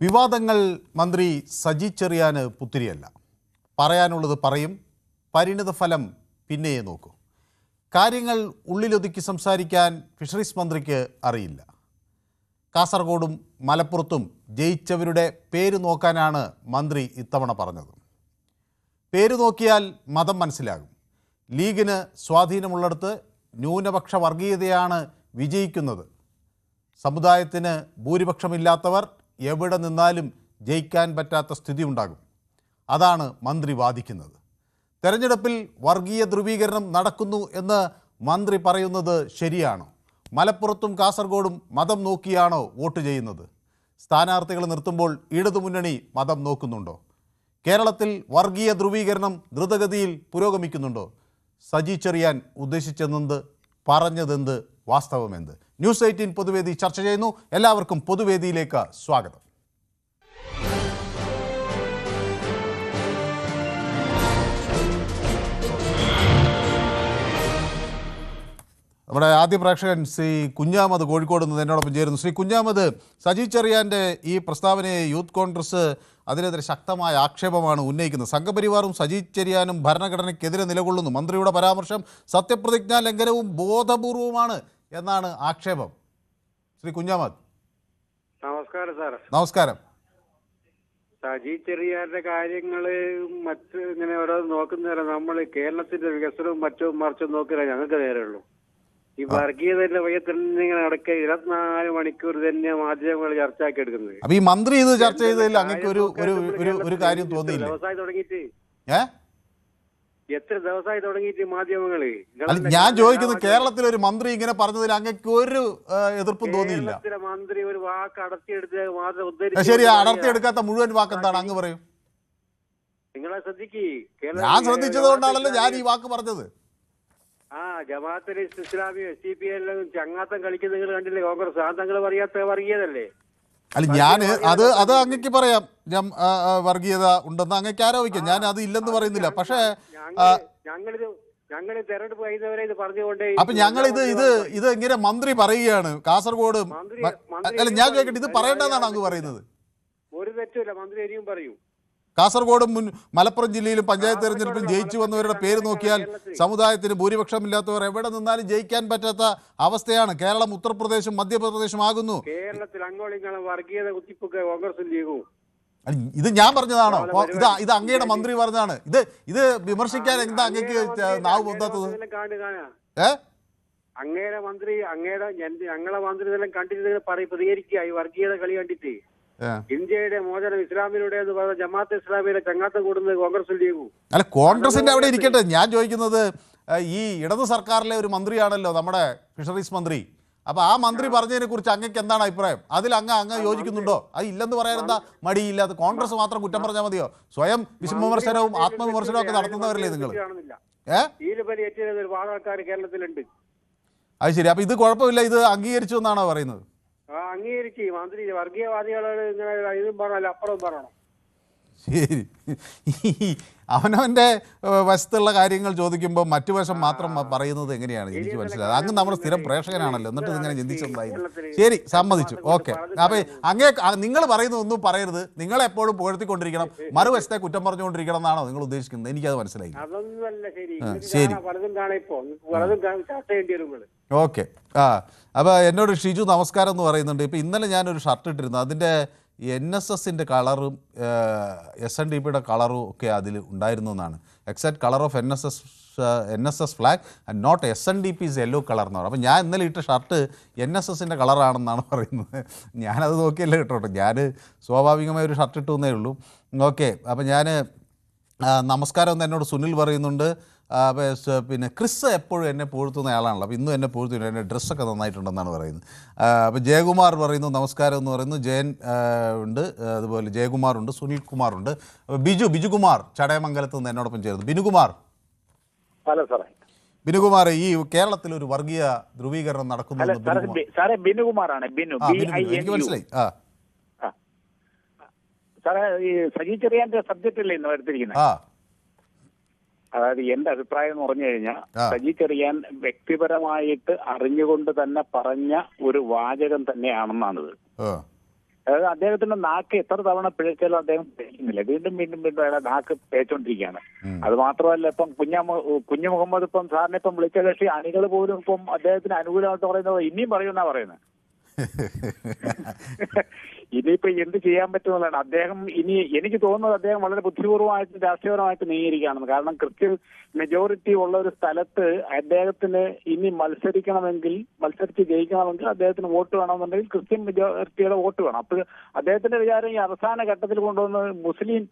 വിവാദങ്ങൾ മന്ത്രി സജി ചെറിയാന് പുത്തിരിയല്ല. പറയാനുള്ളത് പറയും, പരിണിതഫലം പിന്നെയേ നോക്കൂ. കാര്യങ്ങൾ ഉള്ളിലൊതുക്കി സംസാരിക്കാൻ ഫിഷറീസ് മന്ത്രിക്ക് അറിയില്ല. കാസർഗോഡും മലപ്പുറത്തും ജയിച്ചവരുടെ പേര് നോക്കാനാണ് മന്ത്രി ഇത്തവണ പറഞ്ഞത്. പേര് നോക്കിയാൽ മതം മനസ്സിലാകും. ലീഗിന് സ്വാധീനമുള്ളിടത്ത് ന്യൂനപക്ഷ വർഗീയതയാണ് വിജയിക്കുന്നത്. സമുദായത്തിന് ഭൂരിപക്ഷമില്ലാത്തവർ എവിടെ നിന്നാലും ജയിക്കാൻ പറ്റാത്ത സ്ഥിതി ഉണ്ടാകും. അതാണ് മന്ത്രി വാദിക്കുന്നത്. തെരഞ്ഞെടുപ്പിൽ വർഗീയ ധ്രുവീകരണം നടക്കുന്നു എന്ന് മന്ത്രി പറയുന്നത് ശരിയാണോ? മലപ്പുറത്തും കാസർഗോഡും മതം നോക്കിയാണോ വോട്ട് ചെയ്യുന്നത്? സ്ഥാനാർത്ഥികൾ നിർത്തുമ്പോൾ ഇടതുമുന്നണി മതം നോക്കുന്നുണ്ടോ? കേരളത്തിൽ വർഗീയ ധ്രുവീകരണം ദ്രുതഗതിയിൽ പുരോഗമിക്കുന്നുണ്ടോ? സജി ചെറിയാൻ ഉദ്ദേശിച്ചതെന്ത്, പറഞ്ഞതെന്ത്, വാസ്തവമെന്ത്? ന്യൂസ് 18 പൊതുവേദി ചർച്ച ചെയ്യുന്നു. എല്ലാവർക്കും പൊതുവേദിയിലേക്ക് സ്വാഗതം. നമ്മുടെ ആദ്യ പ്രേക്ഷകൻ ശ്രീ കുഞ്ഞാമത് കോഴിക്കോട് നിന്ന് എന്നോടൊപ്പം ചേരുന്നു. ശ്രീ കുഞ്ഞാമത്, സജി ചെറിയാൻ്റെ ഈ പ്രസ്താവനയെ യൂത്ത് കോൺഗ്രസ് അതിനെതിരെ ശക്തമായ ആക്ഷേപമാണ് ഉന്നയിക്കുന്നത്. സംഘപരിവാറും സജി ചെറിയാനും ഭരണഘടനയ്ക്കെതിരെ നിലകൊള്ളുന്നു. മന്ത്രിയുടെ പരാമർശം സത്യപ്രതിജ്ഞാ ലംഘനവും ബോധപൂർവമാണ് എന്നാണ് ആക്ഷേപം. ശ്രീ കുഞ്ഞാമത്, നമസ്കാരം സാർ. നമസ്കാരം. സജി ചെറിയാന്റെ കാര്യങ്ങള് മറ്റ് ഇങ്ങനെ ഓരോ നോക്കുന്നവരെ നമ്മൾ കേരളത്തിന്റെ വികസനവും മറ്റും മറിച്ചും നോക്കില്ല ഞങ്ങൾക്ക് നേരെയുള്ളൂ. ഈ വർഗീയതയുടെ വഴി തന്നെ ഇങ്ങനെ നടക്കുക 24 മണിക്കൂർ തന്നെ മാധ്യമങ്ങൾ ചർച്ചയാക്കി എടുക്കുന്നത്. അപ്പൊ ഈ മന്ത്രി ഇത് ചർച്ച ചെയ്തതിൽ അങ്ങക്ക് ഒരു കാര്യം തോന്നിയില്ല? ദിവസമായി തുടങ്ങിയിട്ട് എത്ര ദിവസമായി തുടങ്ങിയിട്ട് മാധ്യമങ്ങള്? ഞാൻ ചോദിക്കുന്നത്, കേരളത്തിലൊരു മന്ത്രി ഇങ്ങനെ പറഞ്ഞതിൽ അങ്ങക്ക് ഒരു എതിർപ്പും തോന്നിയില്ല? മന്ത്രി ഒരു വാക്ക് അടർത്തിയെടുത്ത് മാത്രം ഉദ്ധരിച്ചു. ശരി, അടർത്തിയെടുക്കാത്ത മുഴുവൻ വാക്ക് എന്താണ് അങ്ങ് പറയും? നിങ്ങളെ ശ്രദ്ധിക്ക്. ഞാൻ ശ്രദ്ധിച്ചത് കൊണ്ടാണല്ലോ ഞാൻ ഈ വാക്ക് പറഞ്ഞത്. ജമാഅത്തെ ഇസ്ലാമി SDPI എല്ലാം ചങ്ങാത്തം കളിക്കുന്ന നിങ്ങൾ കണ്ടില്ലേ? കോൺഗ്രസ് ആ തങ്ങൾ വർഗീയതല്ലേ? അല്ല, ഞാൻ അത് അങ്ങക്ക് പറയാം, വർഗീയത ഉണ്ടെന്ന് അങ്ങക്ക് ആരോപിക്കാം. ഞാൻ അത് ഇല്ലെന്ന് പറയുന്നില്ല. പക്ഷേ ഞങ്ങൾ തെരഞ്ഞെടുപ്പ് കഴിയുന്നവരെ ഇത് പറഞ്ഞുകൊണ്ടേ. അപ്പൊ ഞങ്ങൾ ഇത് ഇങ്ങനെ മന്ത്രി പറയുകയാണ് കാസർഗോഡ്. അല്ല, ഞാൻ ചോദിക്കട്ടെ, ഇത് പറയേണ്ടതെന്നാണ് അങ്ങ് പറയുന്നത്? ഒരു തെറ്റുമില്ല, മന്ത്രി ഇനിയും പറയും. കാസർഗോഡും മലപ്പുറം ജില്ലയിലും പഞ്ചായത്ത് തെരഞ്ഞെടുപ്പിൽ ജയിച്ചു വന്നവരുടെ പേര് നോക്കിയാൽ സമുദായത്തിന് ഭൂരിപക്ഷമില്ലാത്തവർ എവിടെ നിന്നാലും ജയിക്കാൻ പറ്റാത്ത അവസ്ഥയാണ്. കേരളം ഉത്തർപ്രദേശും മധ്യപ്രദേശും ആകുന്നു. കേരളത്തിൽ അങ്ങോളം വർഗീയത കുത്തിപ്പൊക്കെ കോൺഗ്രസും ലീഗും. ഇത് ഞാൻ പറഞ്ഞതാണോ? ഇത് അങ്ങയുടെ മന്ത്രി പറഞ്ഞതാണ്. ഇത് വിമർശിക്കാൻ എന്താ അങ്ങക്ക് നാവ് പൊന്താത്തത്? അങ്ങയുടെ മന്ത്രി ഞങ്ങളെ മന്ത്രി ഇതെല്ലാം കണ്ടിട്ട് പ്രതികരിക്കുക ഈ വർഗീയത കളി കണ്ടിട്ട്. ഇന്ത്യയുടെ മോചനം ഇസ്ലാമിലൂടെ എന്ന് പറഞ്ഞ ജമാഅത്തെ ഇസ്ലാമിയുടെ ചങ്ങാത്തം കൂടുന്നത് കോൺഗ്രസ് ലീഗും. അല്ല, കോൺഗ്രസിന്റെ അവിടെ ഇരിക്കട്ടെ. ഞാൻ ചോദിക്കുന്നത്, ഈ ഇടത് സർക്കാരിലെ ഒരു മന്ത്രിയാണല്ലോ നമ്മുടെ ഫിഷറീസ് മന്ത്രി. അപ്പൊ ആ മന്ത്രി പറഞ്ഞതിനെ കുറിച്ച് അങ്ങക്ക് എന്താണ് അഭിപ്രായം? അതിൽ അങ്ങ് യോജിക്കുന്നുണ്ടോ? അത് ഇല്ലെന്ന് പറയാൻ എന്താ മടിയില്ല? അത് കോൺഗ്രസ് മാത്രം കുറ്റം പറഞ്ഞാൽ മതിയോ? സ്വയം വിമർശനവും ആത്മവിമർശനവും ഒക്കെ നടത്തുന്നവരല്ലേ നിങ്ങൾ? കേരളത്തിലുണ്ട്. അത് ശരി. അപ്പൊ ഇത് കുഴപ്പമില്ല, ഇത് അംഗീകരിച്ചു എന്നാണോ പറയുന്നത്? അംഗീകരിച്ച് മന്ത്രി വർഗീയവാദികളോട് ഇങ്ങനെ ഇതും പറഞ്ഞാൽ അപ്പുറം പറയണം. ശരി, അവനവൻ്റെ വശത്തുള്ള കാര്യങ്ങൾ ചോദിക്കുമ്പോൾ മറ്റു വശം മാത്രം പറയുന്നത് എങ്ങനെയാണ് എനിക്ക് മനസ്സിലായത്? അങ്ങ് നമ്മുടെ സ്ഥിരം പ്രേക്ഷകനാണല്ലോ, എന്നിട്ട് ഇതിങ്ങനെ ചിന്തിച്ചെന്തായിരുന്നു? ശരി, സമ്മതിച്ചു, ഓക്കെ. അപ്പം നിങ്ങൾ പറയുന്നതൊന്നും പറയരുത്, നിങ്ങളെപ്പോഴും പുകഴ്ത്തിക്കൊണ്ടിരിക്കണം, മറുവശത്തെ കുറ്റം പറഞ്ഞുകൊണ്ടിരിക്കണം എന്നാണോ നിങ്ങൾ ഉദ്ദേശിക്കുന്നത്? എനിക്കത് മനസ്സിലായി. ശരി, ഓക്കെ. അപ്പോൾ എന്നോട് ഷിജു നമസ്കാരം എന്ന് പറയുന്നുണ്ട്. ഇപ്പം ഇന്നലെ ഞാനൊരു ഷർട്ട് ഇട്ടിരുന്നു, അതിൻ്റെ NSSൻ്റെ കളറും SNDPയുടെ കളറും ഒക്കെ അതിൽ ഉണ്ടായിരുന്നു എന്നാണ്. Exact colour of NSS flag and not SNDP's yellow colour എന്ന് പറയും. അപ്പോൾ ഞാൻ ഇന്നലെ ഇട്ട ഷർട്ട് NSSൻ്റെ കളറാണെന്നാണ് പറയുന്നത്. ഞാനത് നോക്കിയല്ലേ കേട്ടോട്ടെ, ഞാൻ സ്വാഭാവികമായ ഒരു ഷർട്ട് ഇട്ടുവെന്നേ ഉള്ളൂ. ഓക്കെ. അപ്പോൾ ഞാൻ നമസ്കാരം എന്ന് എന്നോട് സുനിൽ പറയുന്നുണ്ട്. പിന്നെ ക്രിസ് എപ്പോഴും എന്നെ പുകഴ്ത്തുന്ന ആളാണല്ലോ, അപ്പോൾ ഇന്നും എന്നെ പുകഴ്ത്തുന്നു, എൻ്റെ ഡ്രസ്സൊക്കെ നന്നായിട്ടുണ്ടെന്നാണ് പറയുന്നത്. അപ്പോൾ ജയകുമാർ പറയുന്നു നമസ്കാരം എന്ന് പറയുന്നു. ജയൻ ഉണ്ട്, അതുപോലെ ജയകുമാറുണ്ട്, സുനിൽ കുമാറുണ്ട്, ബിജുകുമാർ ചടയമംഗലത്ത് നിന്ന് എന്നോടൊപ്പം ചേർന്നു. ബിനുകുമാർ, ഈ കേരളത്തിൽ ഒരു വർഗീയ ധ്രുവീകരണം നടക്കുന്നു. എനിക്ക് മനസ്സിലായി. സജി ചെറിയാന്റെ സബ്ജക്റ്റ് അല്ലേ ഇന്ന് എടുത്തിരിക്കുന്നത്? അതായത് എന്റെ അഭിപ്രായം എന്ന് പറഞ്ഞു കഴിഞ്ഞാൽ സജി ചെറിയാൻ വ്യക്തിപരമായിട്ട് അറിഞ്ഞുകൊണ്ട് തന്നെ പറഞ്ഞ ഒരു വാചകം തന്നെയാണെന്നാണിത്. അതായത് അദ്ദേഹത്തിന്റെ നാക്ക് എത്ര തവണ പിഴച്ചാലും അദ്ദേഹം പിഴയ്ക്കുന്നില്ല. വീണ്ടും വീണ്ടും വീണ്ടും അയാളെ നാക്ക് പേച്ചോണ്ടിരിക്കുകയാണ്. അത് മാത്രമല്ല, ഇപ്പം കുഞ്ഞു മുഹമ്മദ് ഇപ്പം സാറിനെ ഇപ്പം വിളിച്ച കക്ഷി അണികൾ പോലും ഇപ്പം അദ്ദേഹത്തിന് അനുകൂലമായിട്ട് പറയുന്നത് ഇനിയും പറയുമെന്നാ പറയുന്നത്. ഇനിയിപ്പോ എന്ത് ചെയ്യാൻ പറ്റുന്നതാണ് അദ്ദേഹം. ഇനി എനിക്ക് തോന്നുന്നത് അദ്ദേഹം വളരെ ബുദ്ധിപൂർവ്വമായിട്ട് രാഷ്ട്രീയപരമായിട്ട് നീങ്ങിയിരിക്കുകയാണെന്ന്. കാരണം ക്രിസ്ത്യൻ മെജോറിറ്റി ഉള്ള ഒരു സ്ഥലത്ത് അദ്ദേഹത്തിന് ഇനി മത്സരിച്ച് ജയിക്കണമെങ്കിൽ അദ്ദേഹത്തിന് വോട്ട് വേണമെന്നുണ്ടെങ്കിൽ ക്രിസ്ത്യൻ മെജോറിറ്റിയുടെ വോട്ട് വേണം. അപ്പോൾ അദ്ദേഹത്തിന്റെ വിചാരം ഈ അവസാന ഘട്ടത്തിൽ കൊണ്ടുവന്ന് മുസ്ലിം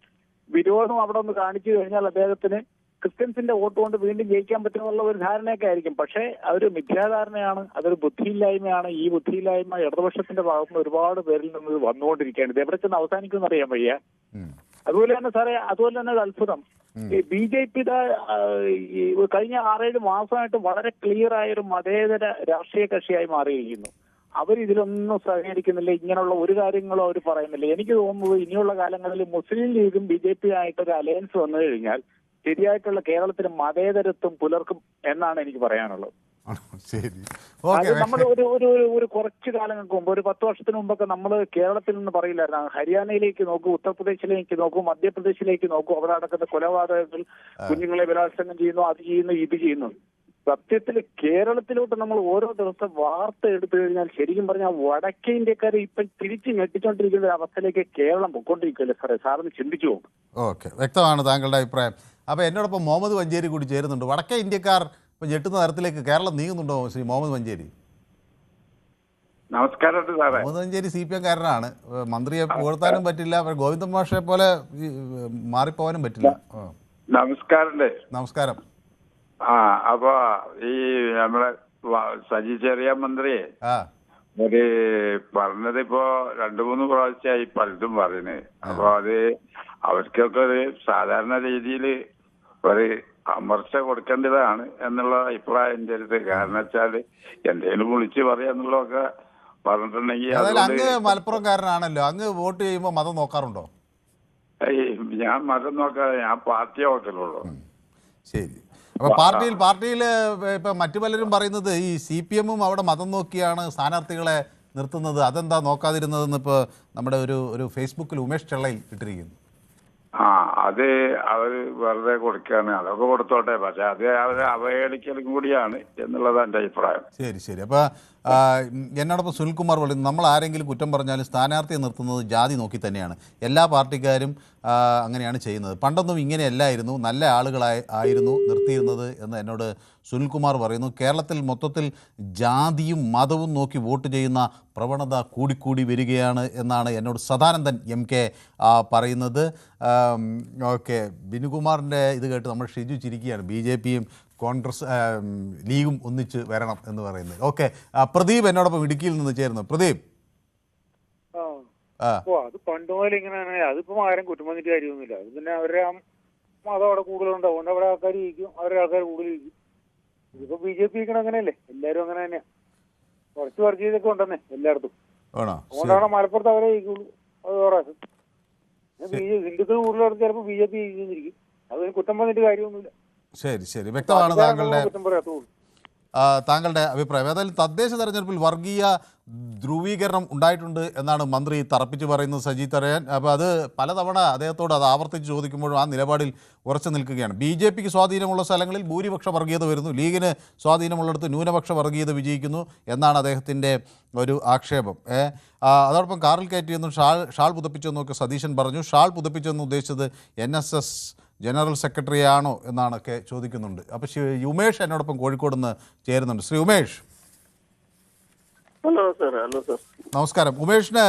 വിരോധം അവിടെ ഒന്ന് കാണിച്ചു കഴിഞ്ഞാൽ അദ്ദേഹത്തിന് ക്രിസ്ത്യൻസിന്റെ വോട്ട് കൊണ്ട് വീണ്ടും ജയിക്കാൻ പറ്റുമെന്നുള്ള ഒരു ധാരണയൊക്കെ ആയിരിക്കും. പക്ഷേ അതൊരു മിഥ്യാധാരണയാണ്, അതൊരു ബുദ്ധിയില്ലായ്മയാണ്. ഈ ബുദ്ധിയില്ലായ്മ ഇടതുപക്ഷത്തിന്റെ ഭാഗത്തുനിന്ന് ഒരുപാട് പേരിൽ നിന്ന് വന്നുകൊണ്ടിരിക്കുകയാണ്. ഇത് എവിടെ ചെന്ന് അവസാനിക്കുമെന്ന് അറിയാൻ വയ്യ. അതുപോലെ തന്നെ സാറേ, അതുപോലെ തന്നെ ഒരു അത്ഭുതം, ബി ജെ പി കഴിഞ്ഞ 6-7 മാസമായിട്ട് വളരെ ക്ലിയർ ആയ ഒരു മതേതര രാഷ്ട്രീയ കക്ഷിയായി മാറിയിരിക്കുന്നു. അവരിതിലൊന്നും സഹകരിക്കുന്നില്ല, ഇങ്ങനെയുള്ള ഒരു കാര്യങ്ങളും അവർ പറയുന്നില്ല. എനിക്ക് തോന്നുന്നത് ഇനിയുള്ള കാലങ്ങളിൽ മുസ്ലിം ലീഗും ബി ജെ പി ആയിട്ടൊരു അലയൻസ് വന്നു കഴിഞ്ഞാൽ ശരിയായിട്ടുള്ള കേരളത്തിന് മതേതരത്വം പുലർക്കും എന്നാണ് എനിക്ക് പറയാനുള്ളത്. അത് നമ്മൾ ഒരു കുറച്ചു കാലങ്ങൾക്ക് മുമ്പ്, ഒരു 10 വർഷത്തിന് മുമ്പൊക്കെ നമ്മൾ കേരളത്തിൽ നിന്ന് പറയില്ലായിരുന്നു, ഹരിയാനയിലേക്ക് നോക്കൂ, ഉത്തർപ്രദേശിലേക്ക് നോക്കൂ, മധ്യപ്രദേശിലേക്ക് നോക്കൂ, അവിടെ നടക്കുന്ന കൊലപാതകങ്ങൾ, കുഞ്ഞുങ്ങളെ ബലാത്സംഗം ചെയ്യുന്നു, അത് ചെയ്യുന്നു, ഇത് ചെയ്യുന്നു. സത്യത്തിൽ കേരളത്തിലോട്ട് നമ്മൾ ഓരോ ദിവസം വാർത്ത എടുത്തു കഴിഞ്ഞാൽ ശരിക്കും പറഞ്ഞാൽ വടക്കേ ഇന്ത്യക്കാരെ ഇപ്പൊ തിരിച്ചു ഞെട്ടിച്ചോണ്ടിരിക്കുന്ന ഒരു അവസ്ഥയിലേക്ക് കേരളം പൊയ്ക്കൊണ്ടിരിക്കുകയല്ലേ സാറേ? സാറിന് ചിന്തിച്ചു പോകും. ഓക്കെ, വ്യക്തമാണ് താങ്കളുടെ അഭിപ്രായം. അപ്പോൾ എന്നോടൊപ്പം മുഹമ്മദ് മഞ്ചേരി കൂടി ചേരുന്നുണ്ട്. വടക്കേ ഇന്ത്യക്കാർ ഇപ്പം ഞെട്ടുന്ന തരത്തിലേക്ക് കേരളം നീങ്ങുന്നുണ്ടോ ശ്രീ മുഹമ്മദ് മഞ്ചേരി? നമസ്കാരം സാറേ. മുഹമ്മദ് മഞ്ചേരി CPM കാരനാണ്. മന്ത്രിയെ പുകഴ്ത്താനും പറ്റില്ല, ഗോവിന്ദൻ മാഷെ പോലെ മാറിപ്പോവാനും പറ്റില്ല. നമസ്കാരം. നമസ്കാരം. അപ്പൊ ഈ നമ്മളെ സജി ചെറിയാൻ മന്ത്രിയെ ഒരു പറഞ്ഞത് ഇപ്പോ 2-3 പ്രാവശ്യമായി പലതും പറയുന്നത്. അപ്പൊ അത് അവർക്കൊക്കെ ഒരു സാധാരണ രീതിയിൽ ഒരു അമർച്ച കൊടുക്കേണ്ടതാണ് എന്നുള്ള അഭിപ്രായം എൻ്റെ അടുത്ത്. കാരണം വെച്ചാല് എന്തെങ്കിലും വിളിച്ച് പറയാന്നുള്ളതൊക്കെ പറഞ്ഞിട്ടുണ്ടെങ്കിൽ അങ്ങ് മലപ്പുറംകാരനാണല്ലോ, അങ്ങ് വോട്ട് ചെയ്യുമ്പോൾ മതം നോക്കാറുണ്ടോ? ഞാൻ മതം നോക്കാതെ ഞാൻ പാർട്ടിയെ നോക്കലുള്ളൂ. ശരി. അപ്പൊ പാർട്ടിയിൽ ഇപ്പൊ മറ്റു പലരും പറയുന്നത് ഈ CPM അവിടെ മതം നോക്കിയാണ് സ്ഥാനാർത്ഥികളെ നിർത്തുന്നത്, അതെന്താ നോക്കാതിരുന്നതെന്ന് ഇപ്പൊ നമ്മുടെ ഒരു ഫേസ്ബുക്കിൽ ഉമേഷ് ചെള്ളയിൽ ഇട്ടിരിക്കുന്നു. അത് അവര് വെറുതെ കൊടുക്കാണ്, അതൊക്കെ കൊടുത്തോട്ടെ, പക്ഷെ അത് അവരെ അവഹേളിക്കലും കൂടിയാണ് എന്നുള്ളതാണ് എൻ്റെ അഭിപ്രായം. ശരി. അപ്പൊ എന്നോടൊപ്പം സുനിൽകുമാർ പറയുന്നു, നമ്മൾ ആരെങ്കിലും കുറ്റം പറഞ്ഞാലും സ്ഥാനാർത്ഥിയെ നിർത്തുന്നത് ജാതി നോക്കി തന്നെയാണ്. എല്ലാ പാർട്ടിക്കാരും അങ്ങനെയാണ് ചെയ്യുന്നത്. പണ്ടൊന്നും ഇങ്ങനെയല്ലായിരുന്നു, നല്ല ആയിരുന്നു നിർത്തിയിരുന്നത് എന്ന് എന്നോട് സുനിൽകുമാർ പറയുന്നു. കേരളത്തിൽ മൊത്തത്തിൽ ജാതിയും മതവും നോക്കി വോട്ട് ചെയ്യുന്ന പ്രവണത കൂടിക്കൂടി വരികയാണ് എന്നാണ് എന്നോട് സദാനന്ദൻ MK പറയുന്നത്. ഓക്കെ, ബിനുകുമാറിൻ്റെ ഇത് കേട്ട് നമ്മൾ ഷിജു ചിരിക്കുകയാണ്. BJPയും കോൺഗ്രസ് ലീഗും ഒന്നിച്ച് വരണം എന്ന് പറയുന്നത്. ഓക്കെ, പ്രദീപ് എന്നോടൊപ്പം ഇടുക്കിയിൽ നിന്ന് ചേരുന്നു. പ്രദീപ്, അത് പണ്ട് മുതൽ ഇങ്ങനെയാണ്. അതിപ്പോ ആരും കുറ്റം വന്നിട്ട് കാര്യമൊന്നുമില്ല. അത് പിന്നെ അവരുടെ മതം അവിടെ കൂടുതലുണ്ട്, അതുകൊണ്ട് അവിടെ ആൾക്കാർ ജയിക്കും, അവരുടെ ആൾക്കാർ കൂടുതൽ ജയിക്കും. ഇതിപ്പോ BJP അങ്ങനെയല്ലേ, എല്ലാരും അങ്ങനെ തന്നെയാ. കുറച്ച് വർഗീയതൊക്കെ ഉണ്ടെന്നേ എല്ലായിടത്തും, അതുകൊണ്ടാണ് മലപ്പുറത്ത് അവരെ ജയിക്കുള്ളൂ. അത് പ്രാവശ്യം ഹിന്ദുക്കൾ കൂടുതലെടുത്ത് ചിലപ്പോൾ BJP ജയിച്ചിരിക്കും. അതിന് കുറ്റം വന്നിട്ട് കാര്യമൊന്നുമില്ല. ശരി, വ്യക്തമാണ് താങ്കളുടെ അഭിപ്രായം. ഏതായാലും തദ്ദേശ തെരഞ്ഞെടുപ്പിൽ വർഗീയ ധ്രുവീകരണം ഉണ്ടായിട്ടുണ്ട് എന്നാണ് മന്ത്രി തറപ്പിച്ച് പറയുന്നത് സജി ചെറിയാൻ. അപ്പോൾ അത് പലതവണ അദ്ദേഹത്തോട് അത് ആവർത്തിച്ച് ചോദിക്കുമ്പോഴും ആ നിലപാടിൽ ഉറച്ചു നിൽക്കുകയാണ്. BJPക്ക് സ്വാധീനമുള്ള സ്ഥലങ്ങളിൽ ഭൂരിപക്ഷ വർഗീയത വരുന്നു, ലീഗിന് സ്വാധീനമുള്ളിടത്ത് ന്യൂനപക്ഷ വർഗീയത വിജയിക്കുന്നു എന്നാണ് അദ്ദേഹത്തിൻ്റെ ഒരു ആക്ഷേപം. അതോടൊപ്പം കാറിൽ കയറ്റിയെന്നും ഷാൾ പുതപ്പിച്ചെന്നൊക്കെ സതീശൻ പറഞ്ഞു. ഷാൾ പുതപ്പിച്ചെന്ന് ഉദ്ദേശിച്ചത് NSS ജനറൽ സെക്രട്ടറി ആണോ എന്നാണൊക്കെ ചോദിക്കുന്നുണ്ട്. അപ്പോൾ ഉമേഷ് എന്നോടൊപ്പം കോഴിക്കോട് നിന്ന് ചേരുന്നുണ്ട്. Shri Umesh, hello sir. നമസ്കാരം. ഉമേഷിന്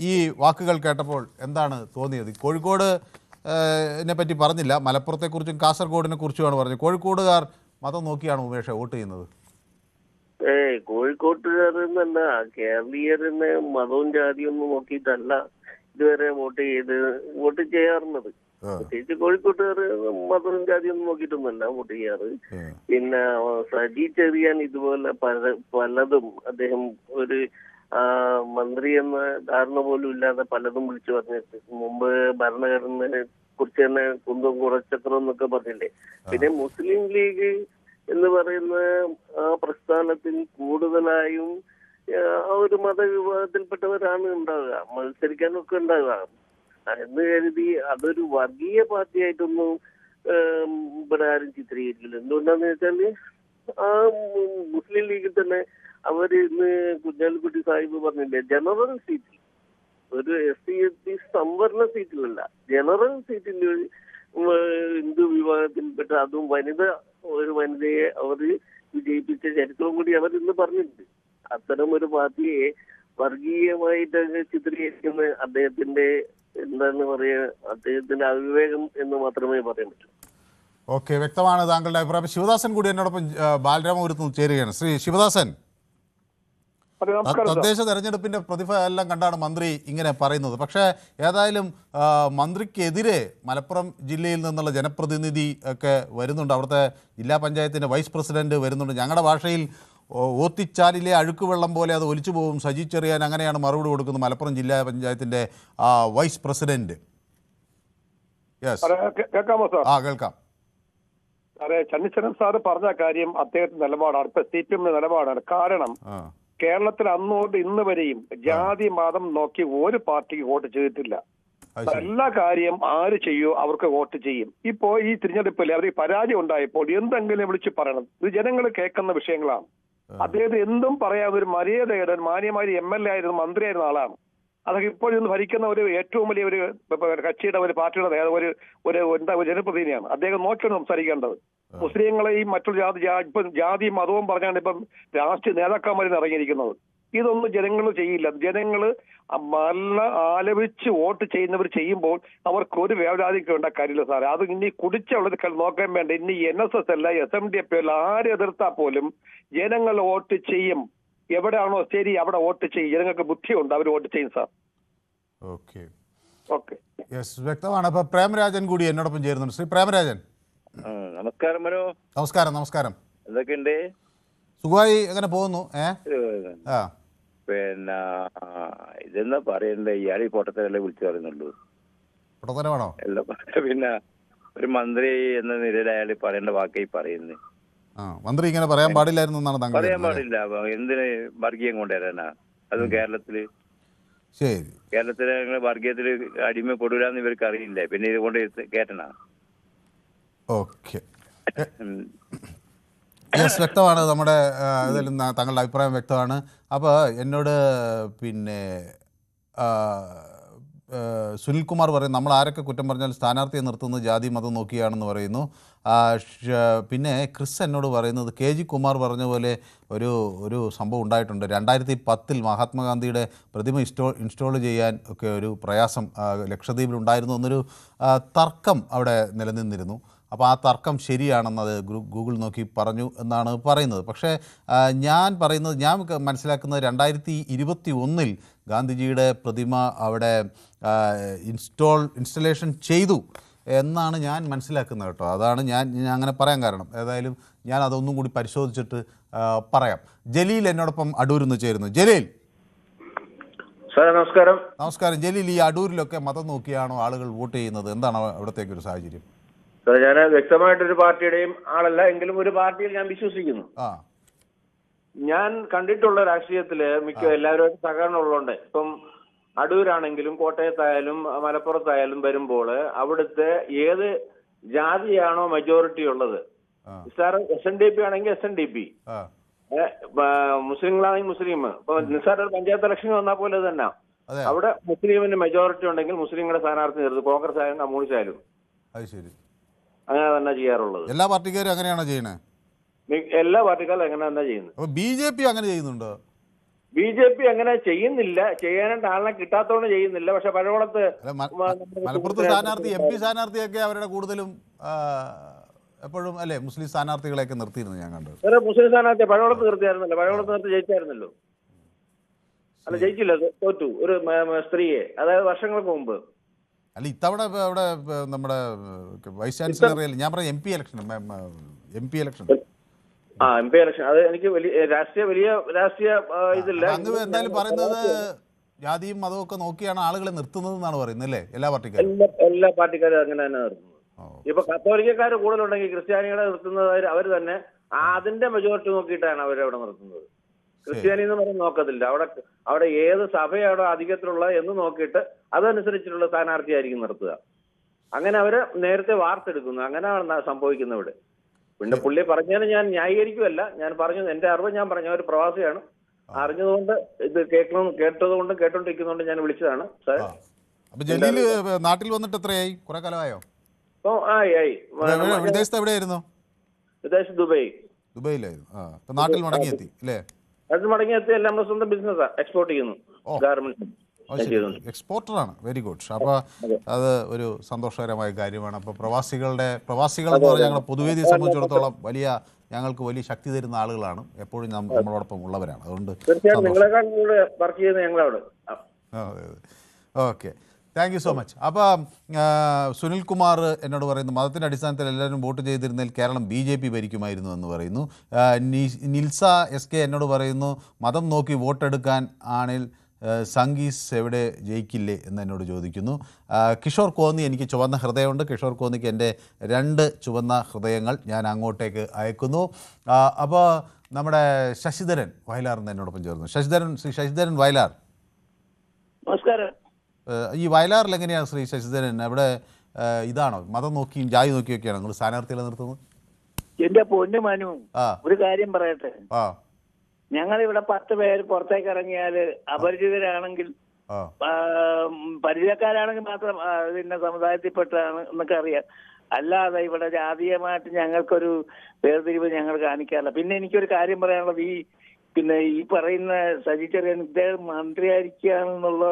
ഈ വാക്കുകൾ കേട്ടപ്പോൾ എന്താണ് തോന്നിയത്? കോഴിക്കോട് പറ്റി പറഞ്ഞില്ല, മലപ്പുറത്തെക്കുറിച്ചും കാസർഗോഡിനെ കുറിച്ചുമാണ് പറഞ്ഞത്. കോഴിക്കോടുകാർ മതം നോക്കിയാണ് ഉമേഷ് വോട്ട് ചെയ്യുന്നത്? കോഴിക്കോട്ടുകാരെന്നല്ല, കേരളീയരെന്നെ മതവും ജാതിയും ഒന്നും നോക്കിയിട്ടല്ല ഇതുവരെ വോട്ട് ചെയ്യാറുള്ളത്. പ്രത്യേകിച്ച് കോഴിക്കോട്ടുകാർ മതവും ജാതിയൊന്നും നോക്കിയിട്ടൊന്നുമല്ല വോട്ട് ചെയ്യാറ്. പിന്നെ സജി ചെറിയാൻ ഇതുപോലെ പലതും അദ്ദേഹം ഒരു മന്ത്രി എന്ന ധാരണ പോലും ഇല്ലാതെ പലതും വിളിച്ചു പറഞ്ഞിട്ട്, മുമ്പ് ഭരണഘടനയെ കുറിച്ച് തന്നെ കുന്തം കുറച്ചക്രം എന്നൊക്കെ പറഞ്ഞില്ലേ. പിന്നെ മുസ്ലിം ലീഗ് എന്ന് പറയുന്ന ആ പ്രസ്ഥാനത്തിൽ കൂടുതലായും ആ ഒരു മതവിഭാഗത്തിൽപ്പെട്ടവരാണ് ഉണ്ടാവുക. മത്സരിക്കാൻ ചിരിക്കാനൊക്കെ ഉണ്ടാകാം. എന്ന് കരുതി അതൊരു വർഗീയ പാർട്ടിയായിട്ടൊന്നും ഇവിടെ ആരും ചിത്രീകരിക്കില്ല. എന്തുകൊണ്ടാന്ന് വെച്ചാല് ആ മുസ്ലിം ലീഗിൽ തന്നെ അവര് ഇന്ന് കുഞ്ഞാലിക്കുട്ടി സാഹിബ് പറഞ്ഞില്ലേ, ജനറൽ സീറ്റിൽ, ഒരു SC/ST സംവരണ സീറ്റിലല്ല, ജനറൽ സീറ്റിൽ ഹിന്ദു വിഭാഗത്തിൽപ്പെട്ട അതും ഒരു വനിതയെ അവർ വിജയിപ്പിച്ച ചരിത്രവും കൂടി അവർ ഇന്ന് പറഞ്ഞിട്ടുണ്ട്. അത്തരം ഒരു പാർട്ടിയെ വർഗീയമായിട്ട് ചിത്രീകരിക്കുന്ന അദ്ദേഹത്തിന്റെ എന്താണ് പറയാ, അദ്ദേഹത്തിന്റെ അവിവേകം എന്ന് മാത്രമേ പറയാൻ പറ്റൂ. ഓക്കെ, വ്യക്തമാണ് താങ്കളുടെ അഭിപ്രായം. ശിവദാസൻ കൂടി എന്നോടൊപ്പം ബാലരാമപുരത്ത് ചേരുകയാണ്. ശ്രീ ശിവദാസൻ, തദ്ദേശ തെരഞ്ഞെടുപ്പിന്റെ പ്രതിഫലം എല്ലാം കണ്ടാണ് മന്ത്രി ഇങ്ങനെ പറയുന്നത്. പക്ഷേ ഏതായാലും മന്ത്രിക്കെതിരെ മലപ്പുറം ജില്ലയിൽ നിന്നുള്ള ജനപ്രതിനിധി ഒക്കെ വരുന്നുണ്ട്. അവിടുത്തെ ജില്ലാ പഞ്ചായത്തിൻ്റെ വൈസ് പ്രസിഡന്റ് വരുന്നുണ്ട്. ഞങ്ങളുടെ ഭാഷയിൽ ഓത്തിച്ചാലിലെ അഴുക്കുവെള്ളം പോലെ അത് ഒലിച്ചു പോകും സജി ചെറിയാൻ, അങ്ങനെയാണ് മറുപടി കൊടുക്കുന്നത് മലപ്പുറം ജില്ലാ പഞ്ചായത്തിൻ്റെ വൈസ് പ്രസിഡന്റ്. കേൾക്കാമോ സാർ? കേൾക്കാം സാറേ. ചന്നിച്ചരൻ സാറ് പറഞ്ഞ കാര്യം അദ്ദേഹത്തിന്റെ നിലപാടാണ്, ഇപ്പൊ CPM നിലപാടാണ്. കാരണം കേരളത്തിൽ അന്നോട്ട് ഇന്ന് വരെയും ജാതി മതം നോക്കി ഒരു പാർട്ടിക്ക് വോട്ട് ചെയ്തിട്ടില്ല. എല്ലാ കാര്യം ആര് ചെയ്യോ അവർക്ക് വോട്ട് ചെയ്യും. ഇപ്പോ ഈ തിരഞ്ഞെടുപ്പിൽ അവർ പരാജയം ഉണ്ടായപ്പോൾ എന്തെങ്കിലും വിളിച്ച് പറയണം. ഇത് ജനങ്ങൾ കേൾക്കുന്ന വിഷയങ്ങളാണ്. അദ്ദേഹത്തിന് എന്തും പറയാവുന്ന ഒരു മര്യാദയുടെ മാന്യമായ MLA ആയിരുന്നു, മന്ത്രിയായിരുന്ന ആളാണ്. അതൊക്കെ ഇപ്പോഴൊന്ന് ഭരിക്കുന്ന ഒരു ഏറ്റവും വലിയ ഒരു കക്ഷിയുടെ ഒരു പാർട്ടിയുടെ ഒരു ജനപ്രതിനിധിയാണ്. അദ്ദേഹം നോക്കിയാണ് സംസാരിക്കേണ്ടത്. മുസ്ലിങ്ങളെയും മറ്റുള്ള ജാതി മതവും പറഞ്ഞാണ് ഇപ്പം രാഷ്ട്രീയ നേതാക്കന്മാരിൽ ഇറങ്ങിയിരിക്കുന്നത്. ഇതൊന്നും ജനങ്ങൾ ചെയ്യില്ല. ജനങ്ങൾ നല്ല ആലപിച്ച് വോട്ട് ചെയ്യുന്നവർ ചെയ്യുമ്പോൾ അവർക്ക് ഒരു വേവലാതിക്ക് വേണ്ട കാര്യമില്ല സാറേ. അത് ഇനി കുടിച്ചുള്ളത് നോക്കാൻ വേണ്ട. ഇനി NSS അല്ല, SMDP അല്ല, ആര് എതിർത്താൽ പോലും ജനങ്ങൾ വോട്ട് ചെയ്യും. എവിടെയാണോ ശരി അവിടെ വോട്ട് ചെയ്യും. ജനങ്ങൾക്ക് ബുദ്ധിയുണ്ട്, അവർ വോട്ട് ചെയ്യും സാർ. ഓക്കെ, വ്യക്തമാണ്. അപ്പൊ പ്രേമരാജൻ കൂടി എന്നോടൊപ്പം ചേരുന്നുണ്ട്. ശ്രീ പ്രേമരാജൻ, നമസ്കാരം. മനോ, നമസ്കാരം. നമസ്കാരം. എന്തൊക്കെയുണ്ട്? സുഖമായി അങ്ങനെ പോകുന്നു. പിന്നെ ഇതെന്നാ പറയണ്ടേ, ഇയാൾ ഈ പൊട്ടത്തരല്ലേ വിളിച്ചു പറയുന്നുള്ളൂ. പൊട്ടത്തരമാണോ? പിന്നെ ഒരു മന്ത്രി എന്ന നിലയിൽ അയാൾ പറയേണ്ട വാക്കായി പറയുന്നു. മന്ത്രി ഇങ്ങനെ പറയാൻ പാടില്ലായിരുന്നു എന്നാണ് താങ്കൾ? പറയാൻ പാടില്ല. എന്തിന് വർഗീയം കൊണ്ടുവരാനാ? അതും കേരളത്തില്. ശരി, കേരളത്തില് വർഗീയത്തില് അടിമപ്പെടൂലെന്ന് ഇവർക്ക് അറിയില്ലേ, പിന്നെ ഇതുകൊണ്ട് കേട്ടനാ? ഓക്കെ, വ്യക്തമാണ്. നമ്മുടെ ഇതിൽ താങ്കളുടെ അഭിപ്രായം വ്യക്തമാണ്. അപ്പോൾ എന്നോട് പിന്നെ സുനിൽകുമാർ പറയും, നമ്മൾ ആരൊക്കെ കുറ്റം പറഞ്ഞാൽ സ്ഥാനാർത്ഥിയെ നിർത്തുന്നത് ജാതി മതം നോക്കിയാണെന്ന് പറയുന്നു. പിന്നെ ക്രിസ് എന്നോട് പറയുന്നത് KG കുമാർ പറഞ്ഞ പോലെ ഒരു സംഭവം ഉണ്ടായിട്ടുണ്ട്. 2010 മഹാത്മാഗാന്ധിയുടെ പ്രതിമ ഇൻസ്റ്റോൾ ചെയ്യാൻ ഒക്കെ ഒരു പ്രയാസം ലക്ഷദ്വീപിലുണ്ടായിരുന്നു എന്നൊരു തർക്കം അവിടെ നിലനിന്നിരുന്നു. അപ്പോൾ ആ തർക്കം ശരിയാണെന്നത് ഗൂഗിൾ നോക്കി പറഞ്ഞു എന്നാണ് പറയുന്നത്. പക്ഷേ ഞാൻ മനസ്സിലാക്കുന്നത് 2021 ഗാന്ധിജിയുടെ പ്രതിമ അവിടെ ഇൻസ്റ്റലേഷൻ ചെയ്തു എന്നാണ് ഞാൻ മനസ്സിലാക്കുന്നത് കേട്ടോ. അതാണ് ഞാൻ അങ്ങനെ പറയാൻ കാരണം. ഏതായാലും ഞാൻ അതൊന്നും കൂടി പരിശോധിച്ചിട്ട് പറയാം. ജലീൽ എന്നോടൊപ്പം അടൂരിൽ നിന്ന് ചേരുന്നു. ജലീൽ സാർ നമസ്കാരം. നമസ്കാരം. ജലീൽ, ഈ അടൂരിലൊക്കെ മതം നോക്കിയാണോ ആളുകൾ വോട്ട് ചെയ്യുന്നത്? എന്താണ് അവിടത്തേക്കൊരു സാഹചര്യം? സാർ, ഞാൻ വ്യക്തമായിട്ടൊരു പാർട്ടിയുടെയും ആളല്ല, എങ്കിലും ഒരു പാർട്ടിയിൽ ഞാൻ വിശ്വസിക്കുന്നു. ഞാൻ കണ്ടിട്ടുള്ള രാഷ്ട്രീയത്തില് എല്ലാവരുമായിട്ട് സഹകരണം ഉള്ളതുകൊണ്ട്, ഇപ്പം അടൂരാണെങ്കിലും കോട്ടയത്തായാലും മലപ്പുറത്തായാലും വരുമ്പോൾ അവിടുത്തെ ഏത് ജാതിയാണോ മെജോറിറ്റി ഉള്ളത്, സാർ SNDP ആണെങ്കിൽ SNDP, മുസ്ലിങ്ങളാണെങ്കിൽ മുസ്ലിം. ഇപ്പൊ നിസ്സാര പഞ്ചായത്ത് ഇലക്ഷൻ വന്നാൽ പോലെ തന്നെ അവിടെ മുസ്ലിമിന് മെജോറിറ്റി ഉണ്ടെങ്കിൽ മുസ്ലിങ്ങളുടെ സ്ഥാനാർത്ഥി നിർത്തും. കോൺഗ്രസ് ആയാലും കമ്മ്യൂണിസ്റ്റ് ആയാലും അങ്ങനെ തന്നെ ചെയ്യാറുള്ളത്. എല്ലാ പാർട്ടിക്കാരും അങ്ങനെയാണോ ചെയ്യുന്നത്? എല്ലാ പാർട്ടിക്കാരും അങ്ങനെ തന്നെ ചെയ്യുന്നത്. BJP അങ്ങനെ ചെയ്യുന്നുണ്ടോ? BJP അങ്ങനെ ചെയ്യുന്നില്ല. ചെയ്യാനായിട്ട് ആളിനെ കിട്ടാത്തോണ്ട് ചെയ്യുന്നില്ല. പക്ഷെ പഴവളത്ത് മലപ്പുറത്ത് സ്ഥാനാർത്ഥി MP സ്ഥാനാർത്ഥിയൊക്കെ അവരുടെ കൂടുതലും എപ്പോഴും അല്ലെ മുസ്ലിം സ്ഥാനാർത്ഥികളെയൊക്കെ നിർത്തിയിരുന്നു ഞാൻ കണ്ടത്. മുസ്ലിം സ്ഥാനാർത്ഥി പഴവളത്ത് നിർത്തിയായിരുന്നല്ലോ. പഴവളത്ത് നിർത്തി ജയിച്ചായിരുന്നല്ലോ. അല്ല, ജയിച്ചില്ല, തോറ്റു. ഒരു സ്ത്രീയെ, അതായത് വർഷങ്ങൾക്ക് മുമ്പ്. അല്ല, ഇത്തവണ അവിടെ നമ്മുടെ വൈസ് ചാൻസലർ, ഞാൻ പറയാം MP ഇലക്ഷൻ. MP ഇലക്ഷൻ അത് എനിക്ക് വലിയ രാഷ്ട്രീയ ഇതില്ല. അങ്ങ് എന്തായാലും പറയുന്നത് ജാതിയും മതവും ഒക്കെ നോക്കിയാണ് ആളുകളെ നിർത്തുന്നത് എന്നാണ് പറയുന്നത് അല്ലേ? എല്ലാ പാർട്ടിക്കാരും എല്ലാ പാർട്ടിക്കാരും അങ്ങനെ തന്നെ നിർത്തുന്നത്. ഇപ്പൊ കത്തോലിക്കക്കാർ കൂടുതലുണ്ടെങ്കിൽ ക്രിസ്ത്യാനികളെ നിർത്തുന്നത് അവർ തന്നെ അതിന്റെ മെജോറിറ്റി നോക്കിയിട്ടാണ് അവരവിടെ നിർത്തുന്നത്. ക്രിസ്ത്യാനി എന്ന് പറഞ്ഞ് നോക്കത്തില്ല. അവിടെ ഏത് സഭയാണോ അധികത്തിലുള്ള എന്ന് നോക്കിയിട്ട് അതനുസരിച്ചിട്ടുള്ള സ്ഥാനാർത്ഥിയായിരിക്കും നിർത്തുക. അങ്ങനെ അവര് നേരത്തെ വാർത്തെടുക്കുന്നു. അങ്ങനെയാണ് സംഭവിക്കുന്നത് ഇവിടെ. പിന്നെ പുള്ളി പറഞ്ഞതിന് ഞാൻ ന്യായീകരിക്കുമല്ല, ഞാൻ പറഞ്ഞു എന്റെ അറിവ് ഞാൻ പറഞ്ഞു. ഒരു പ്രവാസിയാണ്, അറിഞ്ഞതുകൊണ്ട് ഇത് കേട്ടതുകൊണ്ട് കേട്ടോണ്ടിരിക്കുന്നതുകൊണ്ട് ഞാൻ വിളിച്ചതാണ് സാർ. അപ്പൊ ജലീൽ നാട്ടിൽ വന്നിട്ട് എത്രയായി? കുറെ കാലമായോ? അപ്പൊ ആയി. വിദേശത്ത് എവിടെയായിരുന്നു? വിദേശത്ത് ദുബൈയിലായിരുന്നു. ഇപ്പൊ നാട്ടിൽ മടങ്ങിയെത്തി അല്ലേ? അത് മടങ്ങിയെത്തി. എല്ലാം നമ്മുടെ സ്വന്തം ബിസിനസ്സാണ്, എക്സ്പോർട്ട് ചെയ്യുന്നു ഗാർമെന്റ്സ്. എക്സ്പോർട്ടറാണ്. Very good. അപ്പോൾ അത് ഒരു സന്തോഷകരമായ കാര്യമാണ്. അപ്പോൾ പ്രവാസികൾ എന്ന് പറഞ്ഞാൽ ഞങ്ങളുടെ പൊതുവേദിയെ സംബന്ധിച്ചിടത്തോളം ഞങ്ങൾക്ക് വലിയ ശക്തി തരുന്ന ആളുകളാണ്, എപ്പോഴും നമ്മളോടൊപ്പം ഉള്ളവരാണ്. അതുകൊണ്ട് വർക്ക് ചെയ്യുന്ന ഞങ്ങളവിടെ. Okay, thank you so much. അപ്പോൾ സുനിൽകുമാർ എന്നോട് പറയുന്നു, മതത്തിൻ്റെ അടിസ്ഥാനത്തിൽ എല്ലാവരും വോട്ട് ചെയ്തിരുന്നതിൽ കേരളം BJP ഭരിക്കുമായിരുന്നു എന്ന് പറയുന്നു. നിൽസ SK എന്നോട് പറയുന്നു, മതം നോക്കി വോട്ടെടുക്കാൻ ആണിൽ സംഗീസ് എവിടെ ജയിക്കില്ലേ എന്ന് എന്നോട് ചോദിക്കുന്നു. കിഷോർ കോന്നി, എനിക്ക് ചുവന്ന ഹൃദയമുണ്ട്. കിഷോർ കോന്നിക്ക് എൻ്റെ 2 ചുവന്ന ഹൃദയങ്ങൾ ഞാൻ അങ്ങോട്ടേക്ക് അയക്കുന്നു. അപ്പോൾ നമ്മുടെ ശശിധരൻ വയലാർ എന്ന് എന്നോടൊപ്പം ചേർന്നു. ശശിധരൻ വയലാർ, നമസ്കാരം. ഈ വയലാറിൽ എങ്ങനെയാണ് ശ്രീ ശശിധരൻ? അവിടെ ഇതാണോ, മതം നോക്കിയും ജാതി നോക്കിയൊക്കെയാണോ നിങ്ങൾ സ്ഥാനാർത്ഥികളെ നിർത്തുന്നത്? എന്റെ പൊന്നു മനു, ഒരു കാര്യം പറയട്ടെ. ഞങ്ങളിവിടെ 10 പേര് പുറത്തേക്ക് ഇറങ്ങിയാല് അപരിചിതരാണെങ്കിൽ, പരിചയക്കാരാണെങ്കിൽ മാത്രം പിന്നെ സമുദായത്തിൽപ്പെട്ടാണ് എന്നൊക്കെ അറിയാം. അല്ലാതെ ഇവിടെ ജാതീയമായിട്ട് ഞങ്ങൾക്കൊരു വേർതിരിവ് ഞങ്ങൾ കാണിക്കാറില്ല. പിന്നെ എനിക്കൊരു കാര്യം പറയാനുള്ളത്, ഈ പറയുന്ന സജി ചെറിയാൻ ഇദ്ദേഹം മന്ത്രിയായിരിക്കുകയാണെന്നുള്ള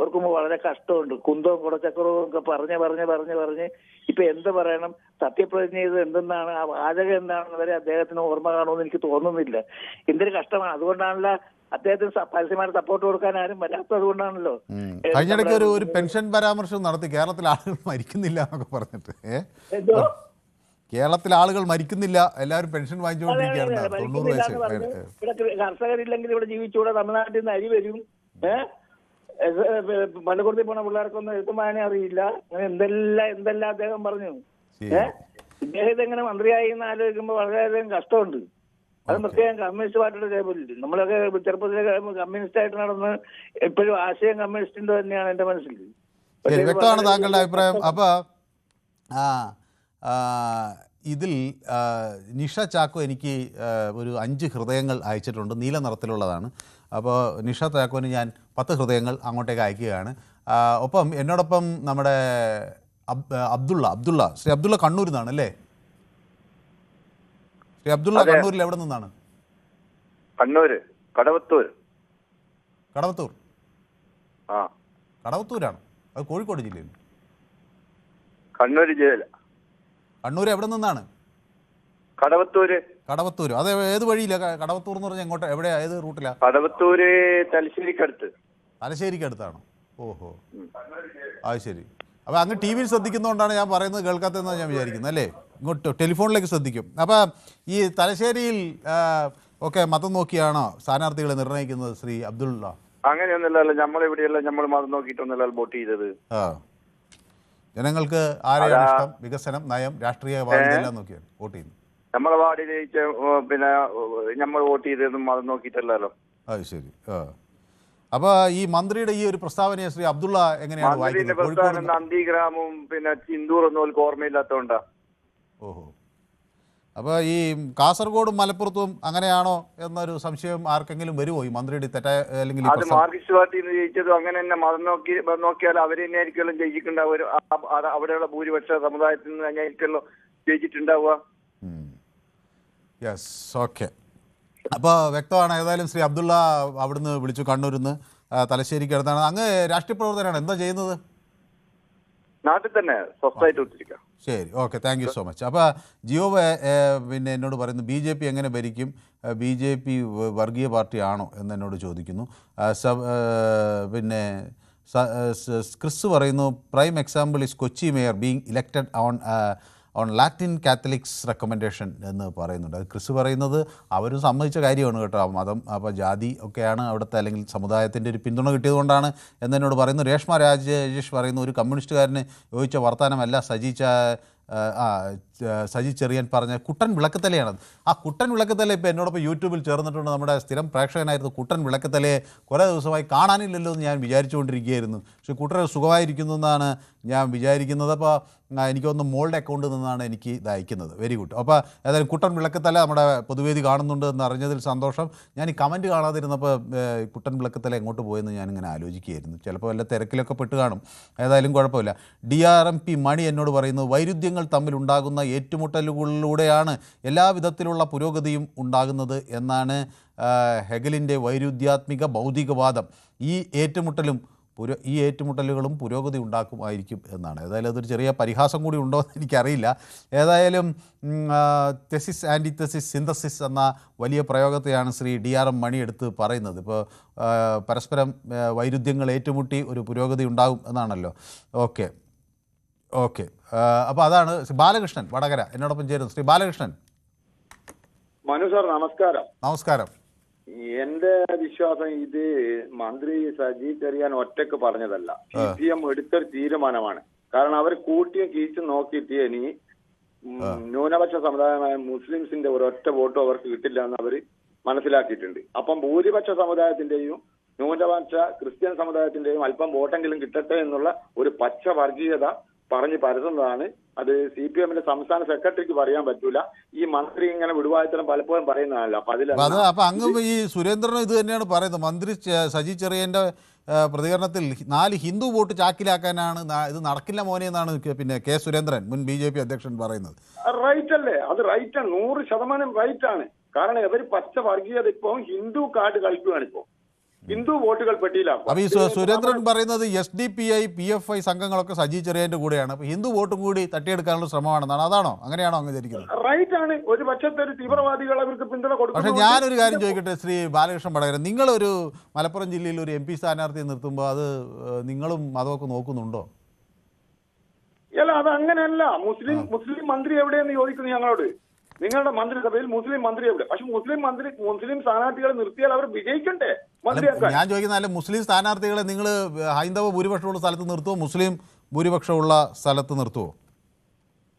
ഓർക്കുമ്പോൾ വളരെ കഷ്ടമുണ്ട്. കുന്തവും കുടച്ചക്രവും ഒക്കെ പറഞ്ഞ് ഇപ്പൊ എന്ത് പറയണം, സത്യപ്രതിജ്ഞ ചെയ്ത് എന്തെന്നാണ്, ആ വാചകം എന്താണെന്ന് വരെ അദ്ദേഹത്തിന് ഓർമ്മ കാണുമെന്ന് എനിക്ക് തോന്നുന്നില്ല. എന്തൊരു കഷ്ടമാണ്. അതുകൊണ്ടാണല്ലോ അദ്ദേഹത്തിന് പരസ്യമായിട്ട് സപ്പോർട്ട് കൊടുക്കാൻ ആരും വരാത്തത് കൊണ്ടാണല്ലോ. കഴിഞ്ഞിടയ്ക്ക് ഒരു പെൻഷൻ പരാമർശം നടത്തി, കേരളത്തിൽ ആളുകൾ മരിക്കുന്നില്ല എന്നൊക്കെ പറഞ്ഞിട്ട്. കേരളത്തിൽ ആളുകൾ മരിക്കുന്നില്ല, എല്ലാവരും പെൻഷൻ വാങ്ങിച്ചുകൊണ്ടിരിക്കുകയാണ്. 90 വയസ്സ്. ഇവിടെ കർഷകരില്ലെങ്കിൽ ഇവിടെ ജീവിച്ചൂടെ? തമിഴ്നാട്ടിൽ നിന്ന് അരി വരും. പള്ളിക്കൂടത്തിൽ പോണ പിള്ളേർക്കൊന്നും എഴുത്തുമാനെ അറിയില്ല. അങ്ങനെ എന്തെല്ലാം അദ്ദേഹം പറഞ്ഞു. ഇദ്ദേഹത്തെ എങ്ങനെ മന്ത്രിയായി എന്ന് ആലോചിക്കുമ്പോൾ വളരെയധികം കഷ്ടമുണ്ട്. അത് പ്രത്യേകം കമ്മ്യൂണിസ്റ്റ് പാർട്ടിയുടെ ടേബിളിൽ നമ്മളൊക്കെ ചെറുപ്പത്തിലെ കമ്മ്യൂണിസ്റ്റ് ആയിട്ട് നടന്ന് എപ്പോഴും ആശയം കമ്മ്യൂണിസ്റ്റിന്റെ തന്നെയാണ് എന്റെ മനസ്സിൽ. വ്യക്തമാണ് താങ്കളുടെ അഭിപ്രായം. അപ്പോൾ ഇതിൽ നിഷ ചാക്കോ എനിക്ക് ഒരു 5 ഹൃദയങ്ങൾ അയച്ചിട്ടുണ്ട്, നീല നിറത്തിലുള്ളതാണ്. അപ്പോൾ നിഷ ചാക്കോന് ഞാൻ 10 ഹൃദയങ്ങൾ അങ്ങോട്ടേക്ക് അയക്കുകയാണ്. ഒപ്പം എന്നോടൊപ്പം നമ്മുടെ അബ്ദുള്ള ശ്രീ അബ്ദുള്ള കണ്ണൂരിൽ നിന്നാണ് അല്ലേ? ശ്രീ അബ്ദുള്ള കണ്ണൂരിൽ എവിടെ നിന്നാണ്? കടവത്തൂർ. കടവത്തൂരാണ്. അത് കോഴിക്കോട് ജില്ലയിൽ. കണ്ണൂർ ജില്ല. കണ്ണൂർ എവിടെ നിന്നാണ്? കടവത്തൂർ. അത് ഏത് വഴിയില്ല? കടവത്തൂർ എന്ന് പറഞ്ഞാൽ എങ്ങോട്ടാ, എവിടെയാ, ഏത് റൂട്ടിലാ? കടവത്തൂര് തലശ്ശേരിക്കടുത്താണോ? ഓഹോ, അത് ശരി. അപ്പോൾ അങ്ങ് TV യിൽ ശ്രദ്ധിക്കുന്നതുകൊണ്ടാണ് ഞാൻ പറയുന്നത് കേൾക്കാത്തതെന്നാണ് ഞാൻ വിചാരിക്കുന്നത് അല്ലേ? ഇങ്ങോട്ട് ടെലിഫോണിലേക്ക് ശ്രദ്ധിക്കും. അപ്പോൾ ഈ തലശ്ശേരിയിൽ ഒക്കെ മതം നോക്കിയാണോ സ്ഥാനാർത്ഥികളെ നിർണ്ണയിക്കുന്നത് ശ്രീ അബ്ദുള്ള? അങ്ങനെയൊന്നുമില്ലല്ലോ, നമ്മളിവിടെയല്ല, നമ്മൾ മതം നോക്കിയിട്ടൊന്നുമല്ല വോട്ട് ചെയ്തത്. ജനങ്ങൾക്ക് ആരെയാണ് ഇഷ്ടം, വികസനം, നയം, രാഷ്ട്രീയ വാദിതെല്ലാം നോക്കിയാണ് വോട്ട് ചെയ്യുന്നത്. നമ്മളെ വാർഡിൽ പിന്നെ നമ്മൾ വോട്ട് ചെയ്തതും മതം നോക്കിയിട്ടല്ലോ. അത് ശരി. അപ്പൊ ഈ മന്ത്രിയുടെ ഈ ഒരു പ്രസ്താവനയെ ശ്രീ അബ്ദുള്ള എങ്ങനെയാണ് വായിക്കുന്നത്? നന്ദിഗ്രാമവും പിന്നെ ചിന്തൂറൊന്നും അവർക്ക് ഓർമ്മയില്ലാത്തതുകൊണ്ടാ. ഓഹോ. അപ്പോൾ ഈ കാസർഗോഡും മലപ്പുറത്തും അങ്ങനെയാണോ എന്നൊരു സംശയം ആർക്കെങ്കിലും വരുമോ ഈ മന്ത്രിയുടെ തെറ്റായ അല്ലെങ്കിൽ? അത് മാർക്സിസ്റ്റ് പാർട്ടിയിൽ നിന്ന് ജയിച്ചതും അങ്ങനെ തന്നെ. മതം നോക്കിയാൽ അവർ തന്നെ ആയിരിക്കുമല്ലോ ജയിച്ചിട്ടുണ്ടാവുക. അവിടെയുള്ള ഭൂരിപക്ഷ സമുദായത്തിൽ നിന്ന് തന്നെ ആയിരിക്കുമല്ലോ ജയിച്ചിട്ടുണ്ടാവുക. Yes, okay. അപ്പോൾ വ്യക്തമാണ്. ഏതായാലും ശ്രീ അബ്ദുള്ള അവിടുന്ന് വിളിച്ചു, കണ്ണൂരിൽ നിന്ന്, തലശ്ശേരിക്ക് അടുത്താണ്. അങ്ങ് രാഷ്ട്രീയ പ്രവർത്തനമാണ്, എന്താ ചെയ്യുന്നത്? നാട്ടിൽ തന്നെ സ്വസ്ഥമായിട്ട് ഒത്തിരിക്കാം. ശരി, okay, thank you so much. അപ്പോൾ ജിയോ പിന്നെ എന്നോട് പറയുന്നു BJP എങ്ങനെ ഭരിക്കും, BJP വർഗീയ പാർട്ടിയാണോ എന്ന് എന്നോട് ചോദിക്കുന്നു. പിന്നെ ക്രിസ് പറയുന്നു, prime example is Kochi mayor being elected on Latin Catholics recommendation എന്ന് പറയുന്നുണ്ട്. അത് ക്രിസ് പറയുന്നത് അവരും സമ്മതിച്ച കാര്യമാണ് കേട്ടോ. മതം, അപ്പോൾ ജാതി ഒക്കെയാണ് അവിടുത്തെ അല്ലെങ്കിൽ സമുദായത്തിൻ്റെ ഒരു പിന്തുണ കിട്ടിയതുകൊണ്ടാണ് എന്നോട് പറയുന്നു. രേഷ്മ രാജേഷ് പറയുന്നു, ഒരു കമ്മ്യൂണിസ്റ്റുകാരന് യോജിച്ച വർത്തമാനമല്ല സജി ചെറിയാൻ പറഞ്ഞ കുട്ടൻ വിളക്കത്തലയാണത്. ആ കുട്ടൻ വിളക്കത്തല ഇപ്പോൾ എന്നോടൊപ്പം യൂട്യൂബിൽ ചേർന്നിട്ടുണ്ട്. നമ്മുടെ സ്ഥിരം പ്രേക്ഷകനായിരുന്നു കുട്ടൻ വിളക്കത്തലയെ കുറേ ദിവസമായി കാണാനില്ലല്ലോ എന്ന് ഞാൻ വിചാരിച്ചുകൊണ്ടിരിക്കുകയായിരുന്നു. പക്ഷേ കുട്ടൻ സുഖമായിരിക്കുന്നു എന്നാണ് ഞാൻ വിചാരിക്കുന്നത്. അപ്പോൾ എനിക്കൊന്ന് മോളുടെ അക്കൗണ്ടിൽ നിന്നാണ് എനിക്ക് ഇത് അയക്കുന്നത്. Very good. അപ്പോൾ ഏതായാലും കുട്ടൻ വിളക്കത്തല നമ്മുടെ പൊതുവേദി കാണുന്നുണ്ട് എന്ന് അറിഞ്ഞതിൽ സന്തോഷം. ഞാൻ ഈ കമൻറ്റ് കാണാതിരുന്നപ്പോൾ കുട്ടൻ വിളക്കത്തല എങ്ങോട്ട് പോയെന്ന് ഞാനിങ്ങനെ ആലോചിക്കുകയായിരുന്നു. ചിലപ്പോൾ വല്ല തിരക്കിലൊക്കെ പെട്ട് കാണും. ഏതായാലും കുഴപ്പമില്ല. DRMP മണി എന്നോട് പറയുന്നത് വൈരുദ്ധ്യങ്ങൾ തമ്മിലുണ്ടാകുന്ന ഏറ്റുമുട്ടലുകളിലൂടെയാണ് എല്ലാ വിധത്തിലുള്ള പുരോഗതിയും ഉണ്ടാകുന്നത് എന്നാണ് ഹെഗലിൻ്റെ വൈരുദ്ധ്യാത്മിക ഭൗതികവാദം. ഈ ഏറ്റുമുട്ടലുകളും പുരോഗതി ഉണ്ടാക്കുമായിരിക്കും എന്നാണ്. ഏതായാലും അതൊരു ചെറിയ പരിഹാസം കൂടി ഉണ്ടോ എന്ന് എനിക്കറിയില്ല. ഏതായാലും തെസിസ് ആൻറ്റിതെസിസ് സിന്തസിസ് എന്ന വലിയ പ്രയോഗത്തെയാണ് ശ്രീ DRM മണി എടുത്ത് പറയുന്നത്. ഇപ്പോൾ പരസ്പരം വൈരുദ്ധ്യങ്ങൾ ഏറ്റുമുട്ടി ഒരു പുരോഗതി ഉണ്ടാകും എന്നാണല്ലോ. ഓക്കെ. അപ്പോൾ അതാണ് ബാലകൃഷ്ണൻ വടകര എന്നോടൊപ്പം ചേരുന്നു. ശ്രീ ബാലകൃഷ്ണൻ. മനു സാർ നമസ്കാരം. നമസ്കാരം. എന്റെ വിശ്വാസം ഇത് മന്ത്രി സജി ചെറിയാൻ ഒറ്റക്ക് പറഞ്ഞതല്ല, CPM എടുത്തൊരു തീരുമാനമാണ്. കാരണം അവർ കൂട്ടിയും കീച്ചും നോക്കിയിട്ട് ഇനി ന്യൂനപക്ഷ സമുദായമായ മുസ്ലിംസിന്റെ ഒരൊറ്റ വോട്ടും അവർക്ക് കിട്ടില്ല എന്ന് അവർ മനസ്സിലാക്കിയിട്ടുണ്ട്. അപ്പം ഭൂരിപക്ഷ സമുദായത്തിന്റെയും ന്യൂനപക്ഷ ക്രിസ്ത്യൻ സമുദായത്തിന്റെയും അല്പം വോട്ടെങ്കിലും കിട്ടട്ടെ എന്നുള്ള ഒരു പച്ച വർഗീയത പറഞ്ഞ് പരത്തുന്നതാണ്. അത് CPMന്റെ സംസ്ഥാന സെക്രട്ടറിക്ക് പറയാൻ പറ്റൂല. ഈ മന്ത്രി ഇങ്ങനെ വിടുവായത്തരം പലപ്പോഴും പറയുന്നതാണല്ലോ. അപ്പൊ അങ്ങ് ഈ സുരേന്ദ്രനും ഇത് തന്നെയാണ് പറയുന്നത്. മന്ത്രി സജി ചെറിയന്റെ പ്രതികരണത്തിൽ 4 ഹിന്ദു വോട്ട് ചാക്കിലാക്കാനാണ് ഇത് നടക്കില്ല മോനെ എന്നാണ് പിന്നെ കെ സുരേന്ദ്രൻ മുൻ BJP അധ്യക്ഷൻ പറയുന്നത്. റൈറ്റ് അല്ലേ? അത് റൈറ്റ് ആണ്, 100% റൈറ്റ് ആണ്. കാരണം ഇവർ പച്ച വർഗീയത ഇപ്പൊ ഹിന്ദു കാർഡ് കളിക്കുകയാണ്. ഇപ്പോ ഹിന്ദു വോട്ടുകൾ പെട്ടിയിലാക്കും. അപ്പൊ ഈ സുരേന്ദ്രൻ പറയുന്നത് SDPI PFI സംഘങ്ങളൊക്കെ സജി ചെറിയന്റെ കൂടെയാണ്. അപ്പൊ ഹിന്ദു വോട്ടും കൂടി തട്ടിയെടുക്കാനുള്ള ശ്രമമാണെന്നാണ്. അതാണോ? അങ്ങനെയാണോ അങ്ങ് ധരിക്കുന്നത്? റൈറ്റ് ആണ്. ഒരു പക്ഷത്തെ ഒരു തീവ്രവാദികൾ അവർക്ക് പിന്തുണ കൊടുക്കും. പക്ഷെ ഞാനൊരു കാര്യം ചോദിക്കട്ടെ ശ്രീ ബാലകൃഷ്ണൻ വടകര, നിങ്ങളൊരു മലപ്പുറം ജില്ലയിൽ ഒരു MP സ്ഥാനാർത്ഥിയെ നിർത്തുമ്പോൾ അത് നിങ്ങളും മതമൊക്കെ നോക്കുന്നുണ്ടോ? അല്ല, അത് അങ്ങനെയല്ല. മുസ്ലിം മന്ത്രി എവിടെയെന്ന് ചോദിക്കുന്നു ഞങ്ങളോട്. നിങ്ങളുടെ മന്ത്രിസഭയിൽ മുസ്ലിം മന്ത്രി എവിടെ? പക്ഷെ മുസ്ലിം സ്ഥാനാർത്ഥികളെ നിർത്തിയാൽ അവർ വിജയിക്കണ്ടേ മന്ത്രിയാക്കാൻ? ഞാൻ ചോദിക്കുന്ന മുസ്ലിം സ്ഥാനാർത്ഥികളെ നിങ്ങൾ ഹൈന്ദവ ഭൂരിപക്ഷമുള്ള സ്ഥലത്ത് നിർത്തുമോ, മുസ്ലിം ഭൂരിപക്ഷമുള്ള സ്ഥലത്ത് നിർത്തുമോ?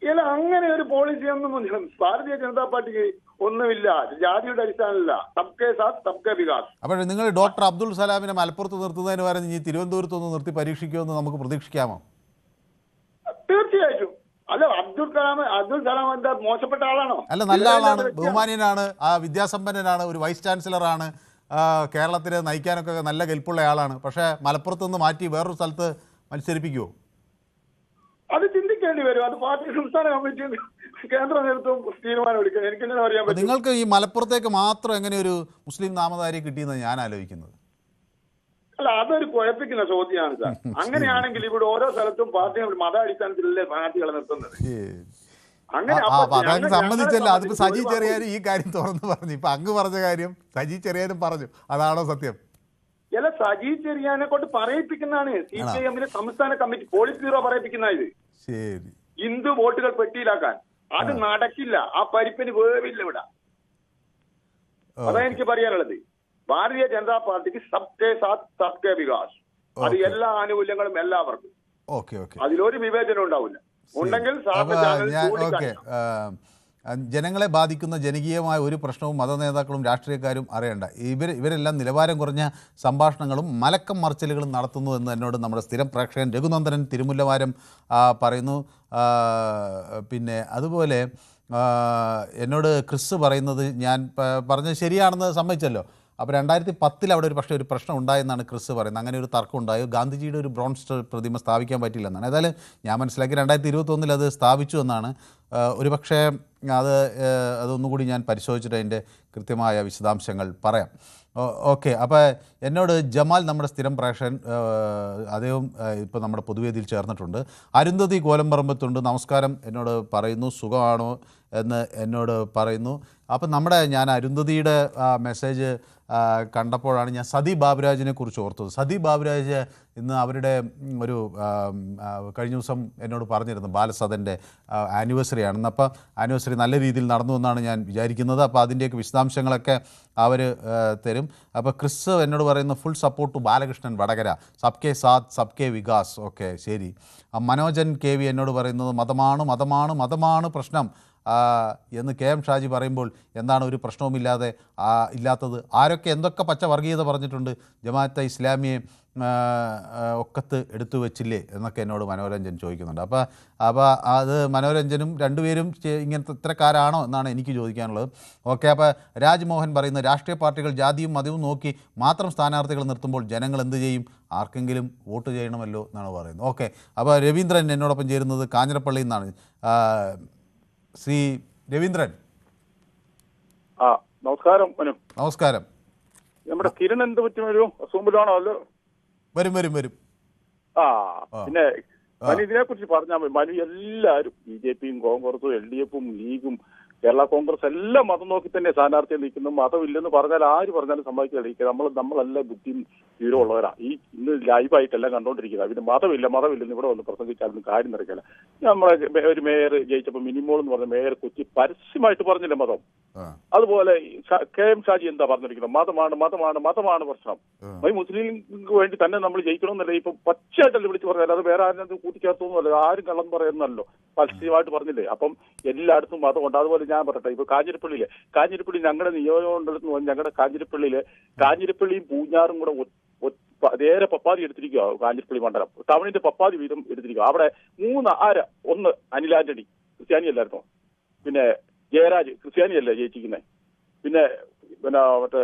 ഇല്ല, അങ്ങനെ ഒരു പോളിസി ഒന്നും ഭാരതീയ ജനതാ പാർട്ടിക്ക് ഒന്നുമില്ല. ജാതിയുടെ അടിസ്ഥാനമില്ല. സബ്കെ സാത്ത് സബ്കെ വികാസ്. അപ്പോൾ നിങ്ങൾ ഡോക്ടർ അബ്ദുൾ സലാമിനെ മലപ്പുറത്ത് നിർത്തുന്നതിന് പകരം ഇനി തിരുവനന്തപുരത്തൊന്ന് നിർത്തി പരീക്ഷിക്കുമെന്ന് നമുക്ക് പ്രതീക്ഷിക്കാമോ? തീർച്ചയായിട്ടും. അല്ല, അബ്ദുൾ സലാം എന്താ മോശപ്പെട്ട ആളാണോ? അല്ല, നല്ല ആളാണ്, ബഹുമാന്യനാണ്, വിദ്യാസമ്പന്നനാണ്, ഒരു വൈസ് ചാൻസലറാണ്, കേരളത്തിനെ നയിക്കാനൊക്കെ നല്ല കെൽപ്പുള്ള ആളാണ്. പക്ഷേ മലപ്പുറത്ത് നിന്ന് മാറ്റി വേറൊരു സ്ഥലത്ത് മത്സരിപ്പിക്കുമോ? അത് ചിന്തിക്കേണ്ടി വരും. അത് പാർട്ടി സംസ്ഥാന കമ്മിറ്റി കേന്ദ്ര നേതൃത്വം തീരുമാനം എടുക്കണം. എനിക്കെങ്ങനെ അറിയാൻ പറ്റും? നിങ്ങൾക്ക് ഈ മലപ്പുറത്തേക്ക് മാത്രം എങ്ങനെ ഒരു മുസ്ലിം നാമധാരിയെ കിട്ടിയെന്ന് ഞാൻ ആലോചിക്കുന്നത്. അല്ല, അതൊരു കുഴപ്പിക്കുന്ന ചോദ്യമാണ് സാർ. അങ്ങനെയാണെങ്കിൽ ഇവിടെ ഓരോ സ്ഥലത്തും പാർട്ടികൾ മത അടിസ്ഥാനത്തിലല്ലേ പാർട്ടികളെ നിർത്തുന്നത്. അങ്ങനെ സംബന്ധിച്ചല്ല. അതിപ്പോ സജി ചെറിയാനും ഈ കാര്യം തുറന്നു പറഞ്ഞു. ഇപ്പൊ അങ്ങ് പറഞ്ഞ കാര്യം സജി ചെറിയാനും പറഞ്ഞു. അതാണോ സത്യം? അല്ല, സജി ചെറിയാനെ കൊണ്ട് പറയിപ്പിക്കുന്നതാണ് CPIMന്റെ സംസ്ഥാന കമ്മിറ്റി പോളിറ്റ് ബ്യൂറോ പറയിപ്പിക്കുന്ന. ഇത് ശരി, ഹിന്ദു വോട്ടുകൾ പെട്ടിയിലാക്കാൻ അത് നടക്കില്ല. ആ പരിപ്പിന് വേവില്ല ഇവിടെ. അതാ എനിക്ക് പറയാനുള്ളത്. ഭാരതീയ ജനതാ പാർട്ടിക്ക് സബ്കെ സാത്ത് സബ്കെ വികാസ്. അത് എല്ലാ ആനുകൂല്യങ്ങളും എല്ലാവർക്കും. അതിലൊരു വിവേചനം ഉണ്ടാവില്ല. ഉണ്ടെങ്കിൽ ജനങ്ങളെ ബാധിക്കുന്ന ജനകീയമായ ഒരു പ്രശ്നവും മതനേതാക്കളും രാഷ്ട്രീയക്കാരും അറിയണ്ട. ഇവരെല്ലാം നിലവാരം കുറഞ്ഞ സംഭാഷണങ്ങളും മലക്കം മറിച്ചലുകളും നടത്തുന്നു എന്ന് എന്നോട് നമ്മുടെ സ്ഥിരം പ്രേക്ഷകൻ രഘുനന്ദനൻ തിരുമുല്ലവാരം പറയുന്നു. പിന്നെ അതുപോലെ എന്നോട് ക്രിസ് പറയുന്നത് ഞാൻ പറഞ്ഞത് ശരിയാണെന്ന് സമ്മതിച്ചല്ലോ. അപ്പോൾ 2010 അവിടെ ഒരു പ്രശ്നം ഉണ്ടായെന്നാണ് ക്രിസ് പറയുന്നത്. അങ്ങനെ ഒരു തർക്കം ഉണ്ടായി. ഗാന്ധിജിയുടെ ഒരു ബ്രോൺസ് പ്രതിമ സ്ഥാപിക്കാൻ പറ്റില്ലെന്നാണ്. ഏതായാലും ഞാൻ മനസ്സിലാക്കി 2021 അത് സ്ഥാപിച്ചു എന്നാണ്. ഒരു പക്ഷേ അതൊന്നുകൂടി ഞാൻ പരിശോധിച്ചിട്ട് അതിൻ്റെ കൃത്യമായ വിശദാംശങ്ങൾ പറയാം. ഓക്കെ. അപ്പോൾ എന്നോട് ജമാൽ നമ്മുടെ സ്ഥിരം പ്രേക്ഷകൻ, അദ്ദേഹം ഇപ്പോൾ നമ്മുടെ പൊതുവേദിയിൽ ചേർന്നിട്ടുണ്ട്. അരുന്ധതി കോലംപറമ്പത്തുണ്ട്. നമസ്കാരം എന്നോട് പറയുന്നു. സുഖമാണോ എന്ന് എന്നോട് പറയുന്നു. അപ്പം ഞാൻ അരുന്ധതിയുടെ മെസ്സേജ് കണ്ടപ്പോഴാണ് ഞാൻ സതി ബാബുരാജിനെ കുറിച്ച് ഓർത്തത്. സതി ബാബുരാജ് ഇന്ന് അവരുടെ ഒരു കഴിഞ്ഞ ദിവസം എന്നോട് പറഞ്ഞിരുന്നു ബാലസദൻ്റെ ആനിവേഴ്സറി ആണെന്ന്. അപ്പോൾ ആനിവേഴ്സറി നല്ല രീതിയിൽ നടന്നു എന്നാണ് ഞാൻ വിചാരിക്കുന്നത്. അപ്പോൾ അതിൻ്റെയൊക്കെ വിശദാംശങ്ങളൊക്കെ അവർ തരും. അപ്പോൾ ക്രിസ് എന്നോട് പറയുന്ന full support to Balakrishnan Vadakara, സബ്കെ സാത്ത് സബ്കെ വികാസ്. ഓക്കെ, ശരി. മനോജൻ കെ വി എന്നോട് പറയുന്നത് മതമാണ് പ്രശ്നം എന്ന് കെ എം ഷാജി പറയുമ്പോൾ എന്താണ് ഒരു പ്രശ്നവുമില്ലാത്തത്? ആരൊക്കെ എന്തൊക്കെ പച്ച വർഗീയത പറഞ്ഞിട്ടുണ്ട്, ജമാഅത്തെ ഇസ്ലാമിയെ ഒക്കത്ത് എടുത്തു വെച്ചില്ലേ എന്നൊക്കെ എന്നോട് മനോരഞ്ജൻ ചോദിക്കുന്നുണ്ട്. അപ്പോൾ അത് മനോരഞ്ജനും രണ്ടുപേരും ഇങ്ങനത്തെ ഇത്തരക്കാരാണോ എന്നാണ് എനിക്ക് ചോദിക്കാനുള്ളത്. ഓക്കെ, അപ്പോൾ രാജ്മോഹൻ പറയുന്നത് രാഷ്ട്രീയ പാർട്ടികൾ ജാതിയും മതവും നോക്കി മാത്രം സ്ഥാനാർത്ഥികൾ നിർത്തുമ്പോൾ ജനങ്ങൾ എന്ത് ചെയ്യും? ആർക്കെങ്കിലും വോട്ട് ചെയ്യണമല്ലോ എന്നാണ് പറയുന്നത്. ഓക്കെ, അപ്പോൾ രവീന്ദ്രൻ എന്നോടൊപ്പം ചേരുന്നത് കാഞ്ഞിരപ്പള്ളിയിൽ നിന്നാണ്. ശ്രീ രവീന്ദ്രൻ. നമസ്കാരം. നമസ്കാരം. നമ്മുടെ കിരൺ എന്ത് പറ്റും, ഒരു അസുഖത്തിലാണോ? അല്ലോ വരും. പിന്നെ ഇതിനെ കുറിച്ച് പറഞ്ഞാൽ മനു എല്ലാവരും BJP-യും കോൺഗ്രസും LDF-ഉം ലീഗും കേരള കോൺഗ്രസ് എല്ലാം മതം നോക്കി തന്നെ സ്ഥാനാർത്ഥിയെ നിൽക്കുന്നു. മതമില്ലെന്ന് പറഞ്ഞാൽ ആര് പറഞ്ഞാലും സമ്മതിക്കില്ല. നമ്മളെല്ലാം ബുദ്ധിയും വിവരമുള്ളവരാ. ഇന്ന് ലൈവായിട്ടെല്ലാം കണ്ടോണ്ടിരിക്കുന്നത്. അതിന് മതമില്ലെന്ന് ഇവിടെ വന്ന് പ്രസംഗിച്ചാലും കാര്യം നടക്കില്ല. നമ്മളെ ഒരു മേയർ ജയിച്ചപ്പോൾ മിനിമോൾ എന്ന് പറഞ്ഞ മേയർ കൊച്ചി പരസ്യമായിട്ട് പറഞ്ഞില്ല മതം. അതുപോലെ KM ഷാജി എന്താ പറഞ്ഞിരിക്കുന്നത്? മതമാണ് പ്രശ്നം. ഈ മുസ്ലിംക്ക് വേണ്ടി തന്നെ നമ്മൾ ജയിക്കണമെന്നല്ല ഇപ്പൊ പച്ചയായിട്ടല്ലേ വിളിച്ച് പറഞ്ഞാൽ, അത് വേറെ ആരും കൂട്ടിച്ചേർത്തൊന്നുമല്ല, ആരും കള്ളം പറയുന്നല്ലോ, പരസ്യമായിട്ട് പറഞ്ഞില്ലേ. അപ്പം എല്ലായിടത്തും മതമുണ്ട്. അതുപോലെ ഞാൻ പറയട്ടെ, ഇപ്പൊ കാഞ്ഞിരപ്പള്ളി ഞങ്ങളുടെ നിയോജകമണ്ഡലത്തിൽ നിന്ന് ഞങ്ങളുടെ കാഞ്ഞിരപ്പള്ളിയും പൂഞ്ഞാറും കൂടെ നേരെ പപ്പാതി എടുത്തിരിക്കുക. കാഞ്ഞിരപ്പള്ളി മണ്ഡലം ടൗണിന്റെ പപ്പാതി വീതം എടുത്തിരിക്കുക. അവിടെ ഒന്ന് അനിൽ ആന്റണി ക്രിസ്ത്യാനിയല്ലായിരുന്നോ? പിന്നെ ജയരാജ് ക്രിസ്ത്യാനിയല്ലേ ജയിച്ചിരിക്കുന്നത്? പിന്നെ മറ്റേ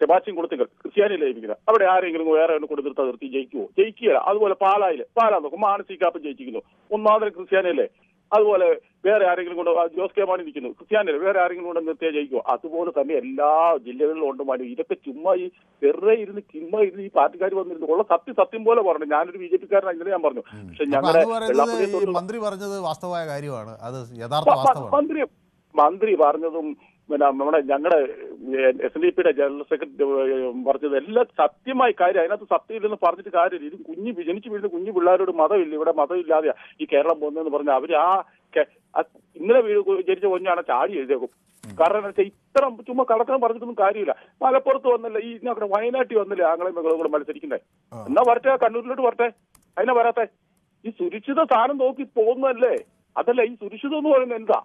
സെബാസ്റ്റ്യൻ കുളത്തിങ്കൽ ക്രിസ്ത്യാനിയല്ലേ ജയിക്കുന്നത്? അവിടെ ആരെങ്കിലും വേറെ കൊണ്ട് നിർത്തി ജയിക്കുകയില്ല. അതുപോലെ പാലാ നോക്കും മാനസികാപ്പം ജയിച്ചിരിക്കുന്നു, ഒന്നാമത് ക്രിസ്ത്യാനിയല്ലേ. അതുപോലെ വേറെ ആരെങ്കിലും കൊണ്ട് ജോസ് കെ മാണി നിൽക്കുന്നു, ക്രിസ്ത്യാനിയല്ലേ, വേറെ ആരെങ്കിലും കൊണ്ട് നിർത്തിയാൽ ജയിക്കുമോ? അതുപോലെ തന്നെ എല്ലാ ജില്ലകളിലും ഉണ്ട് മാനു. ഇതൊക്കെ ചുമ്മാ ഈ പാർട്ടിക്കാർ വന്നിരുന്നു ഉള്ള സത്യം പോലെ പറഞ്ഞു. ഞാനൊരു BJP-കാരനാണ്, ഇങ്ങനെ ഞാൻ പറഞ്ഞു. പക്ഷെ ഞങ്ങളുടെ മന്ത്രി പറഞ്ഞത് വാസ്തവമായ കാര്യമാണ്, അത് യഥാർത്ഥ വാസ്തവമാണ്. മന്ത്രി പറഞ്ഞതും പിന്നെ ഞങ്ങളുടെ SNDP-യുടെ ജനറൽ സെക്രട്ടറി പറഞ്ഞത് എല്ലാം സത്യമായ കാര്യം. അതിനകത്ത് സത്യമില്ലെന്ന് പറഞ്ഞിട്ട് കാര്യമില്ല. ഇത് ജനിച്ചു വീഴുന്ന കുഞ്ഞു പിള്ളേരോട് മതമില്ല, ഇവിടെ മതമില്ലാതെയാ ഈ കേരളം പോകുന്നതെന്ന് പറഞ്ഞാൽ അവര് ഇന്നലെ ജനിച്ച കുഞ്ഞാണ് ചാടി എഴുതേക്കും. കാരണം എന്താ വെച്ചാൽ ഇത്ര ചുമ്മാ കടക്കാൻ പറഞ്ഞിട്ടൊന്നും കാര്യമില്ല. മലപ്പുറത്ത് വന്നില്ല, ഈ വയനാട്ടിൽ വന്നില്ലേ ആങ്ങളെയും മകളും കൂടെ മത്സരിക്കുന്നേ? എന്നാ വരട്ടെ, കണ്ണൂരിലോട്ട് വരട്ടെ. അതിനാ വരാത്തെ? ഈ സുരക്ഷിത സ്ഥാനം നോക്കി പോകുന്നതല്ലേ? അതല്ല, ഈ സുരക്ഷിതം എന്ന് പറയുന്നത് എന്താ?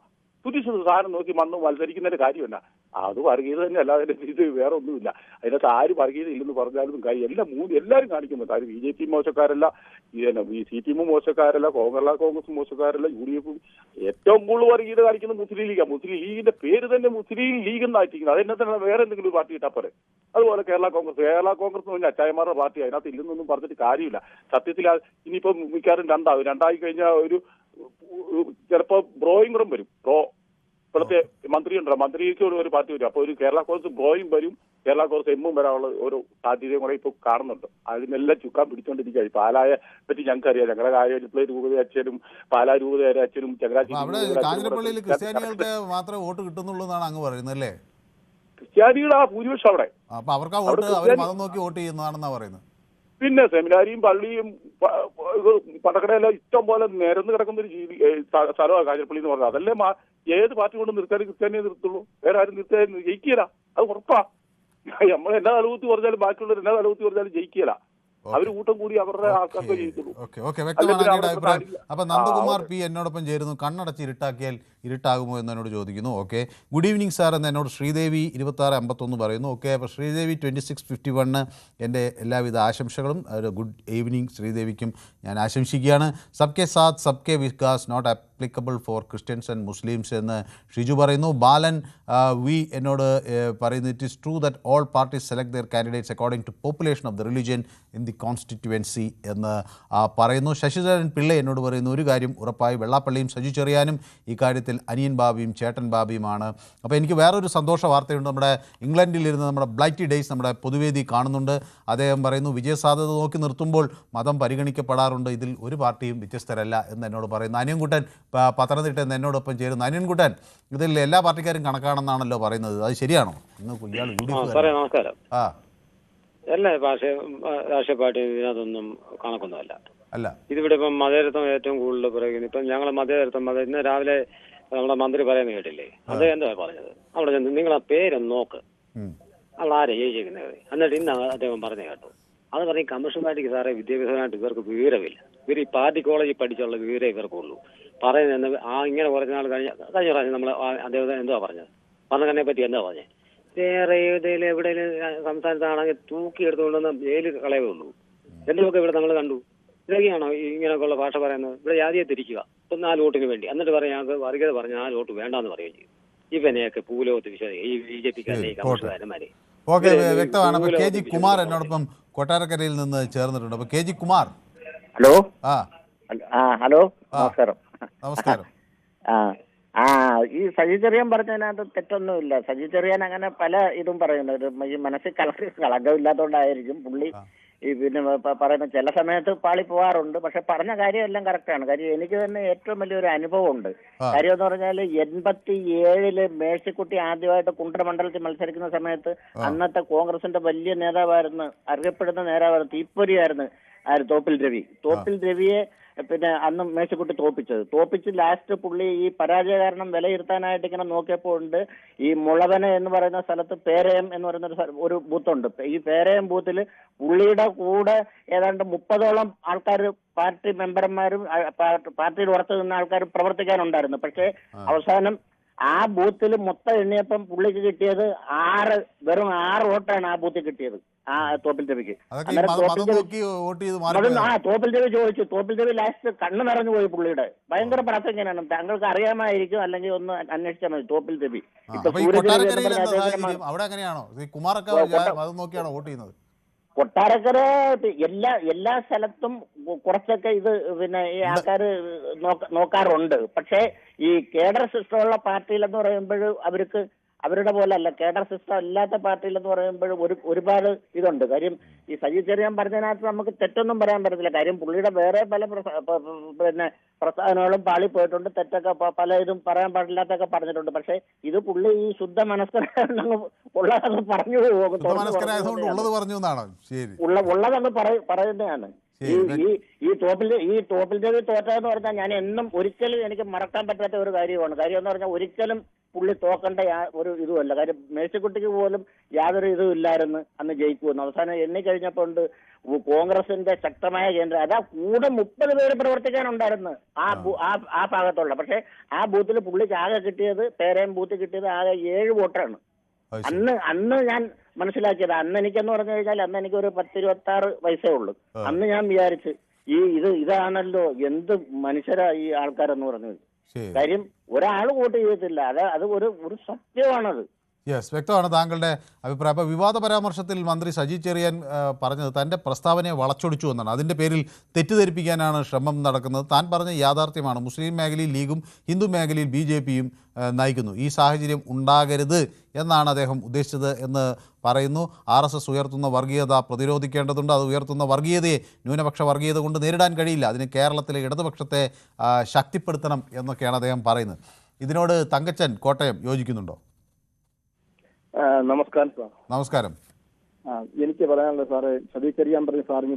സുരക്ഷിത സ്ഥാനം നോക്കി മത്സരിക്കുന്നതിന്റെ കാര്യമല്ല. അത് വർഗീയത തന്നെ, അല്ലാതെ ഇത് വേറെ ഒന്നുമില്ല. അതിനകത്ത് ആര് വർഗീയത ഇല്ലെന്ന് പറഞ്ഞാലും എല്ലാവരും കാണിക്കുന്നത് കാര്യം. BJP മോശക്കാരല്ല, CPM മോശക്കാരല്ല, കോൺഗ്രസ് മോശക്കാരല്ല, UDF ഏറ്റവും കൂടുതൽ വർഗീയത കാണിക്കുന്നത് മുസ്ലിം ലീഗാണ്. മുസ്ലിം ലീഗിന്റെ പേര് തന്നെ മുസ്ലിം ലീഗ് എന്നായിട്ടിരിക്കുന്നത്. അതിനകത്ത് തന്നെ വേറെ എന്തെങ്കിലും പാർട്ടി ഇട്ടാൽ പോരെ. അതുപോലെ കേരള കോൺഗ്രസ് എന്ന് പറഞ്ഞാൽ അച്ചായമാരുടെ പാർട്ടി, അതിനകത്ത് ഇല്ലെന്നൊന്നും പറഞ്ഞിട്ട് കാര്യമില്ല. സത്യത്തിൽ ഇനിയിപ്പം മിക്കവാറും രണ്ടായി കഴിഞ്ഞാൽ ചിലപ്പോ ബ്രോയും കൂടെ വരും. ഇപ്പോഴത്തെ മന്ത്രിക്ക് ഒരു പാർട്ടി വരും. അപ്പൊ ഒരു കേരള കോൺഗ്രസ് ബ്രോയും വരും, കേരള കോൺഗ്രസ് എമ്മും വരാനുള്ള ഒരു സാധ്യതയും കൂടെ ഇപ്പൊ കാണുന്നുണ്ട്. അതിനെല്ലാം ചുക്കാൻ പിടിച്ചോണ്ടിരിക്കുക. പാലായെ പറ്റി ഞങ്ങൾക്കറിയാം. ഞങ്ങളുടെ കായലിലെ രൂപത അച്ഛനും പാലാ രൂപത അച്ഛനും കാഞ്ഞിരപ്പള്ളിയിൽ ക്രിസ്ത്യാനികൾക്ക് മാത്രമേ വോട്ട് കിട്ടുന്നുള്ളൂ എന്നാണ് അങ്ങ് പറയുന്നത് അല്ലേ? ക്രിസ്ത്യാനികളാ ഭൂരിപക്ഷം അവിടെ. അപ്പൊ അവർക്ക് വോട്ട് അവർ മതം നോക്കി വോട്ട് ചെയ്യുന്നതാണെന്നാ പറയുന്നത്. പിന്നെ സെമിനാരിയും പള്ളിയും പടക്കടയെല്ലാം ഇഷ്ടം പോലെ നിരന്ന് കിടക്കുന്ന ഒരു സ്ഥലമാണ് കാഞ്ഞിരപ്പള്ളി എന്ന് പറഞ്ഞത്. അതല്ലേ ഏത് പാർട്ടി കൊണ്ട് നിർത്താനും ക്രിസ്ത്യാനിയെ നിർത്തുള്ളൂ, വേറെ ആരും നിർത്താൻ ജയിക്കില്ല. അത് ഉറപ്പാ. നമ്മൾ എന്നാ തലകുത്തി പറഞ്ഞാലും ബാക്കിയുള്ളവർ എന്നാ തലകുത്തി പറഞ്ഞാലും ജയിക്കില്ല. അവര് കൂട്ടം കൂടി അവരുടെ ആൾക്കാർക്ക് ജയിക്കുള്ളൂ. അപ്പൊ നന്ദകുമാർ P എന്നോടൊപ്പം ചേരുന്നു. കണ്ണടച്ച് ഇരുട്ടാക്കിയാൽ ഇരുട്ടാകുമോ എന്ന് എന്നോട് ചോദിക്കുന്നു. ഓക്കെ, ഗുഡ് ഈവനിങ് സാർ എന്ന് എന്നോട് ശ്രീദേവി 2651 പറയുന്നു. ഓക്കെ, അപ്പോൾ ശ്രീദേവി 2651 എൻ്റെ എല്ലാവിധ ആശംസകളും ഗുഡ് ഈവനിങ് ശ്രീദേവിക്കും ഞാൻ ആശംസിക്കുകയാണ്. സബ്കെ സാത്ത് സബ്കെ വികാസ് not applicable for Christians and Muslims എന്ന് ഷിജു പറയുന്നു. ബാലൻ വി എന്നോട് പറയുന്നു it is true that all parties select their candidates according to population of the religion in the constituency എന്ന് പറയുന്നു. ശശിധരൻ പിള്ള എന്നോട് പറയുന്നു ഒരു കാര്യം ഉറപ്പായി, വെള്ളാപ്പള്ളിയും സജി ചെറിയാനും ഈ കാര്യത്തിൽ അനിയൻ ബാബിയും ചേട്ടൻ ബാബിയുമാണ്. അപ്പോൾ എനിക്ക് വേറൊരു സന്തോഷ വാർത്തയുണ്ട്. നമ്മുടെ ഇംഗ്ലണ്ടിലിരുന്ന് നമ്മുടെ ബ്ലൈറ്റി ഡേയ്സ് നമ്മുടെ പൊതുവേദി കാണുന്നുണ്ട്. അദ്ദേഹം പറയുന്നു വിജയസാധ്യത നോക്കി നിർത്തുമ്പോൾ മതം പരിഗണിക്കപ്പെടാറുണ്ട്, ഇതിൽ ഒരു പാർട്ടിയും വ്യത്യസ്തരല്ല എന്ന് എന്നോട് പറയുന്നു. അനിയൻകുട്ടൻ പത്തനംതിട്ടയിൽ നിന്ന് എന്നോടൊപ്പം ചേരുന്നു. അനിയൻകുട്ടൻ, ഇതിൽ എല്ലാ പാർട്ടിക്കാരും കണക്കാണെന്നാണല്ലോ പറയുന്നത്, അത് ശരിയാണോ? ഇന്ന് ഇയാൾ സാറേ നമസ്കാരം. ആ എല്ലാ രാഷ്ട്രീയ പാർട്ടി ഇതിനകത്തൊന്നും കണക്കൊന്നുമല്ല. അല്ല, ഇതിവിടെ ഇപ്പം മതേതരത്വം ഏറ്റവും കൂടുതൽ പറയുന്നത്. ഇപ്പം ഞങ്ങൾ മതേതരത്വം ഇന്ന് രാവിലെ നമ്മുടെ മന്ത്രി പറയുന്നത് കേട്ടില്ലേ? അദ്ദേഹം എന്താ പറഞ്ഞത്? അവിടെ ചെന്ന് നിങ്ങൾ ആ പേരൊന്ന് നോക്ക്, അവിടെ ആരെ ജയിച്ചിരിക്കുന്നത്. എന്നിട്ട് ഇന്ന് അദ്ദേഹം പറഞ്ഞു കേട്ടു. അത് പറയും കമ്മീഷൻ പാർട്ടിക്ക് സാറേ വിദ്യാഭ്യാസമായിട്ട് ഇവർക്ക് വിവരമില്ല. ഇവർ ഈ പാർട്ടി കോളേജിൽ പഠിച്ചുള്ള വിവരം ഇവർക്കുള്ളൂ. പറയുന്നത് ഇങ്ങനെ കുറച്ച് നാൾ കഴിഞ്ഞ പ്രാവശ്യം നമ്മൾ അദ്ദേഹം എന്തുവാ പറഞ്ഞത്? പറഞ്ഞതിനെ പറ്റി എന്താ പറഞ്ഞത്? വേറെ ഏതെങ്കിലും എവിടെയെങ്കിലും സംസ്ഥാനത്താണെങ്കിൽ തൂക്കി എടുത്തുകൊണ്ടുവന്ന് ജയിലിൽ കളയേ ഉള്ളൂ. എന്തൊക്കെ ഇവിടെ നമ്മൾ കണ്ടു. ഇതൊക്കെയാണോ ഇങ്ങനെയൊക്കെയുള്ള ഭാഷ പറയുന്നത്? ഇവിടെ ജാതിയെ തിരിക്കുക, 4 വോട്ടിന് വേണ്ടി, എന്നിട്ട് പറയാം ഞങ്ങൾക്ക് വർഗീയത പറഞ്ഞ 4 വോട്ട് വേണ്ടാന്ന് പറയുകയും ചെയ്യും. ഇവനെയൊക്കെ പൂലോകത്ത് വിശ്വസിക്കുക ഈ BJP-ക്കാരെ കമ്മ്യൂണിസ്റ്റുകാരന്മാരെ. ഓക്കെ, വ്യക്തമാണ്. അപ്പോൾ KG കുമാർ എന്നോടൊപ്പം കൊട്ടാരക്കരയിൽ നിന്ന് ചേർന്നിട്ടുണ്ട്. അപ്പോൾ KG കുമാർ. ഹലോ. ഹലോ, നമസ്കാരം. നമസ്കാരം. ഈ സജി ചെറിയാൻ പറഞ്ഞതിനകത്ത് തെറ്റൊന്നുമില്ല. സജി ചെറിയാൻ അങ്ങനെ പല ഇതും പറയുന്നത് ഈ മനസ്സിൽ കളങ്കമില്ലാത്തതുകൊണ്ടായിരിക്കും പുള്ളി ഈ പിന്നെ പറയുന്ന ചില സമയത്ത് പാളി പോവാറുണ്ട്. പക്ഷെ പറഞ്ഞ കാര്യമെല്ലാം കറക്റ്റാണ്. കാര്യം എനിക്ക് തന്നെ ഏറ്റവും വലിയൊരു അനുഭവമുണ്ട്. കാര്യം എന്ന് പറഞ്ഞാൽ 87 മേഴ്സിക്കുട്ടി ആദ്യമായിട്ട് കുണ്ടറ മണ്ഡലത്തിൽ മത്സരിക്കുന്ന സമയത്ത് അന്നത്തെ കോൺഗ്രസിന്റെ വലിയ നേതാവായിരുന്നു, അറിയപ്പെടുന്ന നേതാവായിരുന്നു, തീപ്പൊരിയായിരുന്നു തോപ്പിൽ രവി. തോപ്പിൽ രവിയെ പിന്നെ അന്ന് മേഴ്സിക്കുട്ടി തോപ്പിച്ച് ലാസ്റ്റ് പുള്ളി ഈ പരാജയ കാരണം വിലയിരുത്താനായിട്ട് ഇങ്ങനെ നോക്കിയപ്പോൾ ഉണ്ട് ഈ മുളവന എന്ന് പറയുന്ന സ്ഥലത്ത് പേരയം എന്ന് പറയുന്ന ഒരു ബൂത്തുണ്ട്. ഈ പേരയം ബൂത്തിൽ പുള്ളിയുടെ കൂടെ ഏതാണ്ട് 30ഓളം ആൾക്കാർ പാർട്ടി മെമ്പർമാരും പാർട്ടിയിൽ ഉറച്ചു നിന്ന ആൾക്കാർ പ്രവർത്തിക്കാനുണ്ടായിരുന്നു. പക്ഷേ അവസാനം ആ ബൂത്തിൽ മൊത്തം എണ്ണിയപ്പം പുള്ളിക്ക് കിട്ടിയത് വെറും 6 വോട്ടാണ് ആ ബൂത്തിൽ കിട്ടിയത് ആ തോപ്പിൽ രവിക്ക്. തോപ്പിൽ രവി ചോദിച്ചു. തോപ്പിൽ രവി ലാസ്റ്റ് കണ്ണ് നിറഞ്ഞു പോയി പുള്ളിയുടെ. ഭയങ്കര പ്രാസംഗികനാണ്. താങ്കൾക്ക് അറിയാമായിരിക്കും, അല്ലെങ്കിൽ ഒന്ന് അന്വേഷിച്ചാൽ മതി. തോപ്പിൽ രവി കൊട്ടാരക്കര എല്ലാ സ്ഥലത്തും കുറച്ചൊക്കെ ഇത് പിന്നെ ഈ ആൾക്കാർ നോക്കാറുണ്ട്. പക്ഷേ ഈ കേഡർ സിസ്റ്റമുള്ള പാർട്ടിയിലെന്ന് പറയുമ്പോൾ അവരുടെ പോലെ അല്ല. കേഡർ സിസ്റ്റം അല്ലാത്ത പാർട്ടിയിലെന്ന് പറയുമ്പോൾ ഒരുപാട് ഇതുണ്ട്. കാര്യം ഈ സജി ചെറിയാൻ പറഞ്ഞതിനകത്ത് നമുക്ക് തെറ്റൊന്നും പറയാൻ പറ്റത്തില്ല. കാര്യം പുള്ളിയുടെ വേറെ പല പിന്നെ പ്രസ്ഥാനങ്ങളും പാളി പോയിട്ടുണ്ട്. തെറ്റൊക്കെ പല ഇതും പറയാൻ പാടില്ലാത്തൊക്കെ പറഞ്ഞിട്ടുണ്ട്. പക്ഷെ ഇത് പുള്ളി ഈ ശുദ്ധ മനസ്കരങ്ങ് ഉള്ളതങ്ങ് പറഞ്ഞു പോകും. ഉള്ളതങ്ങ് പറയുന്നതാണ്. ഈ തോപ്പിൽ രവി തോറ്റതെന്ന് പറഞ്ഞാൽ ഞാൻ എന്നും ഒരിക്കലും എനിക്ക് മറക്കാൻ പറ്റാത്ത ഒരു കാര്യമാണ്. കാര്യം എന്ന് പറഞ്ഞാൽ ഒരിക്കലും പുള്ളി തോക്കേണ്ട ഒരു ഇതുമല്ല. കാര്യം മേഴ്സിക്കുട്ടിക്ക് പോലും യാതൊരു ഇതും ഇല്ലായിരുന്നു അന്ന് ജയിക്കുമെന്ന്. അവസാനം എണ്ണിക്കഴിഞ്ഞപ്പോൾ ഉണ്ട് കോൺഗ്രസിന്റെ ശക്തമായ കേന്ദ്രം. അതാ കൂടെ 30 പേര് പ്രവർത്തിക്കാനുണ്ടായിരുന്നു ആ ഭാഗത്തുള്ള. പക്ഷെ ആ ബൂത്തിൽ പുള്ളിക്ക് ആകെ കിട്ടിയത് പേരയം ബൂത്തിൽ കിട്ടിയത് ആകെ 7 വോട്ടാണ്. അന്ന് ഞാൻ മനസ്സിലാക്കിയത്. അന്ന് എനിക്കെന്ന് പറഞ്ഞു കഴിഞ്ഞാൽ അന്ന് എനിക്ക് ഒരു 10-26 വയസ്സേ ഉള്ളൂ. അന്ന് ഞാൻ വിചാരിച്ച് ഇതാണല്ലോ എന്ത് മനുഷ്യരാ ഈ ആൾക്കാരെന്ന് പറഞ്ഞത്. കാര്യം ഒരാൾ വോട്ട് ചെയ്യത്തില്ല. അത് ഒരു സത്യമാണത്. യെസ്, വ്യക്തമാണ് താങ്കളുടെ അഭിപ്രായം. അപ്പോൾ വിവാദ പരാമർശത്തിൽ മന്ത്രി സജി ചെറിയാൻ പറഞ്ഞത് തൻ്റെ പ്രസ്താവനയെ വളച്ചൊടിച്ചു എന്നാണ്. അതിൻ്റെ പേരിൽ തെറ്റിദ്ധരിപ്പിക്കാനാണ് ശ്രമം നടക്കുന്നത്. താൻ പറഞ്ഞ യാഥാർത്ഥ്യമാണ്. മുസ്ലിം മേഖലയിൽ ലീഗും ഹിന്ദു മേഖലയിൽ BJP-യും നയിക്കുന്നു. ഈ സാഹചര്യം ഉണ്ടാകരുത് എന്നാണ് അദ്ദേഹം ഉദ്ദേശിച്ചത് എന്ന് പറയുന്നു. RSS ഉയർത്തുന്ന വർഗീയത പ്രതിരോധിക്കേണ്ടതുണ്ട്. അത് ഉയർത്തുന്ന വർഗീയതയെ ന്യൂനപക്ഷ വർഗീയത കൊണ്ട് നേരിടാൻ കഴിയില്ല. അതിന് കേരളത്തിലെ ഇടതുപക്ഷത്തെ ശക്തിപ്പെടുത്തണം എന്നൊക്കെയാണ് അദ്ദേഹം പറയുന്നത്. ഇതിനോട് തങ്കച്ചൻ കോട്ടയം യോജിക്കുന്നുണ്ടോ? നമസ്കാരം സാർ. നമസ്കാരം. എനിക്ക് പറയാനുള്ളത് സാറേ, സജി ചെറിയാൻ പറഞ്ഞ സാറിന്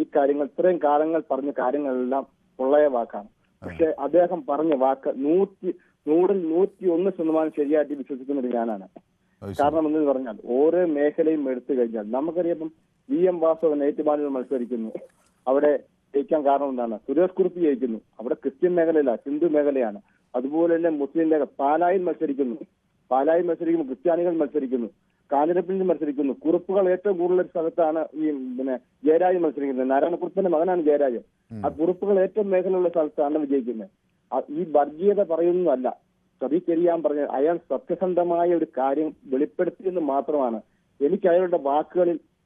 ഇത്രയും കാലങ്ങൾ പറഞ്ഞ കാര്യങ്ങളെല്ലാം പൊള്ളയ വാക്കാണ്. പക്ഷെ അദ്ദേഹം പറഞ്ഞ വാക്ക് 101% ശരിയായിട്ട് വിശ്വസിക്കുന്നത് ഞാനാണ്. കാരണം എന്ന് പറഞ്ഞാൽ ഓരോ മേഖലയും എടുത്തു കഴിഞ്ഞാൽ നമുക്കറിയാം VM വാസവൻ ഏറ്റുമാനൂരിൽ മത്സരിക്കുന്നു. അവിടെ ജയിക്കാൻ കാരണം എന്താണ്? സുരേഷ് കുറുപ്പ് ജയിക്കുന്നു. അവിടെ ക്രിസ്ത്യൻ മേഖലയിലാണ്, ഹിന്ദു മേഖലയാണ്. അതുപോലെ തന്നെ മുസ്ലിം മേഖല പാലായിൽ മത്സരിക്കുന്നു. ക്രിസ്ത്യാനികൾ മത്സരിക്കുന്നു. കാഞ്ഞിരപ്പള്ളി മത്സരിക്കുന്നു. കുറുപ്പുകൾ ഏറ്റവും കൂടുതൽ സ്ഥലത്താണ് ഈ പിന്നെ ജയരാജ് മത്സരിക്കുന്നത്. നാരായണക്കുറുപ്പിന്റെ മകനാണ് ജയരാജ്. ആ കുറുപ്പുകൾ ഏറ്റവും മേഖലയുള്ള സ്ഥലത്താണ് വിജയിക്കുന്നത്. ഈ വർഗീയത പറയുന്നതല്ല സജി ചെറിയാൻ പറഞ്ഞ. അയാൾ സത്യസന്ധമായ ഒരു കാര്യം വെളിപ്പെടുത്തിയെന്ന് മാത്രമാണ്. എനിക്ക് അയാളുടെ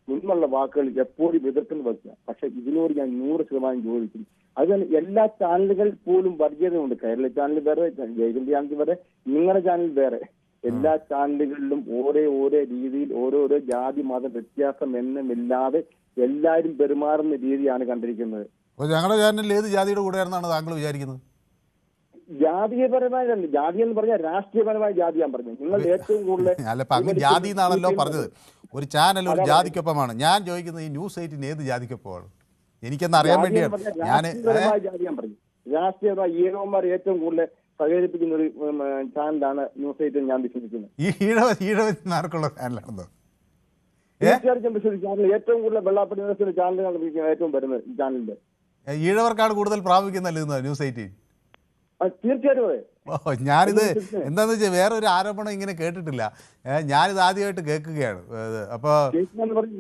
മുൻപുള്ള വാക്കുകളിൽ എപ്പോഴും എതിർക്കുന്ന വെക്കുക. പക്ഷെ ഇതിനോട് ഞാൻ 100% യോജിക്കുന്നു. അതുതന്നെ എല്ലാ ചാനലുകളിൽ പോലും വർഗീയതയുണ്ട്. കേരള ചാനൽ വേറെ, ജയചന്ദ് ചാനൽ വേറെ, നിങ്ങളുടെ ചാനൽ വേറെ. എല്ലാ ചാനലുകളിലും ഓരോ രീതിയിൽ ഓരോരോ ജാതി മത വ്യത്യാസം എന്നുമില്ലാതെ എല്ലാവരും പെരുമാറുന്ന രീതിയാണ് കണ്ടിരിക്കുന്നത്. ഞങ്ങളുടെ ചാനലിൽ ഏത് ജാതിയുടെ കൂടെ ആണെന്നാണ് താങ്കൾ വിചാരിക്കുന്നത്? ജാതീയപരമായ ജാതി എന്ന് പറഞ്ഞാൽ രാഷ്ട്രീയപരമായ ജാതി ഞാൻ പറഞ്ഞു. നിങ്ങൾ ഏറ്റവും കൂടുതൽ അല്ല ഇപ്പം അങ്ങ് ജാതി എന്നാണല്ലോ പറഞ്ഞത്. ഒരു ചാനൽ ഒരു ജാതിക്കൊപ്പമാണ്. ഞാൻ ചോദിക്കുന്നത് ഈ ന്യൂസ് 18 ഏത് ജാതിക്കൊപ്പമാണ്? എനിക്കെന്ന് അറിയാൻ വേണ്ടിയാണ് ഞാൻ ജാതി ഞാൻ പറഞ്ഞു. രാഷ്ട്രീയപരമായ ഈഴവന്മാർ ഏറ്റവും കൂടുതൽ സഹകരിപ്പിക്കുന്ന ഒരു ചാനലാണ് ന്യൂസ് 18 ഞാൻ വിശ്വസിക്കുന്നത്. ഈ ഈഴവന്മാർക്കുള്ള ചാനലാണെന്നോ? തീർച്ചയായിട്ടും വിശ്വസിക്കും. ഏറ്റവും കൂടുതൽ വെള്ളാപ്പള്ളി ന്യൂസിന്റെ ചാനലുകൾ ഏറ്റവും വരുന്നത് ചാനലിന്റെ ഈഴവർക്കാണ് കൂടുതൽ പ്രാമുഖ്യം നൽകുന്നത് ന്യൂസ് 18. തീർച്ചയായിട്ടും അതെ. ഓ ഞാനിത് എന്താന്ന് വെച്ചാൽ വേറൊരു ആരോപണം ഇങ്ങനെ കേട്ടിട്ടില്ല. ഞാനിത് ആദ്യമായിട്ട് കേൾക്കുകയാണ്. അപ്പോൾ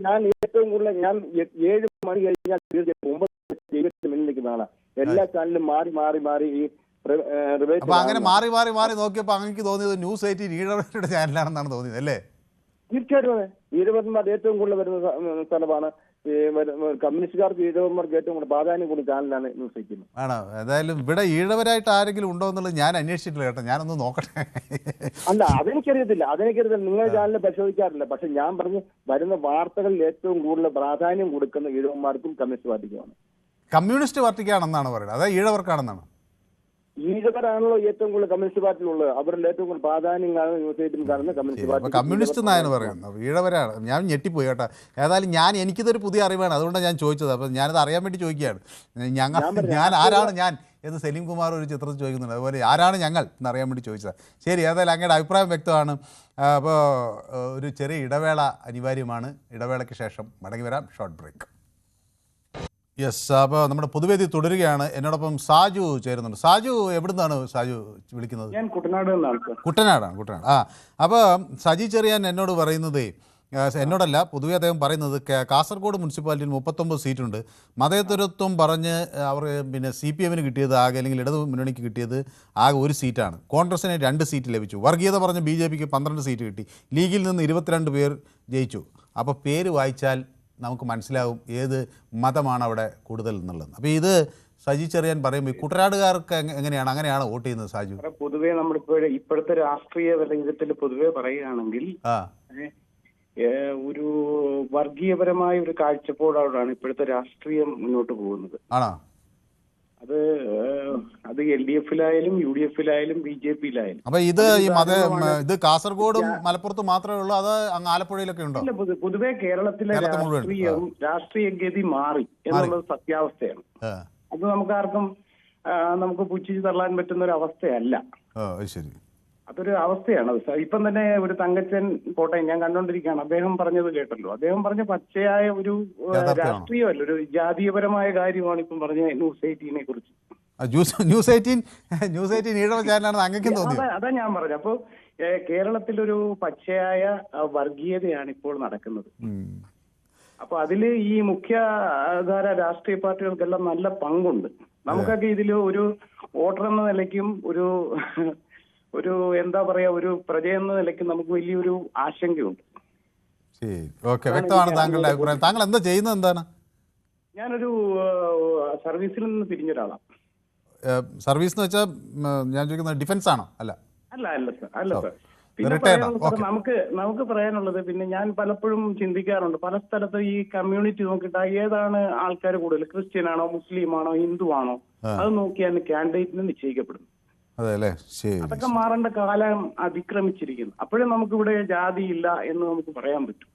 ഞാൻ ഏറ്റവും കൂടുതൽ ഞാൻ 7 മണി കഴിഞ്ഞാൽ തീർച്ചയായിട്ടും 9 മിനിറ്റ് നിൽക്കുന്നതാണ്. എല്ലാ ചാനലും മാറി മാറി മാറി ഈ അപ്പൊ അങ്ങനെ മാറി മാറി മാറി നോക്കിയപ്പോൾ അങ്ങനെ തോന്നിയത് ന്യൂസ് 18 ഈഴവരുടെ ചാനലാണെന്നാണ് തോന്നിയത് അല്ലേ? തീർച്ചയായിട്ടും അതെ. ഈഴവന്മാർ ഏറ്റവും കൂടുതൽ വരുന്ന സ്ഥലമാണ്. കമ്മ്യൂണിസ്റ്റുകാർക്ക് ഈഴവന്മാർക്ക് ഏറ്റവും കൂടുതൽ പ്രാധാന്യം കൂടുതൽ ചാനലാണ് ന്യൂസ് 18. ആണോ? ഏതായാലും ഇവിടെ ഈഴവരായിട്ട് ആരെങ്കിലും ഉണ്ടോ എന്നുള്ളത് ഞാൻ അന്വേഷിച്ചിട്ടില്ല കേട്ടോ. ഞാനൊന്ന് നോക്കട്ടെ. അല്ല അതെനിക്കറിയത്തില്ല. നിങ്ങളുടെ ചാനൽ പരിശോധിക്കാറില്ല. പക്ഷെ ഞാൻ പറഞ്ഞു വരുന്ന വാർത്തകളിൽ ഏറ്റവും കൂടുതൽ പ്രാധാന്യം കൊടുക്കുന്ന ഈഴവന്മാർക്കും കമ്മ്യൂണിസ്റ്റ് പാർട്ടിക്കുമാണ്. കമ്മ്യൂണിസ്റ്റ് പാർട്ടിക്കാണെന്നാണ് പറയുന്നത്, അതായത് ഈഴവർക്കാണെന്നാണ്? ഈഴവരാണല്ലോ ഏറ്റവും കൂടുതൽ കമ്മ്യൂണിസ്റ്റ് പാർട്ടിയിലുള്ളത്. അവരുടെ ഏറ്റവും കൂടുതൽ പ്രാധാന്യം കാണുന്ന ന്യൂസ് 18 കാണുന്ന കമ്മ്യൂണിസ്റ്റ് പാർട്ടി. കമ്മ്യൂണിസ്റ്റ് എന്നാണ് പറയുന്നത്, ഈഴവരാണ്. ഞാൻ ഞെട്ടിപ്പോയി കേട്ടോ. ഏതായാലും എനിക്കിതൊരു പുതിയ അറിവാണ്, അതുകൊണ്ടാണ് ഞാൻ ചോദിച്ചത്. അപ്പം ഞാനത് അറിയാൻ വേണ്ടി ചോദിക്കുകയാണ്. ഞാൻ ആരാണ് ഞാൻ എന്ന് സലീം കുമാർ ഒരു ചിത്രത്തിൽ ചോദിക്കുന്നുണ്ട്. അതുപോലെ ആരാണ് ഞങ്ങൾ എന്നറിയാൻ വേണ്ടി ചോദിച്ചതാണ്. ശരി, ഏതായാലും അങ്ങയുടെ അഭിപ്രായം വ്യക്തമാണ്. അപ്പോൾ ഒരു ചെറിയ ഇടവേള അനിവാര്യമാണ്. ഇടവേളയ്ക്ക് ശേഷം മടങ്ങി വരാം. Short break. യെസ്, അപ്പോൾ നമ്മുടെ പൊതുവേദി തുടരുകയാണ്. എന്നോടൊപ്പം സാജു ചേരുന്നുണ്ട്. സാജു എവിടുന്നാണ് സാജു വിളിക്കുന്നത്? ഞാൻ കുട്ടനാടാണ്. അപ്പോൾ സജി ചെറിയാൻ എന്നോട് പറയുന്നത്, എന്നോടല്ല പൊതുവെ അദ്ദേഹം പറയുന്നത്, കാസർഗോഡ് മുനിസിപ്പാലിറ്റിയിൽ 39 സീറ്റുണ്ട്. മതേതരത്വം പറഞ്ഞ് അവർ പിന്നെ CPM കിട്ടിയത് ആകെ, അല്ലെങ്കിൽ ഇടതു മുന്നണിക്ക് കിട്ടിയത് ആകെ 1 സീറ്റാണ്. കോൺഗ്രസിന് 2 സീറ്റ് ലഭിച്ചു. വർഗീയത പറഞ്ഞ് BJPക്ക് 12 സീറ്റ് കിട്ടി. ലീഗിൽ നിന്ന് 22 പേർ ജയിച്ചു. അപ്പോൾ പേര് വായിച്ചാൽ നമുക്ക് മനസ്സിലാവും ഏത് മതമാണ് അവിടെ കൂടുതൽ എന്നുള്ളത്. അപ്പോൾ ഇത് സജി ചെറിയാൻ പറയുമ്പോൾ ഈ കുട്ടനാടുകാർക്ക് അങ്ങനെയാണ് വോട്ട് ചെയ്യുന്നത് സാജു? പൊതുവേ ഇപ്പോഴത്തെ രാഷ്ട്രീയ വിധത്തിൽ പൊതുവെ പറയുകയാണെങ്കിൽ ഒരു വർഗീയപരമായ ഒരു കാഴ്ചപ്പാടോടാണ് ഇപ്പോഴത്തെ രാഷ്ട്രീയം മുന്നോട്ട് പോകുന്നത്. ആണോ? അത് LDF-ലായാലും UDF-ലായാലും BJP-ലായാലും. അപ്പൊ ഇത് കാസർഗോഡും മലപ്പുറത്തും മാത്രമേ ഉള്ളൂ, അത് അങ്ങ് ആലപ്പുഴയിലൊക്കെ ഉണ്ടോ? പൊതുവെ കേരളത്തിലെ രാഷ്ട്രീയ ഗതി മാറി എന്നുള്ളത് സത്യാവസ്ഥയാണ്. അത് നമുക്ക് പുച്ഛിച്ച് തള്ളാൻ പറ്റുന്ന ഒരു അവസ്ഥയല്ല. ശരി, അതൊരു അവസ്ഥയാണ്. ഇപ്പം തന്നെ ഒരു തങ്കച്ചൻ കോട്ടയം ഞാൻ കണ്ടോണ്ടിരിക്കുകയാണ്. അദ്ദേഹം പറഞ്ഞത് കേട്ടല്ലോ. അദ്ദേഹം പറഞ്ഞ പച്ചയായ ഒരു രാഷ്ട്രീയമല്ല, ഒരു ജാതീയപരമായ കാര്യമാണ് ഇപ്പം പറഞ്ഞ ന്യൂസ് 18 കുറിച്ച്. ന്യൂസ് 18 ഈഴവ ചാനലാണെന്ന് അങ്ങേക്കും തോന്നി. അതാ ഞാൻ പറഞ്ഞു. അപ്പൊ കേരളത്തിലൊരു പച്ചയായ വർഗീയതയാണ് ഇപ്പോൾ നടക്കുന്നത്. അപ്പൊ അതില് ഈ മുഖ്യധാര രാഷ്ട്രീയ പാർട്ടികൾക്കെല്ലാം നല്ല പങ്കുണ്ട്. നമുക്കൊക്കെ ഇതിൽ ഒരു വോട്ടർ എന്ന നിലയ്ക്കും ഒരു എന്താ പറയാ, ഒരു പ്രജ എന്ന നിലയ്ക്ക് നമുക്ക് വലിയൊരു ആശങ്കയുണ്ട്. വ്യക്തമാണ് താങ്കളുടെ അഭിപ്രായം. താങ്കൾ എന്താ ചെയ്യുന്നത്? എന്താണ്? ഞാനൊരു സർവീസിൽ നിന്ന് പിരിഞ്ഞ ഒരാളാണ്. സർവീസ് എന്ന് വെച്ചാൽ ഞാൻ ചോദിക്കുന്നത് ഡിഫൻസ് ആണോ? അല്ല സർ. പിന്നെ നമുക്ക് പറയാനുള്ളത്, പിന്നെ ഞാൻ പലപ്പോഴും ചിന്തിക്കാറുണ്ട്, പല സ്ഥലത്ത് ഈ കമ്മ്യൂണിറ്റി നോക്കിയിട്ട് ഏതാണ് ആൾക്കാർ കൂടുതൽ, ക്രിസ്ത്യൻ ആണോ, മുസ്ലിം ആണോ, ഹിന്ദു ആണോ, അത് നോക്കിയാണ് കാൻഡിഡേറ്റിന് നിശ്ചയിക്കപ്പെടുന്നത്. അതൊക്കെ മാറേണ്ട കാലം അതിക്രമിച്ചിരിക്കുന്നു. അപ്പോഴും നമുക്കിവിടെ ജാതി ഇല്ല എന്ന് നമുക്ക് പറയാൻ പറ്റും.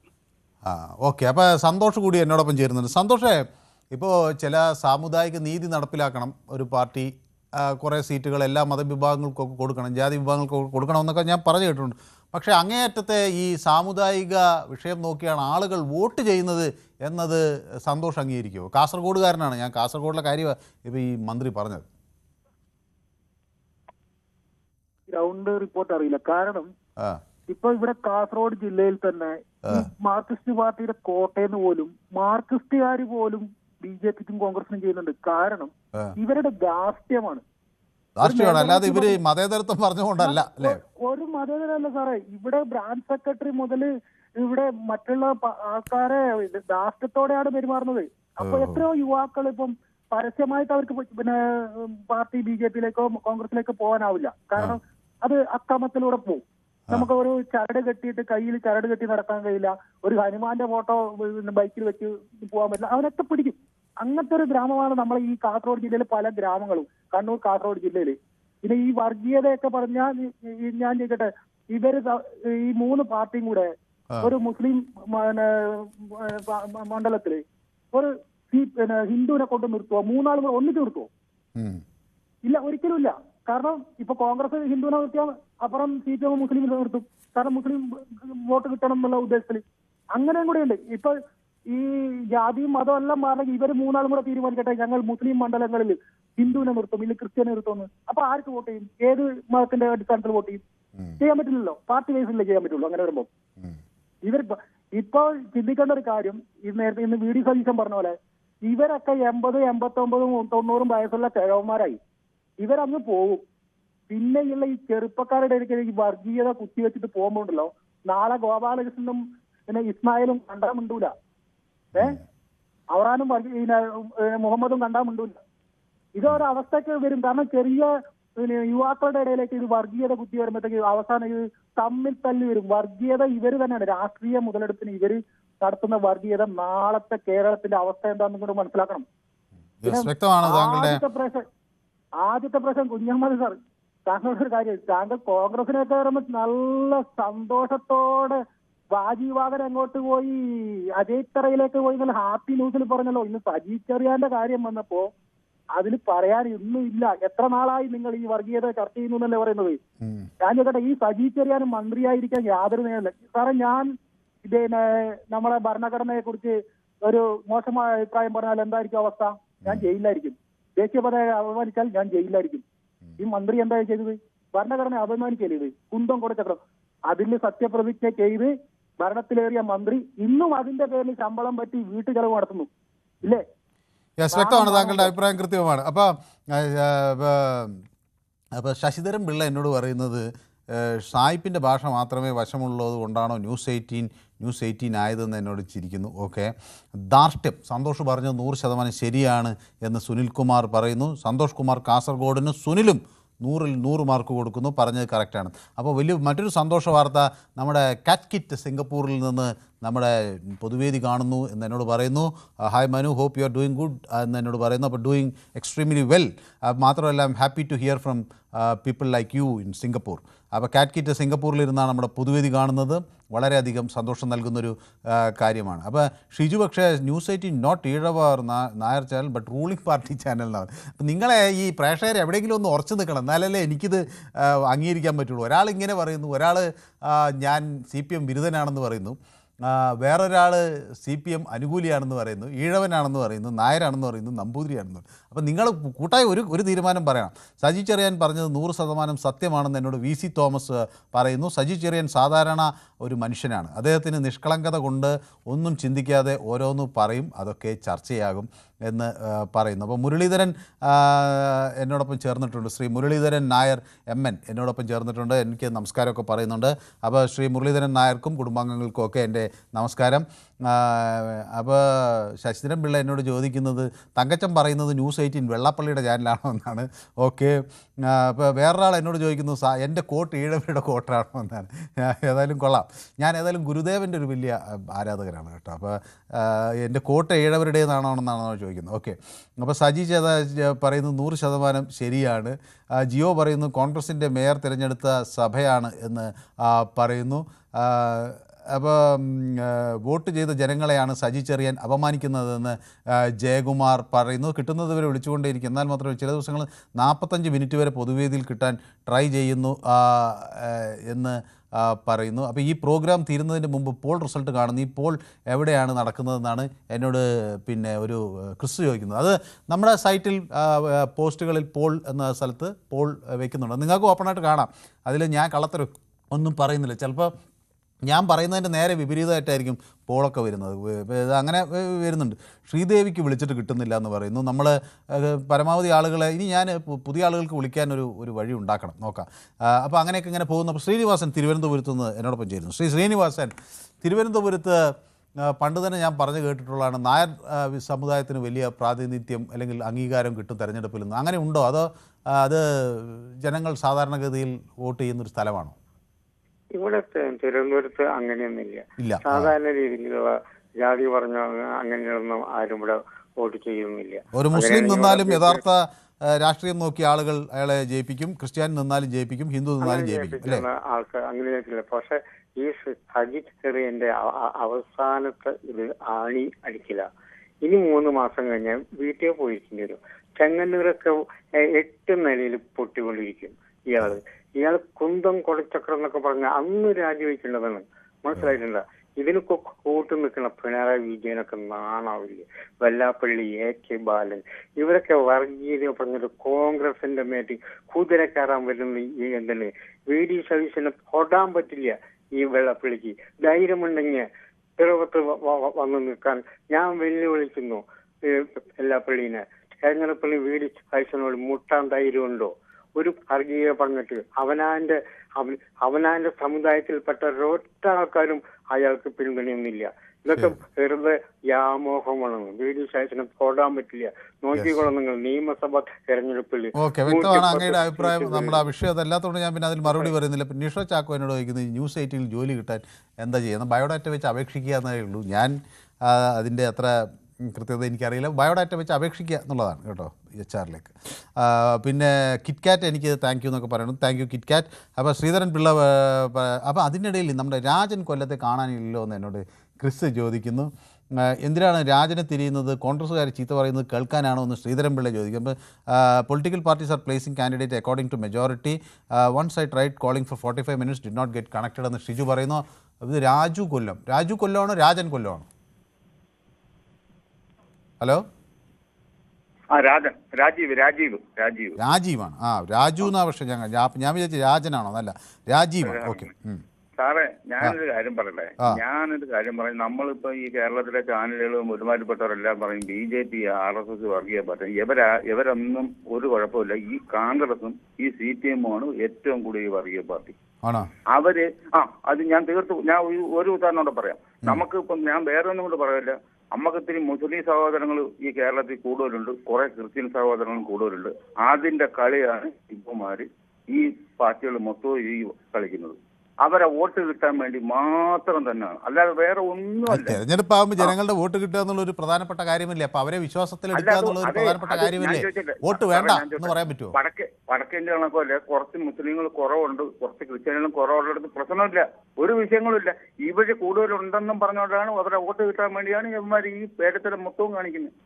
ഓക്കെ, അപ്പോൾ സന്തോഷ് കൂടി എന്നോടൊപ്പം ചേരുന്നുണ്ട്. സന്തോഷേ, ഇപ്പോൾ ചില സാമുദായിക നീതി നടപ്പിലാക്കണം ഒരു പാർട്ടി, കുറേ സീറ്റുകൾ എല്ലാ മതവിഭാഗങ്ങൾക്കൊക്കെ കൊടുക്കണം, ജാതി വിഭാഗങ്ങൾക്കൊക്കെ കൊടുക്കണമെന്നൊക്കെ ഞാൻ പറഞ്ഞു കേട്ടിട്ടുണ്ട്. പക്ഷേ അങ്ങേയറ്റത്തെ ഈ സാമുദായിക വിഷയം നോക്കിയാണ് ആളുകൾ വോട്ട് ചെയ്യുന്നത് എന്നത് സന്തോഷം അംഗീകരിക്കുമോ? കാസർഗോഡുകാരനാണ് ഞാൻ, കാസർഗോഡിലെ കാര്യമാണ് ഇപ്പോൾ ഈ മന്ത്രി പറഞ്ഞത്. ഗ്രൗണ്ട് റിപ്പോർട്ട് അറിയില്ല. കാരണം ഇപ്പൊ ഇവിടെ കാസർഗോഡ് ജില്ലയിൽ തന്നെ മാർക്സിസ്റ്റ് പാർട്ടിയുടെ കോട്ടയെന്ന് പോലും മാർക്സിസ്റ്റുകാർ പോലും BJPക്കും കോൺഗ്രസിനും ചെയ്യുന്നുണ്ട്. കാരണം ഇവരുടെ ധാർഷ്ട്യമാണ്. അല്ലാതെ ഇവര് മതേതരത്വം പറഞ്ഞുകൊണ്ടല്ല അല്ലേ? ഒരു മതേതരല്ല സാറേ. ഇവിടെ ബ്രാഞ്ച് സെക്രട്ടറി മുതൽ ഇവിടെ മറ്റുള്ള ആൾക്കാരെ ധാർഷ്ട്യത്തോടെയാണ് പെരുമാറുന്നത്. അപ്പൊ എത്രയോ യുവാക്കൾ ഇപ്പം പരസ്യമായിട്ട് അവർക്ക് പിന്നെ പാർട്ടി BJPയിലേക്കോ കോൺഗ്രസിലേക്കോ പോകാനാവില്ല. കാരണം അത് അക്രമത്തിലൂടെ പോകും. നമുക്ക് ഒരു ചരട് കെട്ടിയിട്ട് കയ്യിൽ ചരട് കെട്ടി നടക്കാൻ കഴിയില്ല. ഒരു ഹനുമാന്റെ ഫോട്ടോ ബൈക്കിൽ വെച്ച് പോകാൻ പറ്റില്ല. അവനൊക്കെ പിടിക്കും. അങ്ങനത്തെ ഒരു ഗ്രാമമാണ് നമ്മളെ ഈ കാസർഗോഡ് ജില്ലയിലെ പല ഗ്രാമങ്ങളും. കണ്ണൂർ കാസർഗോഡ് ജില്ലയിൽ പിന്നെ ഈ വർഗീയതയൊക്കെ പറഞ്ഞാൽ ഞാൻ ചോദിക്കട്ടെ, ഇവര് ഈ 3 പാർട്ടിയും കൂടെ ഒരു മുസ്ലിം മണ്ഡലത്തില് ഒരു ഹിന്ദുവിനെ കൊണ്ട് നിർത്തുവോ? 3 ആളുകൾ ഒന്നിച്ച് നിർത്തുവോ? ഇല്ല, ഒരിക്കലും ഇല്ല. കാരണം ഇപ്പൊ കോൺഗ്രസ് ഹിന്ദുവിനെ നിർത്തിയാൽ അപ്പുറം CPM മുസ്ലിമിനെ നിർത്തും. കാരണം മുസ്ലിം വോട്ട് കിട്ടണം എന്നുള്ള ഉദ്ദേശത്തിൽ. അങ്ങനെയും കൂടെ ഉണ്ട്. ഇപ്പൊ ഈ ജാതിയും മതവും എല്ലാം മാറണമെങ്കിൽ ഇവര് 3 ആളും കൂടെ തീരുമാനിക്കട്ടെ, ഞങ്ങൾ മുസ്ലിം മണ്ഡലങ്ങളിൽ ഹിന്ദുവിനെ നിർത്തും, ഇല്ല ക്രിസ്ത്യനെ നിർത്തുമെന്ന്. അപ്പൊ ആർക്ക് വോട്ട് ചെയ്യും? ഏത് മതത്തിന്റെ അടിസ്ഥാനത്തിൽ വോട്ട് ചെയ്യും? ചെയ്യാൻ പറ്റില്ലല്ലോ. പാർട്ടി വൈസിലല്ലേ ചെയ്യാൻ പറ്റുള്ളൂ. അങ്ങനെ വരുമ്പോ ഇവർ ഇപ്പോൾ ചിന്തിക്കേണ്ട ഒരു കാര്യം, നേരത്തെ ഇന്ന് VD സതീശൻ പറഞ്ഞ പോലെ ഇവരൊക്കെ 80, 89, 90 വയസ്സുള്ള കിഴവന്മാരായി. ഇവരങ്ങ് പോകും. പിന്നെയുള്ള ഈ ചെറുപ്പക്കാരുടെ ഇടയ്ക്ക് ഈ വർഗീയത കുത്തിവെച്ചിട്ട് പോകുമ്പോണ്ടല്ലോ, നാളെ ഗോപാലകൃഷ്ണനും പിന്നെ ഇസ്മായിലും കണ്ടാൽ മിണ്ടൂല, അവറാനും മുഹമ്മദും കണ്ടാൽ മിണ്ടൂല. ഇതൊരവസ്ഥയ്ക്ക് വരും. കാരണം ചെറിയ യുവാക്കളുടെ ഇടയിലേക്ക് ഇത് വർഗീയത കുത്തി വരുമ്പോഴത്തേക്ക് അവസാനം ഇത് തമ്മിൽ തല്ലി വരും. വർഗീയത ഇവര് തന്നെയാണ്, രാഷ്ട്രീയ മുതലെടുപ്പിന് ഇവര് നടത്തുന്ന വർഗീയത. നാളത്തെ കേരളത്തിന്റെ അവസ്ഥ എന്താണെന്നും കൂടെ മനസ്സിലാക്കണം. ആദ്യത്തെ പ്രശ്നം കുഞ്ഞഹമ്മദ് സാർ, താങ്കളുടെ ഒരു കാര്യം, താങ്കൾ കോൺഗ്രസിനൊക്കെ വരുമ്പോൾ നല്ല സന്തോഷത്തോടെ വാജീവാദൻ അങ്ങോട്ട് പോയി അജയ്ത്തറയിലേക്ക് പോയി എന്നുള്ള ഹാപ്പി ന്യൂസിൽ പറഞ്ഞല്ലോ. ഇന്ന് സജി ചെറിയാന്റെ കാര്യം വന്നപ്പോ അതിൽ പറയാൻ ഒന്നും ഇല്ല. എത്ര നാളായി നിങ്ങൾ ഈ വർഗീയത ചർച്ച ചെയ്യുന്നു എന്നല്ലേ പറയുന്നത്? ഞാൻ ചോദിക്കട്ടെ, ഈ സജി ചെറിയാൻ മന്ത്രിയായിരിക്കാൻ യാതൊരു നേരമില്ല സാറേ. ഞാൻ പിന്നെ നമ്മളെ ഭരണഘടനയെ കുറിച്ച് ഒരു മോശമായ അഭിപ്രായം പറഞ്ഞാൽ എന്തായിരിക്കും അവസ്ഥ? ഞാൻ ജയിലിലായിരിക്കും. ദേശീയ പതാക അപമാനിച്ചാൽ ഞാൻ ജയിലിലായിരിക്കും. ഈ മന്ത്രി എന്താ ചെയ്തത്? ഭരണഘടന അപമാനിക്കല്ലേ ഇത്? കുന്തം കൊടുത്തക്രം അതിന് സത്യപ്രതിജ്ഞ ചെയ്ത് ഭരണത്തിലേറിയ മന്ത്രി ഇന്നും അതിന്റെ പേരിൽ ശമ്പളം പറ്റി വീട്ടു ചെലവ് നടത്തുന്നു ഇല്ലേ? വ്യക്തമാണ്, താങ്കളുടെ അഭിപ്രായം കൃത്യമാണ്. അപ്പോൾ ശശിധരൻ പിള്ള എന്നോട് പറയുന്നത് സായിപ്പിൻ്റെ ഭാഷ മാത്രമേ വശമുള്ളത് കൊണ്ടാണോ ന്യൂസ് 18 ആയതെന്ന് എന്നോട് ചിരിക്കുന്നു. ഓക്കെ, ധാർഷ്ട്യം സന്തോഷ് പറഞ്ഞത് 100% ശരിയാണ് എന്ന് സുനിൽകുമാർ പറയുന്നു. സന്തോഷ് കുമാർ കാസർഗോഡിന് സുനിലും 100ൽ 100 മാർക്ക് കൊടുക്കുന്നു, പറഞ്ഞത് കറക്റ്റാണ്. അപ്പോൾ മറ്റൊരു സന്തോഷ വാർത്ത, നമ്മുടെ കാറ്റ്കിറ്റ് സിംഗപ്പൂരിൽ നിന്ന് നമ്മുടെ പൊതുവേദി കാണുന്നു എന്ന് എന്നോട് പറയുന്നു. Hi Manu, hope you are doing good എന്ന് എന്നോട് പറയുന്നു. അപ്പോൾ ഡൂയിങ് എക്സ്ട്രീംലി വെൽ. മാത്രമല്ല I am happy to hear from people like you in Singapore. അപ്പോൾ കാറ്റ്കിറ്റ് സിംഗപ്പൂരിലിരുന്നാണ് നമ്മുടെ പൊതുവേദി കാണുന്നത്. വളരെയധികം സന്തോഷം നൽകുന്നൊരു കാര്യമാണ്. അപ്പോൾ ഷിജു പക്ഷേ news 18 not Ezhava Nair channel but ruling party channel എന്നാണ്. അപ്പം നിങ്ങളെ ഈ പ്രേക്ഷകർ എവിടെയെങ്കിലും ഒന്ന് ഉറച്ചു നിൽക്കണം, എന്നാലല്ലേ എനിക്കിത് അംഗീകരിക്കാൻ പറ്റുള്ളൂ. ഒരാൾ ഇങ്ങനെ പറയുന്നു, ഒരാൾ ഞാൻ CPM ബിരുദനാണെന്ന് പറയുന്നു, വേറൊരാൾ CPM അനുകൂലിയാണെന്ന് പറയുന്നു, ഈഴവനാണെന്ന് പറയുന്നു, നായരാണെന്ന് പറയുന്നു, നമ്പൂതിരിയാണെന്ന് പറയുന്നു. അപ്പം നിങ്ങൾ കൂട്ടായി ഒരു തീരുമാനം പറയണം. സജി ചെറിയാൻ പറഞ്ഞത് 100% സത്യമാണെന്ന് എന്നോട് VC തോമസ് പറയുന്നു. സജി ചെറിയാൻ സാധാരണ ഒരു മനുഷ്യനാണ്. അദ്ദേഹത്തിന് നിഷ്കളങ്കത കൊണ്ട് ഒന്നും ചിന്തിക്കാതെ ഓരോന്ന് പറയും, അതൊക്കെ ചർച്ചയാകും എന്ന് പറയുന്നു. അപ്പോൾ മുരളീധരൻ എന്നോടൊപ്പം ചേർന്നിട്ടുണ്ട്. ശ്രീ മുരളീധരൻ നായർ MN എന്നോടൊപ്പം ചേർന്നിട്ടുണ്ട്. എനിക്ക് നമസ്കാരമൊക്കെ പറയുന്നുണ്ട്. അപ്പോൾ ശ്രീ മുരളീധരൻ നായർക്കും കുടുംബാംഗങ്ങൾക്കും ഒക്കെ എൻ്റെ നമസ്കാരം. അപ്പോൾ ശശിധരൻ പിള്ള എന്നോട് ചോദിക്കുന്നത്, തങ്കച്ചൻ പറയുന്നത് ന്യൂസ് 18 വെള്ളാപ്പള്ളിയുടെ ചാനലാണോ എന്നാണ്. ഓക്കെ, അപ്പോൾ വേറൊരാൾ എന്നോട് ചോദിക്കുന്നു, എൻ്റെ കോട്ട് ഈഴവരുടെ കോട്ടാണോ എന്നാണ്. ഏതായാലും കൊള്ളാം. ഞാൻ ഏതായാലും ഗുരുദേവൻ്റെ ഒരു വലിയ ആരാധകരാണ് കേട്ടോ. അപ്പോൾ എൻ്റെ കോട്ട് ഈഴവരുടേതാണോ എന്നാണോ ചോദിക്കുന്നത്. ഓക്കെ, അപ്പോൾ സജി പറയുന്നത് 100% ശരിയാണ്. ജിയോ പറയുന്നു കോൺഗ്രസിൻ്റെ മേയർ തിരഞ്ഞെടുത്ത സഭയാണ് എന്ന് പറയുന്നു. അപ്പോൾ വോട്ട് ചെയ്ത ജനങ്ങളെയാണ് സജി ചെറിയാൻ അപമാനിക്കുന്നതെന്ന് ജയകുമാർ പറയുന്നു. കിട്ടുന്നത് വരെ വിളിച്ചുകൊണ്ടേയിരിക്കും, എന്നാൽ മാത്രമേ ചില ദിവസങ്ങൾ 45 മിനിറ്റ് വരെ പൊതുവേദിയിൽ കിട്ടാൻ ട്രൈ ചെയ്യുന്നു എന്ന് പറയുന്നു. അപ്പോൾ ഈ പ്രോഗ്രാം തീരുന്നതിന് മുമ്പ് പോൾ റിസൾട്ട് കാണുന്നു. ഈ പോൾ എവിടെയാണ് നടക്കുന്നതെന്നാണ് എന്നോട് പിന്നെ ഒരു ക്രിസ് ചോദിക്കുന്നത്. അത് നമ്മുടെ സൈറ്റിൽ പോസ്റ്റുകളിൽ പോൾ എന്ന സ്ഥലത്ത് പോൾ വയ്ക്കുന്നുണ്ട്. നിങ്ങൾക്ക് ഓപ്പണായിട്ട് കാണാം. അതിൽ ഞാൻ കള്ളത്തരം ഒന്നും പറയുന്നില്ല. ചിലപ്പോൾ ഞാൻ പറയുന്നതിൻ്റെ നേരെ വിപരീതമായിട്ടായിരിക്കും പോളൊക്കെ വരുന്നത്. അങ്ങനെ വരുന്നുണ്ട്. ശ്രീദേവിക്ക് വിളിച്ചിട്ട് കിട്ടുന്നില്ല എന്ന് പറയുന്നു. നമ്മൾ പരമാവധി ആളുകളെ ഇനി ഞാൻ പുതിയ ആളുകൾക്ക് വിളിക്കാനൊരു വഴി ഉണ്ടാക്കണം, നോക്കാം. അപ്പോൾ അങ്ങനെയൊക്കെ ഇങ്ങനെ പോകുന്നു. അപ്പോൾ ശ്രീനിവാസൻ തിരുവനന്തപുരത്ത് നിന്ന് എന്നോടൊപ്പം ചേരുന്നു. ശ്രീനിവാസൻ, തിരുവനന്തപുരത്ത് പണ്ട് തന്നെ ഞാൻ പറഞ്ഞു കേട്ടിട്ടുള്ളതാണ്, നായർ സമുദായത്തിന് വലിയ പ്രാതിനിധ്യം അല്ലെങ്കിൽ അംഗീകാരം കിട്ടും തെരഞ്ഞെടുപ്പിൽ നിന്ന്. അങ്ങനെ ഉണ്ടോ? അതോ അത് ജനങ്ങൾ സാധാരണഗതിയിൽ വോട്ട് ചെയ്യുന്നൊരു സ്ഥലമാണോ? ഇവിടെ തിരുവനന്തപുരത്ത് അങ്ങനെയൊന്നുമില്ല. സാധാരണ രീതിയിലുള്ള ജാതി പറഞ്ഞ അങ്ങനെയൊന്നും ആരും ഇവിടെ വോട്ട് ചെയ്യുന്നില്ല. ഒരു മുസ്ലിം നിന്നാലും യഥാർത്ഥ രാഷ്ട്രീയം നോക്കിയ ആളുകൾ അയാളെ ജയിപ്പിക്കും, ക്രിസ്ത്യാനി നിന്നാലും ജയിപ്പിക്കും, ഹിന്ദു നിന്നാലും ജയിപ്പിക്കും അല്ലേ? ആൾക്കാർ അങ്ങനെ ചെയ്തിട്ടില്ല. പക്ഷെ ഈ സജി ചെറിയന്റെ അവസാനത്തെ ഇത് ആണി അടിക്കില്ല. ഇനി 3 മാസം കഴിഞ്ഞാൽ വീട്ടിൽ പോയിരിക്കേണ്ടി വരും. ചെങ്ങന്നൂരൊക്കെ 8 നിലയിൽ പൊട്ടിക്കൊണ്ടിരിക്കും ഇയാൾ കുന്തം കൊടച്ചക്രം എന്നൊക്കെ പറഞ്ഞ അന്ന് രാജിവെക്കേണ്ടതാണ്. മനസ്സിലായിട്ടുണ്ട്? ഇതിന് കൂട്ടു നിൽക്കുന്ന പിണറായി വിജയനൊക്കെ നാണാവില്ലേ? വെല്ലാപ്പള്ളി, AK ബാലൻ, ഇവരൊക്കെ വർഗീയത പറഞ്ഞിട്ട് കോൺഗ്രസിന്റെ മേറ്റി കുതിര കയറാൻ വരുന്ന ഈ എന്താണ് VD സതീശനെ തൊടാൻ പറ്റില്ല. ഈ വെള്ളപ്പള്ളിക്ക് ധൈര്യമുണ്ടെങ്കിൽ പിറവത്ത് വന്നു നിൽക്കാൻ ഞാൻ വെല്ലുവിളിക്കുന്നു വെള്ളാപ്പള്ളിനെ. തെരഞ്ഞെടുപ്പിൽ VD സതീശനോട് മുട്ടാൻ ധൈര്യമുണ്ടോ? ഒരു വർഗീയ പറഞ്ഞിട്ട് അവനാന്റെ സമുദായത്തിൽപ്പെട്ട ഒരൊറ്റ ആൾക്കാരും അയാൾക്ക് പിന്തുണയൊന്നുമില്ല. ഇതൊക്കെ വെറുതെ വ്യാമോഹമാണ്. VD സതീശനെ തൊടാൻ പറ്റില്ല. നോക്കിക്കോളാം നിങ്ങൾ നിയമസഭ തെരഞ്ഞെടുപ്പിൽ. വ്യക്തമാണ് അങ്ങയുടെ അഭിപ്രായം. നമ്മൾ ആ വിഷയം അതല്ലാത്തതുകൊണ്ട് ഞാൻ പിന്നെ അതിൽ മറുപടി പറയുന്നില്ല. പിന്നെ നിഷോ ചാക്കോ എന്നോട് ചോദിക്കുന്നത് News 8 ജോലി കിട്ടാൻ എന്താ ചെയ്യുന്നത്? ബയോഡാറ്റ വെച്ച് അപേക്ഷിക്കുക എന്നേ ഉള്ളൂ. ഞാൻ അതിൻ്റെ അത്ര കൃത്യത എനിക്കറിയില്ല. ബയോഡാറ്റ വെച്ച് അപേക്ഷിക്കുക എന്നുള്ളതാണ് കേട്ടോ HR-ലേക്ക്. പിന്നെ കിറ്റ്കാറ്റ് എനിക്ക് താങ്ക് യു എന്നൊക്കെ പറയണം. Thank you KitKat. അപ്പോൾ ശ്രീധരൻ പിള്ള, അപ്പോൾ അതിനിടയിൽ നമ്മുടെ രാജൻ കൊല്ലത്തെ കാണാനില്ലല്ലോ എന്ന് എന്നോട് ക്രിസ് ചോദിക്കുന്നു. എന്തിനാണ് രാജനെ തിരിയുന്നത്? കോൺഗ്രസ്സുകാർ ചീത്ത പറയുന്നത് കേൾക്കാനാണോ എന്ന് ശ്രീധരൻ പിള്ള ചോദിക്കും. അപ്പോൾ political parties are placing candidate according to majority. Once I tried calling for 45 minutes did not get connected എന്ന് ഷിജു പറയുന്നു. ഇത് രാജു കൊല്ലമാണോ രാജൻ കൊല്ലമാണോ? ഹലോ, രാജീവാണ്. രാജു എന്നാ. പക്ഷേ ഞാൻ വിചാരിച്ചു രാജനാണോ? അല്ല, രാജീവാണ്. ഓക്കെ സാറേ, ഞാനൊരു കാര്യം പറയട്ടെ. നമ്മളിപ്പോ ഈ കേരളത്തിലെ ചാനലുകളും ഒരുമാതിരിപ്പെട്ടവരെല്ലാം പറയും BJP RSS വർഗീയ പാർട്ടി. ഇവരൊന്നും ഒരു കുഴപ്പമില്ല. ഈ കോൺഗ്രസും ഈ CPM-ഉമാണ് ഏറ്റവും കൂടുതൽ ഈ വർഗീയ പാർട്ടി. അവര് അത് ഞാൻ ഒരു ഉദാഹരണം കൂടെ പറയാം. നമുക്കിപ്പം ഞാൻ വേറെ ഒന്നും കൊണ്ട് പറയില്ല. നമുക്കിത്തിരി മുസ്ലിം സഹോദരങ്ങൾ ഈ കേരളത്തിൽ കൂടുതലുണ്ട്, കുറെ ക്രിസ്ത്യൻ സഹോദരങ്ങളും കൂടുതലുണ്ട്. അതിന്റെ കളിയാണ് ഇപ്പമാര് ഈ പാർട്ടികൾ മൊത്തം ഈ കളിക്കുന്നത്. അവരെ വോട്ട് കിട്ടാൻ വേണ്ടി മാത്രം തന്നെയാണ്, അല്ലാതെ വേറെ ഒന്നുമല്ല. തെരഞ്ഞെടുപ്പാകുമ്പോൾ ജനങ്ങളുടെ വോട്ട് കിട്ടുക എന്നുള്ള ഒരു പ്രധാനപ്പെട്ട കാര്യമില്ലേ? അപ്പൊ അവരെ വിശ്വാസത്തിൽ എടുക്കുക എന്നുള്ള ഒരു പ്രധാനപ്പെട്ട കാര്യമില്ലേ? വോട്ട് വേണ്ട എന്ന് പറയാൻ പറ്റുമോ? വടക്കേ ഇന്ത്യ കണക്കല്ലേ, കുറച്ച് മുസ്ലിങ്ങൾ കുറവുണ്ട്, കുറച്ച് ക്രിസ്ത്യാനികളും കുറവുള്ളിടത്ത് പ്രശ്നമില്ല, ഒരു വിഷയങ്ങളുമില്ല. ഇവര് കൂടുതലുണ്ടെന്നും പറഞ്ഞുകൊണ്ടാണ് അവരെ വോട്ട് കിട്ടാൻ വേണ്ടിയാണ് ഇവന്മാർ ഈ പേരത്തരം മൊത്തവും കാണിക്കുന്നത്.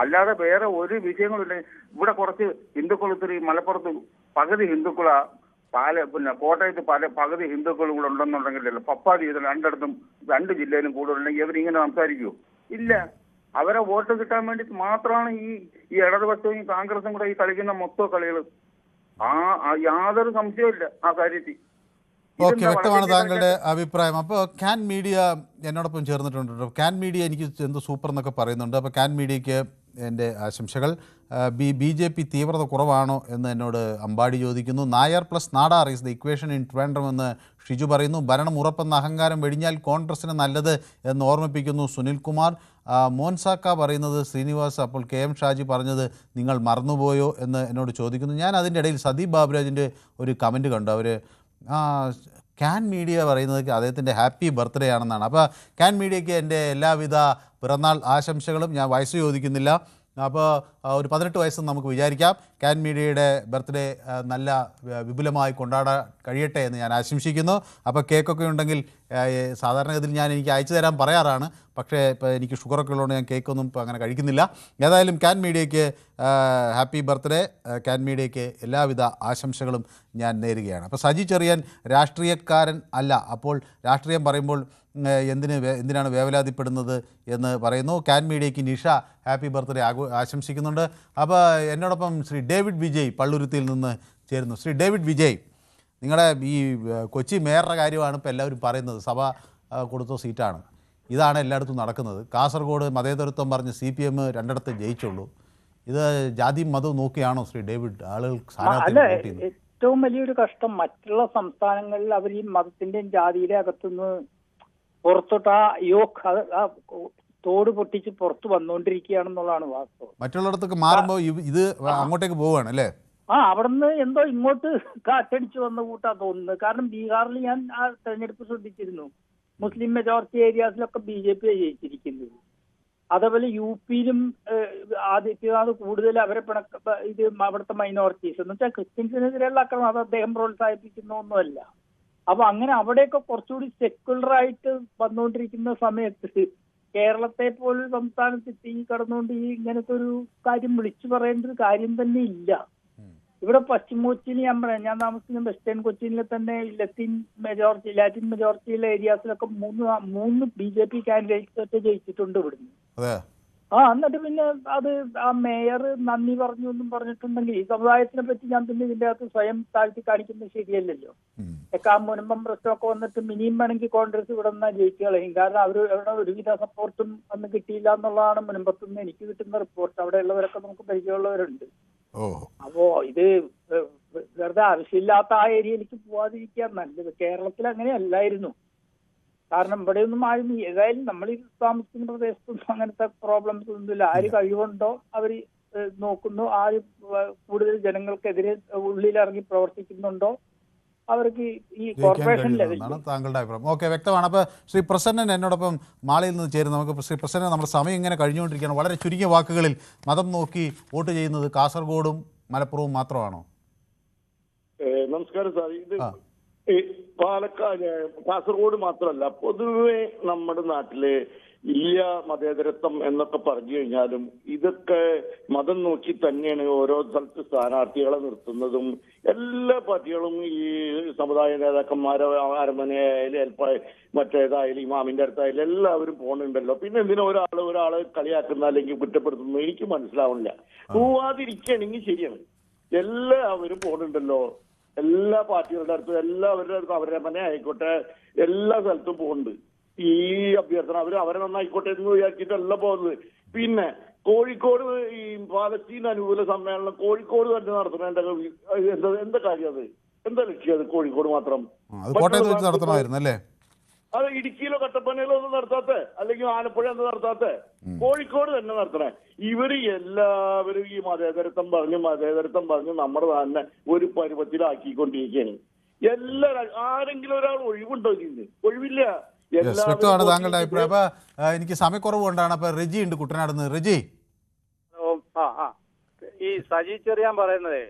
അല്ലാതെ വേറെ ഒരു വിഷയങ്ങളുമില്ല. ഇവിടെ കുറച്ച് ഹിന്ദുക്കൾ ഇത്തിരി മലപ്പുറത്ത് പകുതി ഹിന്ദുക്കളാ, പിന്നെ കോട്ടയത്ത് പകുതി ഹിന്ദുക്കളും കൂടെ ഉണ്ടെന്നുണ്ടെങ്കിലല്ലോ പപ്പാതി ഇതിൽ രണ്ടിടത്തും 2 ജില്ലയിലും കൂടുതലുണ്ടെങ്കിൽ അവരിങ്ങനെ സംസാരിക്കുമോ? ഇല്ല. അവരെ വോട്ട് കിട്ടാൻ വേണ്ടി മാത്രമാണ് ഈ ഇടതുപക്ഷവും ഈ കോൺഗ്രസും കൂടെ ഈ കളിക്കുന്ന മൊത്തം കളികൾ. യാതൊരു സംശയമില്ല ആ കാര്യത്തിൽ. ഓക്കെ, വ്യക്തമാണ് താങ്കളുടെ അഭിപ്രായം. അപ്പോൾ ക്യാൻ മീഡിയ എന്നോടൊപ്പം ചേർന്നിട്ടുണ്ട്. ക്യാൻ മീഡിയ എനിക്ക് എന്ത് സൂപ്പർ എന്നൊക്കെ പറയുന്നുണ്ട്. അപ്പോൾ ക്യാൻ മീഡിയയ്ക്ക് എൻ്റെ ആശംസകൾ. BJP തീവ്രത കുറവാണോ എന്ന് എന്നോട് അമ്പാടി ചോദിക്കുന്നു. Nair plus Nadar is the equation in Trivandrum എന്ന് ഷിജു പറയുന്നു. ഭരണം ഉറപ്പെന്ന അഹങ്കാരം വെടിഞ്ഞാൽ കോൺഗ്രസിന് നല്ലത് എന്ന് ഓർമ്മിപ്പിക്കുന്നു സുനിൽകുമാർ. മോൻസാക്ക പറയുന്നത് ശ്രീനിവാസ്, അപ്പോൾ KM ഷാജി പറഞ്ഞത് നിങ്ങൾ മറന്നുപോയോ എന്ന് എന്നോട് ചോദിക്കുന്നു. ഞാൻ അതിൻ്റെ ഇടയിൽ സദീപ് ബാബുരാജിൻ്റെ ഒരു കമൻറ്റ് കണ്ടു. അവർ ക്യാൻ മീഡിയ പറയുന്നത് അദ്ദേഹത്തിൻ്റെ ഹാപ്പി ബർത്ത്ഡേ ആണെന്നാണ്. അപ്പോൾ ക്യാൻ മീഡിയയ്ക്ക് എൻ്റെ എല്ലാവിധ പിറന്നാൾ ആശംസകളും. ഞാൻ വയസ്സ് ചോദിക്കുന്നില്ല. അപ്പോൾ ഒരു 18 വയസ്സ് നമുക്ക് വിചാരിക്കാം. ക്യാൻ മീഡിയയുടെ ബർത്ത്ഡേ നല്ല വിപുലമായി കൊണ്ടാടാൻ കഴിയട്ടെ എന്ന് ഞാൻ ആശംസിക്കുന്നു. അപ്പോൾ കേക്കൊക്കെ ഉണ്ടെങ്കിൽ സാധാരണഗതിയിൽ എനിക്ക് അയച്ചു തരാൻ പറയാറാണ്. പക്ഷേ ഇപ്പോൾ എനിക്ക് ഷുഗറൊക്കെ ഉള്ളതുകൊണ്ട് ഞാൻ കേക്കൊന്നും ഇപ്പോൾ അങ്ങനെ കഴിക്കുന്നില്ല. ഏതായാലും ക്യാൻ മീഡിയയ്ക്ക് ഹാപ്പി ബർത്ത്ഡേ. ക്യാൻ മീഡിയയ്ക്ക് എല്ലാവിധ ആശംസകളും ഞാൻ നേരുകയാണ്. അപ്പോൾ സജി ചെറിയാൻ രാഷ്ട്രീയക്കാരൻ അല്ല, അപ്പോൾ രാഷ്ട്രീയം പറയുമ്പോൾ എന്തിനാണ് വേവലാതിപ്പെടുന്നത് എന്ന് പറയുന്നു. ക്യാൻ മീഡിയയ്ക്ക് നിഷ ഹാപ്പി ബർത്ത്ഡേ ആശംസിക്കുന്നുണ്ട്. അപ്പോൾ എന്നോടൊപ്പം ശ്രീ ഡേവിഡ് വിജയ് പള്ളുരുത്തിയിൽ നിന്ന് ചേരുന്നു. ശ്രീ ഡേവിഡ് വിജയ്, നിങ്ങളുടെ ഈ കൊച്ചി മേയറുടെ കാര്യമാണ് ഇപ്പോൾ എല്ലാവരും പറയുന്നത്. സഭ കൊടുത്ത സീറ്റാണ്, ഇതാണ് എല്ലായിടത്തും നടക്കുന്നത്. കാസർഗോഡ് മതേതരത്വം പറഞ്ഞ് CPM 2 ജയിച്ചുള്ളൂ. ഇത് ജാതിയും മതവും നോക്കിയാണോ ശ്രീ ഡേവിഡ് ആളുകൾ സ്ഥാനാർത്ഥി? ഏറ്റവും വലിയൊരു കഷ്ടം മറ്റുള്ള സംസ്ഥാനങ്ങളിൽ അവർ ഈ മതത്തിന്റെയും ജാതിയുടെ അകത്തുനിന്ന് പുറത്തോട്ട് ആ തോട് പൊട്ടിച്ച് പുറത്ത് വന്നുകൊണ്ടിരിക്കുകയാണെന്നുള്ളതാണ് വാസ്തവം. മറ്റുള്ളിടത്തൊക്കെ മാറുമ്പോൾ ഇത് അങ്ങോട്ടേക്ക് പോവുകയാണ് അല്ലേ? അവിടുന്ന് എന്തോ ഇങ്ങോട്ട് കാറ്റടിച്ചു വന്ന കൂട്ടാ തോന്നുന്നത്. കാരണം ബീഹാറിൽ ഞാൻ ആ തെരഞ്ഞെടുപ്പ് ശ്രദ്ധിച്ചിരുന്നു. മുസ്ലിം മെജോറിറ്റി ഏരിയാസിലൊക്കെ BJP ജയിച്ചിരിക്കുന്നത്. അതേപോലെ UP-യിലും ആദിത്യനാഥ് കൂടുതൽ അവരെ ഇത് അവിടുത്തെ മൈനോറിറ്റീസ് എന്ന് വെച്ചാൽ ക്രിസ്ത്യൻസിനെതിരെയുള്ള ആക്രമണം അത് അദ്ദേഹം പ്രോത്സാഹിപ്പിക്കുന്ന ഒന്നുമല്ല. അപ്പൊ അങ്ങനെ അവിടെയൊക്കെ കുറച്ചുകൂടി സെക്യുലർ ആയിട്ട് വന്നുകൊണ്ടിരിക്കുന്ന സമയത്ത് കേരളത്തെ പോലുള്ള സംസ്ഥാനത്ത് ഈ കടന്നുകൊണ്ട് ഈ ഇങ്ങനത്തെ ഒരു കാര്യം വിളിച്ചു പറയേണ്ട ഒരു കാര്യം തന്നെ ഇല്ല. ഇവിടെ പശ്ചിമ കൊച്ചിയിൽ ഞാൻ താമസിക്കുന്ന വെസ്റ്റേൺ കൊച്ചിയിലെ തന്നെ ലാറ്റിൻ മെജോറിറ്റിയിലെ ഏരിയാസിലൊക്കെ മൂന്ന് BJP കാൻഡിഡേറ്റ്സ് ജയിച്ചിട്ടുണ്ട് ഇവിടുന്ന്. എന്നിട്ട് പിന്നെ അത് ആ മേയർ നന്ദി പറഞ്ഞു എന്നും പറഞ്ഞിട്ടുണ്ടെങ്കിൽ ഈ സമുദായത്തിനെ പറ്റി ഞാൻ പിന്നെ ഇതിന്റെ അകത്ത് സ്വയം താഴ്ത്തി കാണിക്കുന്നത് ശരിയല്ലല്ലോ. ആ മുനമ്പം പ്രശ്നമൊക്കെ വന്നിട്ട് മിനിയും വേണമെങ്കിൽ കോൺഗ്രസ് ഇവിടെ നിന്നാ ജയിച്ചു കളയും. കാരണം അവരുടെ ഒരുവിധ സപ്പോർട്ടും അന്ന് കിട്ടിയില്ല എന്നുള്ളതാണ് മുനമ്പത്തുനിന്ന് എനിക്ക് കിട്ടുന്ന റിപ്പോർട്ട്. അവിടെ ഉള്ളവരൊക്കെ നമുക്ക് പരിചയമുള്ളവരുണ്ട്. അപ്പോ ഇത് വെറുതെ ആവശ്യമില്ലാത്ത ആ ഏരിയയിലേക്ക് പോവാതിരിക്കാൻ നല്ലത്. കേരളത്തിൽ അങ്ങനെയല്ലായിരുന്നു. കാരണം ഇവിടെയൊന്നും ആരും ഏതായാലും നമ്മൾ ഈ താമസിക്കുന്ന പ്രദേശത്തൊന്നും അങ്ങനത്തെ പ്രോബ്ലംസ് ഒന്നുമില്ല. ആര് കഴിവുണ്ടോ അവർ നോക്കുന്നു, ആര് കൂടുതൽ ജനങ്ങൾക്കെതിരെ ഉള്ളിലിറങ്ങി പ്രവർത്തിക്കുന്നുണ്ടോ അവർക്ക് ഈ കോർപ്പറേഷൻ ലെവലിൽ. താങ്കളുടെ അഭിപ്രായം ഓക്കെ, വ്യക്തമാണ്. അപ്പോൾ ശ്രീ പ്രസന്നൻ എന്നോടൊപ്പം മാളിയിൽ നിന്ന് ചേരുന്നു. നമുക്ക് ശ്രീ പ്രസന്നൻ, നമ്മുടെ സമയം ഇങ്ങനെ കഴിഞ്ഞുകൊണ്ടിരിക്കുകയാണ്. വളരെ ചുരുങ്ങിയ വാക്കുകളിൽ മതം നോക്കി വോട്ട് ചെയ്യുന്നത് കാസർഗോഡും മലപ്പുറവും മാത്രമാണോ? നമസ്കാരം സാർ. ഇത് കാസർഗോഡ് മാത്രമല്ല, പൊതുവെ നമ്മുടെ നാട്ടില് ഇല്ല മതേതരത്വം എന്നൊക്കെ പറഞ്ഞു കഴിഞ്ഞാലും ഇതൊക്കെ മതം നോക്കി തന്നെയാണ് ഓരോ സ്ഥലത്ത് സ്ഥാനാർത്ഥികളെ നിർത്തുന്നതും. എല്ലാ പാർട്ടികളും ഈ സമുദായ നേതാക്കന്മാരെ അരമനയായാലും മറ്റേതായാലും ഇമാമിന്റെ അടുത്തായാലും എല്ലാവരും പോകണുണ്ടല്ലോ. പിന്നെ എന്തിനാ ഒരാളെ കളിയാക്കുന്ന അല്ലെങ്കിൽ കുറ്റപ്പെടുത്തുന്നത് എനിക്ക് മനസ്സിലാവുന്നില്ല. പോവാതിരിക്കുകയാണെങ്കിൽ ശരിയാണ്. എല്ലാവരും പോകണുണ്ടല്ലോ, എല്ലാ പാർട്ടികളുടെ അടുത്തും എല്ലാവരുടെ അടുത്തും അവരുടെ മനെ ആയിക്കോട്ടെ എല്ലാ സ്ഥലത്തും പോകുന്നുണ്ട്. ഈ അഭ്യർത്ഥന അവരെ നന്നായിക്കോട്ടെ എന്ന് വിചാരിച്ചിട്ടല്ല പോകുന്നത്. പിന്നെ കോഴിക്കോട് ഈ പാലസ്തീൻ അനുകൂല സമ്മേളനം കോഴിക്കോട് തന്നെ നടത്തണം. എന്താ കാര്യം അത്? എന്താ ലക്ഷ്യം അത്? കോഴിക്കോട് മാത്രം നടത്തണമായിരുന്നു. അത് ഇടുക്കിയിലോ കട്ടപ്പനയിലോ ഒന്നും നടത്താത്ത, അല്ലെങ്കിൽ ആലപ്പുഴ ഒന്നും നടത്താത്ത, കോഴിക്കോട് തന്നെ നടത്തണേ. ഇവര് എല്ലാവരും ഈ മതേതരത്വം പറഞ്ഞ് നമ്മുടെ തന്നെ ഒരു പരുവത്തിലാക്കിക്കൊണ്ടിരിക്കുകയാണ്. ആരെങ്കിലും ഒരാൾ ഒഴിവുണ്ടോ? ഇതിന് ഒഴിവില്ല. വ്യക്തമാണ് താങ്കളുടെ അഭിപ്രായം. അപ്പൊ എനിക്ക് സമയക്കുറവ് കൊണ്ടാണ്. അപ്പൊ റെജി ഉണ്ട് കുട്ടനാടുന്ന്. റെജി, ഈ സജി ചെറിയാൻ പറയുന്നതേ,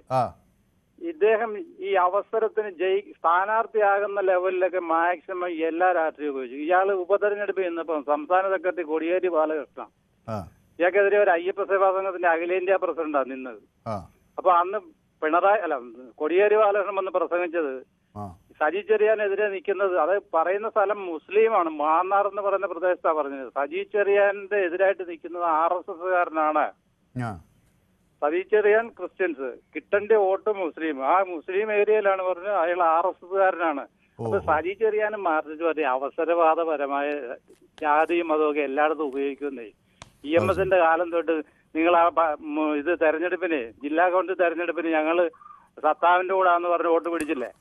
ഇദ്ദേഹം ഈ അവസരത്തിന് സ്ഥാനാർത്ഥിയാകുന്ന ലെവലിലൊക്കെ മാക്സിമം എല്ലാ രാഷ്ട്രീയവും ഉപയോഗിച്ചു. ഇയാള് ഉപതെരഞ്ഞെടുപ്പ് ചെന്നപ്പം സംസ്ഥാന സെക്രട്ടറി കോടിയേരി ബാലകൃഷ്ണൻ, ഇയാൾക്കെതിരെ ഒരു അയ്യപ്പ സേവാ സംഘത്തിന്റെ അഖിലേന്ത്യാ പ്രസിഡന്റാണ് നിന്നത്. അപ്പൊ അന്ന് കോടിയേരി ബാലകൃഷ്ണൻ വന്ന് പ്രസംഗിച്ചത് സജി ചെറിയാനെതിരെ നിൽക്കുന്നത്, അത് പറയുന്ന സ്ഥലം മുസ്ലിമാണ്, മാന്നാർ എന്ന് പറയുന്ന പ്രദേശത്താണ് പറഞ്ഞത്. സജി ചെറിയാന്റെ എതിരായിട്ട് നിൽക്കുന്നത് RSSകാരനാണ്. സജി ചെറിയാൻ ക്രിസ്ത്യൻസ്, കിട്ടന്റെ വോട്ട് മുസ്ലിം. ആ മുസ്ലിം ഏരിയയിലാണ് പറഞ്ഞത് അയാൾ RSSകാരനാണ്. അപ്പൊ സജി ചെറിയാനും മാർജിച്ച് പറഞ്ഞ അവസരവാദപരമായ ജാതിയും മതമൊക്കെ എല്ലായിടത്തും ഉപയോഗിക്കുന്നേ. EMSന്റെ കാലം തൊട്ട് നിങ്ങൾ ഇത് തെരഞ്ഞെടുപ്പിന്, ജില്ലാ കൗൺസിൽ തെരഞ്ഞെടുപ്പിന് ഞങ്ങള് സത്താവിന്റെ കൂടാന്ന് പറഞ്ഞ് വോട്ട് പിടിച്ചില്ലേ?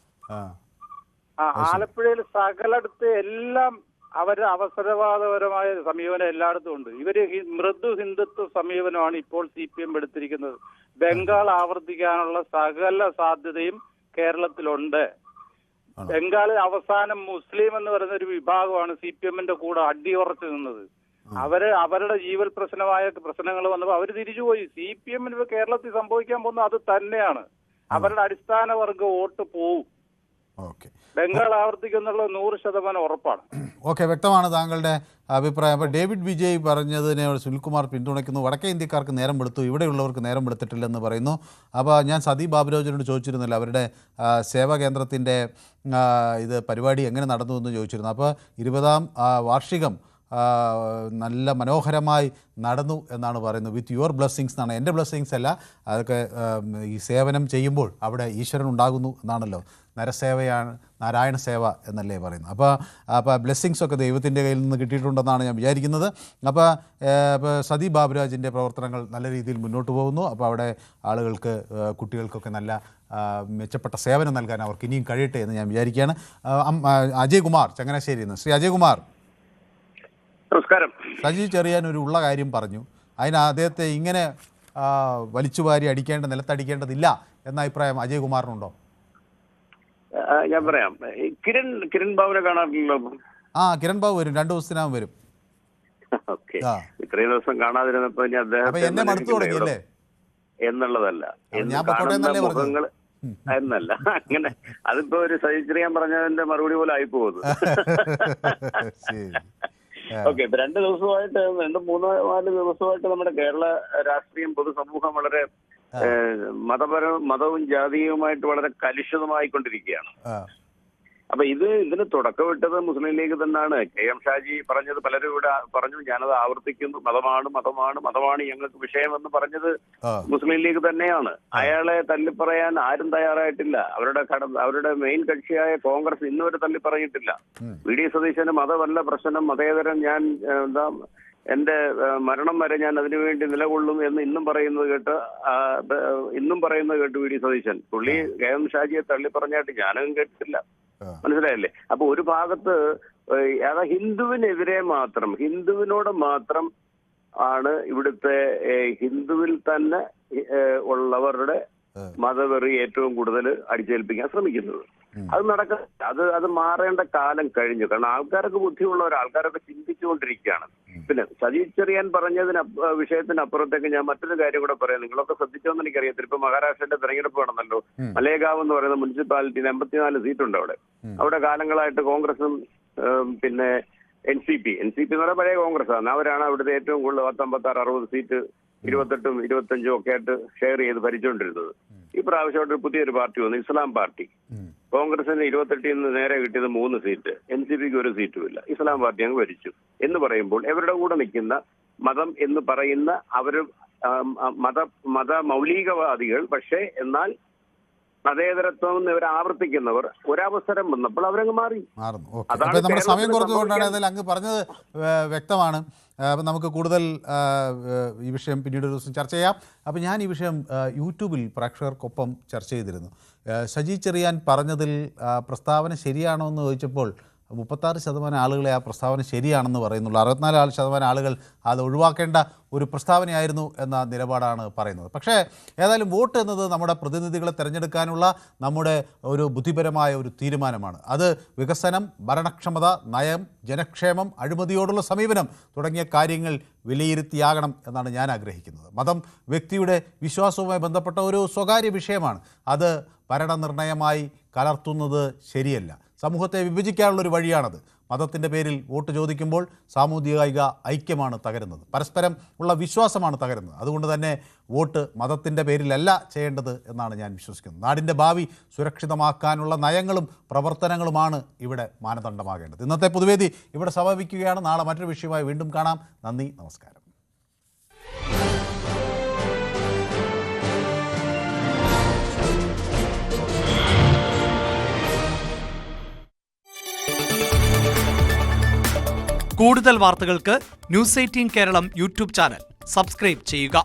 ആലപ്പുഴയിൽ സകലടുത്ത് എല്ലാം അവരുടെ അവസരവാദപരമായ സമീപനം എല്ലായിടത്തും ഉണ്ട്. ഇവര് മൃദു ഹിന്ദുത്വ സമീപനമാണ് ഇപ്പോൾ CPM എടുത്തിരിക്കുന്നത്. ബംഗാൾ ആവർത്തിക്കാനുള്ള സകല സാധ്യതയും കേരളത്തിലുണ്ട്. ബംഗാളിൽ അവസാനം മുസ്ലിം എന്ന് പറയുന്ന ഒരു വിഭാഗമാണ് CPMന്റെ കൂടെ അടിയുറച്ചു നിന്നത്. അവരുടെ ജീവൽ പ്രശ്നങ്ങൾ വന്നപ്പോൾ അവർ തിരിച്ചുപോയി. CPMന് കേരളത്തിൽ സംഭവിക്കാൻ പോകുന്നത് അത് തന്നെയാണ്. അവരുടെ അടിസ്ഥാന വർഗ വോട്ട് പോവും. ബംഗാൾ ആവർത്തിക്കുന്നുള്ള 100% ഉറപ്പാണ്. ഓക്കെ, വ്യക്തമാണ് താങ്കളുടെ അഭിപ്രായം. അപ്പോൾ ഡേവിഡ് വിജയ് പറഞ്ഞതിനെ സുനിൽകുമാർ പിന്തുണയ്ക്കുന്നു. വടക്കേ ഇന്ത്യക്കാർക്ക് നേരം എടുത്തു, ഇവിടെയുള്ളവർക്ക് നേരം എടുത്തിട്ടില്ലെന്ന് പറയുന്നു. അപ്പോൾ ഞാൻ സതി ബാബുരാജിനോട് ചോദിച്ചിരുന്നില്ല അവരുടെ സേവാ കേന്ദ്രത്തിൻ്റെ ഇത് പരിപാടി എങ്ങനെ നടന്നു എന്ന് ചോദിച്ചിരുന്നു. അപ്പോൾ 20ാം വാർഷികം നല്ല മനോഹരമായി നടന്നു എന്നാണ് പറയുന്നത്. വിത്ത് യുവർ ബ്ലെസ്സിങ്സ് എന്നാണ്. എൻ്റെ ബ്ലെസ്സിങ്സ് അല്ല, അതൊക്കെ ഈ സേവനം ചെയ്യുമ്പോൾ അവിടെ ഈശ്വരൻ ഉണ്ടാകുന്നു എന്നാണല്ലോ. നരസേവയാണ് നാരായണ സേവ എന്നല്ലേ പറയുന്നത്. അപ്പോൾ ബ്ലെസ്സിങ്സ് ഒക്കെ ദൈവത്തിൻ്റെ കയ്യിൽ നിന്ന് കിട്ടിയിട്ടുണ്ടെന്നാണ് ഞാൻ വിചാരിക്കുന്നത്. അപ്പോൾ സതി ബാബുരാജിൻ്റെ പ്രവർത്തനങ്ങൾ നല്ല രീതിയിൽ മുന്നോട്ട് പോകുന്നു. അപ്പോൾ അവിടെ ആളുകൾക്ക്, കുട്ടികൾക്കൊക്കെ നല്ല മെച്ചപ്പെട്ട സേവനം നൽകാൻ അവർക്ക് ഇനിയും കഴിയട്ടെ എന്ന് ഞാൻ വിചാരിക്കുകയാണ്. അജയ് കുമാർ ചങ്ങനാശ്ശേരിയിൽ നിന്ന്. ശ്രീ അജയ് കുമാർ, നമസ്കാരം. സജി ചെറിയാൻ ഒരു ഉള്ള കാര്യം പറഞ്ഞു. അതിന് അദ്ദേഹത്തെ ഇങ്ങനെ വലിച്ചുവാരി നിലത്തടിക്കേണ്ടതില്ല എന്ന അഭിപ്രായം അജയ് കുമാറിനുണ്ടോ? ഞാൻ പറയാം. കിരൺ ബാബുവിനെ കാണാറില്ലല്ലോ. കിരൺ ബാബു വരും, 2 ദിവസത്തിനകം വരും. ഓക്കെ. ഇത്രയും ദിവസം കാണാതിരുന്നപ്പോ ഇനി അദ്ദേഹം എന്നുള്ളതല്ല, കാണുന്ന മുഖങ്ങൾ എന്നല്ല, അങ്ങനെ അതിപ്പോ ഒരു സജിച്ചറിയാൻ പറഞ്ഞതിന്റെ മറുപടി പോലെ ആയി പോകുന്നത്. ഓക്കെ. ഇപ്പൊ 2 ദിവസമായിട്ട് 3-4 ദിവസമായിട്ട് നമ്മുടെ കേരള രാഷ്ട്രീയം പൊതുസമൂഹം വളരെ മതവും ജാതിയുമായിട്ട് വളരെ കലുഷിതമായിക്കൊണ്ടിരിക്കുകയാണ്. അപ്പൊ ഇതിന് തുടക്കമിട്ടത് മുസ്ലിം ലീഗ് തന്നെയാണ്. KM ഷാജി പറഞ്ഞത് പലരും ഇവിടെ പറഞ്ഞു, ഞാനത് ആവർത്തിക്കുന്നു, മതമാണ് ഞങ്ങൾക്ക് വിഷയമെന്ന് പറഞ്ഞത് മുസ്ലിം ലീഗ് തന്നെയാണ്. അയാളെ തള്ളിപ്പറയാൻ ആരും തയ്യാറായിട്ടില്ല. അവരുടെ മെയിൻ കക്ഷിയായ കോൺഗ്രസ് ഇന്നുവരെ തള്ളിപ്പറഞ്ഞിട്ടില്ല. VD സതീശന് മതമല്ല പ്രശ്നം, മതേതരം, ഞാൻ എന്റെ മരണം വരെ ഞാൻ അതിനുവേണ്ടി നിലകൊള്ളും എന്ന് ഇന്നും പറയുന്നത് കേട്ട് VD സതീശൻ. പുള്ളി KM ഷാജിയെ തള്ളിപ്പറഞ്ഞായിട്ട് ഞാനും കേട്ടിട്ടില്ല. മനസ്സിലായില്ലേ? അപ്പൊ ഒരു ഭാഗത്ത് ഹിന്ദുവിനോട് മാത്രം ആണ് ഇവിടുത്തെ ഹിന്ദുവിൽ തന്നെ ഉള്ളവരുടെ മതവെറി ഏറ്റവും കൂടുതൽ അടിച്ചേൽപ്പിക്കാൻ ശ്രമിക്കുന്നത്. അത് അത് മാറേണ്ട കാലം കഴിഞ്ഞു. കാരണം ആൾക്കാരൊക്കെ ബുദ്ധിയുള്ളവർ, ആൾക്കാരൊക്കെ ചിന്തിച്ചുകൊണ്ടിരിക്കുകയാണ്. പിന്നെ സജീഷ് ചെറിയാൻ വിഷയത്തിനപ്പുറത്തേക്ക് ഞാൻ മറ്റൊരു കാര്യം കൂടെ പറയാം. നിങ്ങളൊക്കെ ശ്രദ്ധിച്ചോന്ന് എനിക്കറിയത്തില്ല. ഇപ്പൊ മഹാരാഷ്ട്രയുടെ തെരഞ്ഞെടുപ്പ് നടന്നല്ലോ. മലേഗാവ് എന്ന് പറയുന്ന മുനിസിപ്പാലിറ്റിയിൽ 84 സീറ്റുണ്ട്. അവിടെ കാലങ്ങളായിട്ട് കോൺഗ്രസും പിന്നെ NCP എന്ന് പറയുന്ന പഴയ കോൺഗ്രസ് ആണ്. അവരാണ് അവിടുത്തെ ഏറ്റവും കൂടുതൽ 56-60 സീറ്റ് 28ഉം 25ഉം ഒക്കെ ആയിട്ട് ഷെയർ ചെയ്ത് ഭരിച്ചുകൊണ്ടിരുന്നത്. ഈ പ്രാവശ്യമായിട്ട് പുതിയൊരു പാർട്ടി വന്നു, ഇസ്ലാം പാർട്ടി. കോൺഗ്രസിന് 28ൽ നിന്ന് നേരെ കിട്ടിയത് 3 സീറ്റ്, NCPക്ക് 1 സീറ്റും ഇല്ല. ഇസ്ലാം പാർട്ടി അങ്ങ് ഭരിച്ചു എന്ന് പറയുമ്പോൾ ഇവരുടെ കൂടെ നിൽക്കുന്ന മതം എന്ന് പറയുന്ന അവര് മത മൗലികവാദികൾ, പക്ഷേ എന്നാൽ മതേതരത്വം എന്ന് ഇവർ ആവർത്തിക്കുന്നവർ ഒരവസരം വന്നപ്പോൾ അവരങ്ങ് മാറി. അപ്പോൾ നമ്മുടെ സമയം കുറച്ചുകൊണ്ടാണ് അതിൽ അങ്ങ് പറഞ്ഞത് വ്യക്തമാണ്. അപ്പം നമുക്ക് കൂടുതൽ ഈ വിഷയം പിന്നീട് ഒരു ദിവസം ചർച്ച ചെയ്യാം. അപ്പോൾ ഞാൻ ഈ വിഷയം യൂട്യൂബിൽ പ്രേക്ഷകർക്കൊപ്പം ചർച്ച ചെയ്തിരുന്നു. സജി ചെറിയാൻ പറഞ്ഞതിൽ പ്രസ്താവന ശരിയാണോ എന്ന് ചോദിച്ചപ്പോൾ 36% ആളുകളെ ആ പ്രസ്താവന ശരിയാണെന്ന് പറയുന്നുള്ളൂ. 64% ആളുകൾ അത് ഒഴിവാക്കേണ്ട ഒരു പ്രസ്താവനയായിരുന്നു എന്ന നിലപാടാണ് പറയുന്നത്. പക്ഷേ ഏതായാലും വോട്ട് എന്നത് നമ്മുടെ പ്രതിനിധികളെ തിരഞ്ഞെടുക്കാനുള്ള നമ്മുടെ ഒരു ബുദ്ധിപരമായ ഒരു തീരുമാനമാണ്. അത് വികസനം, ഭരണക്ഷമത, നയം, ജനക്ഷേമം, അഴിമതിയോടുള്ള സമീപനം തുടങ്ങിയ കാര്യങ്ങൾ വിലയിരുത്തിയാകണം എന്നാണ് ഞാൻ ആഗ്രഹിക്കുന്നത്. മതം വ്യക്തിയുടെ വിശ്വാസവുമായി ബന്ധപ്പെട്ട ഒരു സ്വകാര്യ വിഷയമാണ്. അത് ഭരണനിർണയമായി കലർത്തുന്നത് ശരിയല്ല. സമൂഹത്തെ വിഭജിക്കാനുള്ളൊരു വഴിയാണത്. മതത്തിൻ്റെ പേരിൽ വോട്ട് ചോദിക്കുമ്പോൾ സാമൂഹിക ഐക്യമാണ് തകരുന്നത്, പരസ്പരം ഉള്ള വിശ്വാസമാണ് തകരുന്നത്. അതുകൊണ്ട് തന്നെ വോട്ട് മതത്തിൻ്റെ പേരിലല്ല ചെയ്യേണ്ടത് എന്നാണ് ഞാൻ വിശ്വസിക്കുന്നത്. നാടിൻ്റെ ഭാവി സുരക്ഷിതമാക്കാനുള്ള നയങ്ങളും പ്രവർത്തനങ്ങളുമാണ് ഇവിടെ മാനദണ്ഡമാകേണ്ടത്. ഇന്നത്തെ പൊതുവേദി ഇവിടെ സമാപിക്കുകയാണ്. നാളെ മറ്റൊരു വിഷയമായി വീണ്ടും കാണാം. നന്ദി, നമസ്കാരം. കൂടുതൽ വാർത്തകൾക്ക് News 18 Keralam YouTube channel subscribe ചെയ്യുക.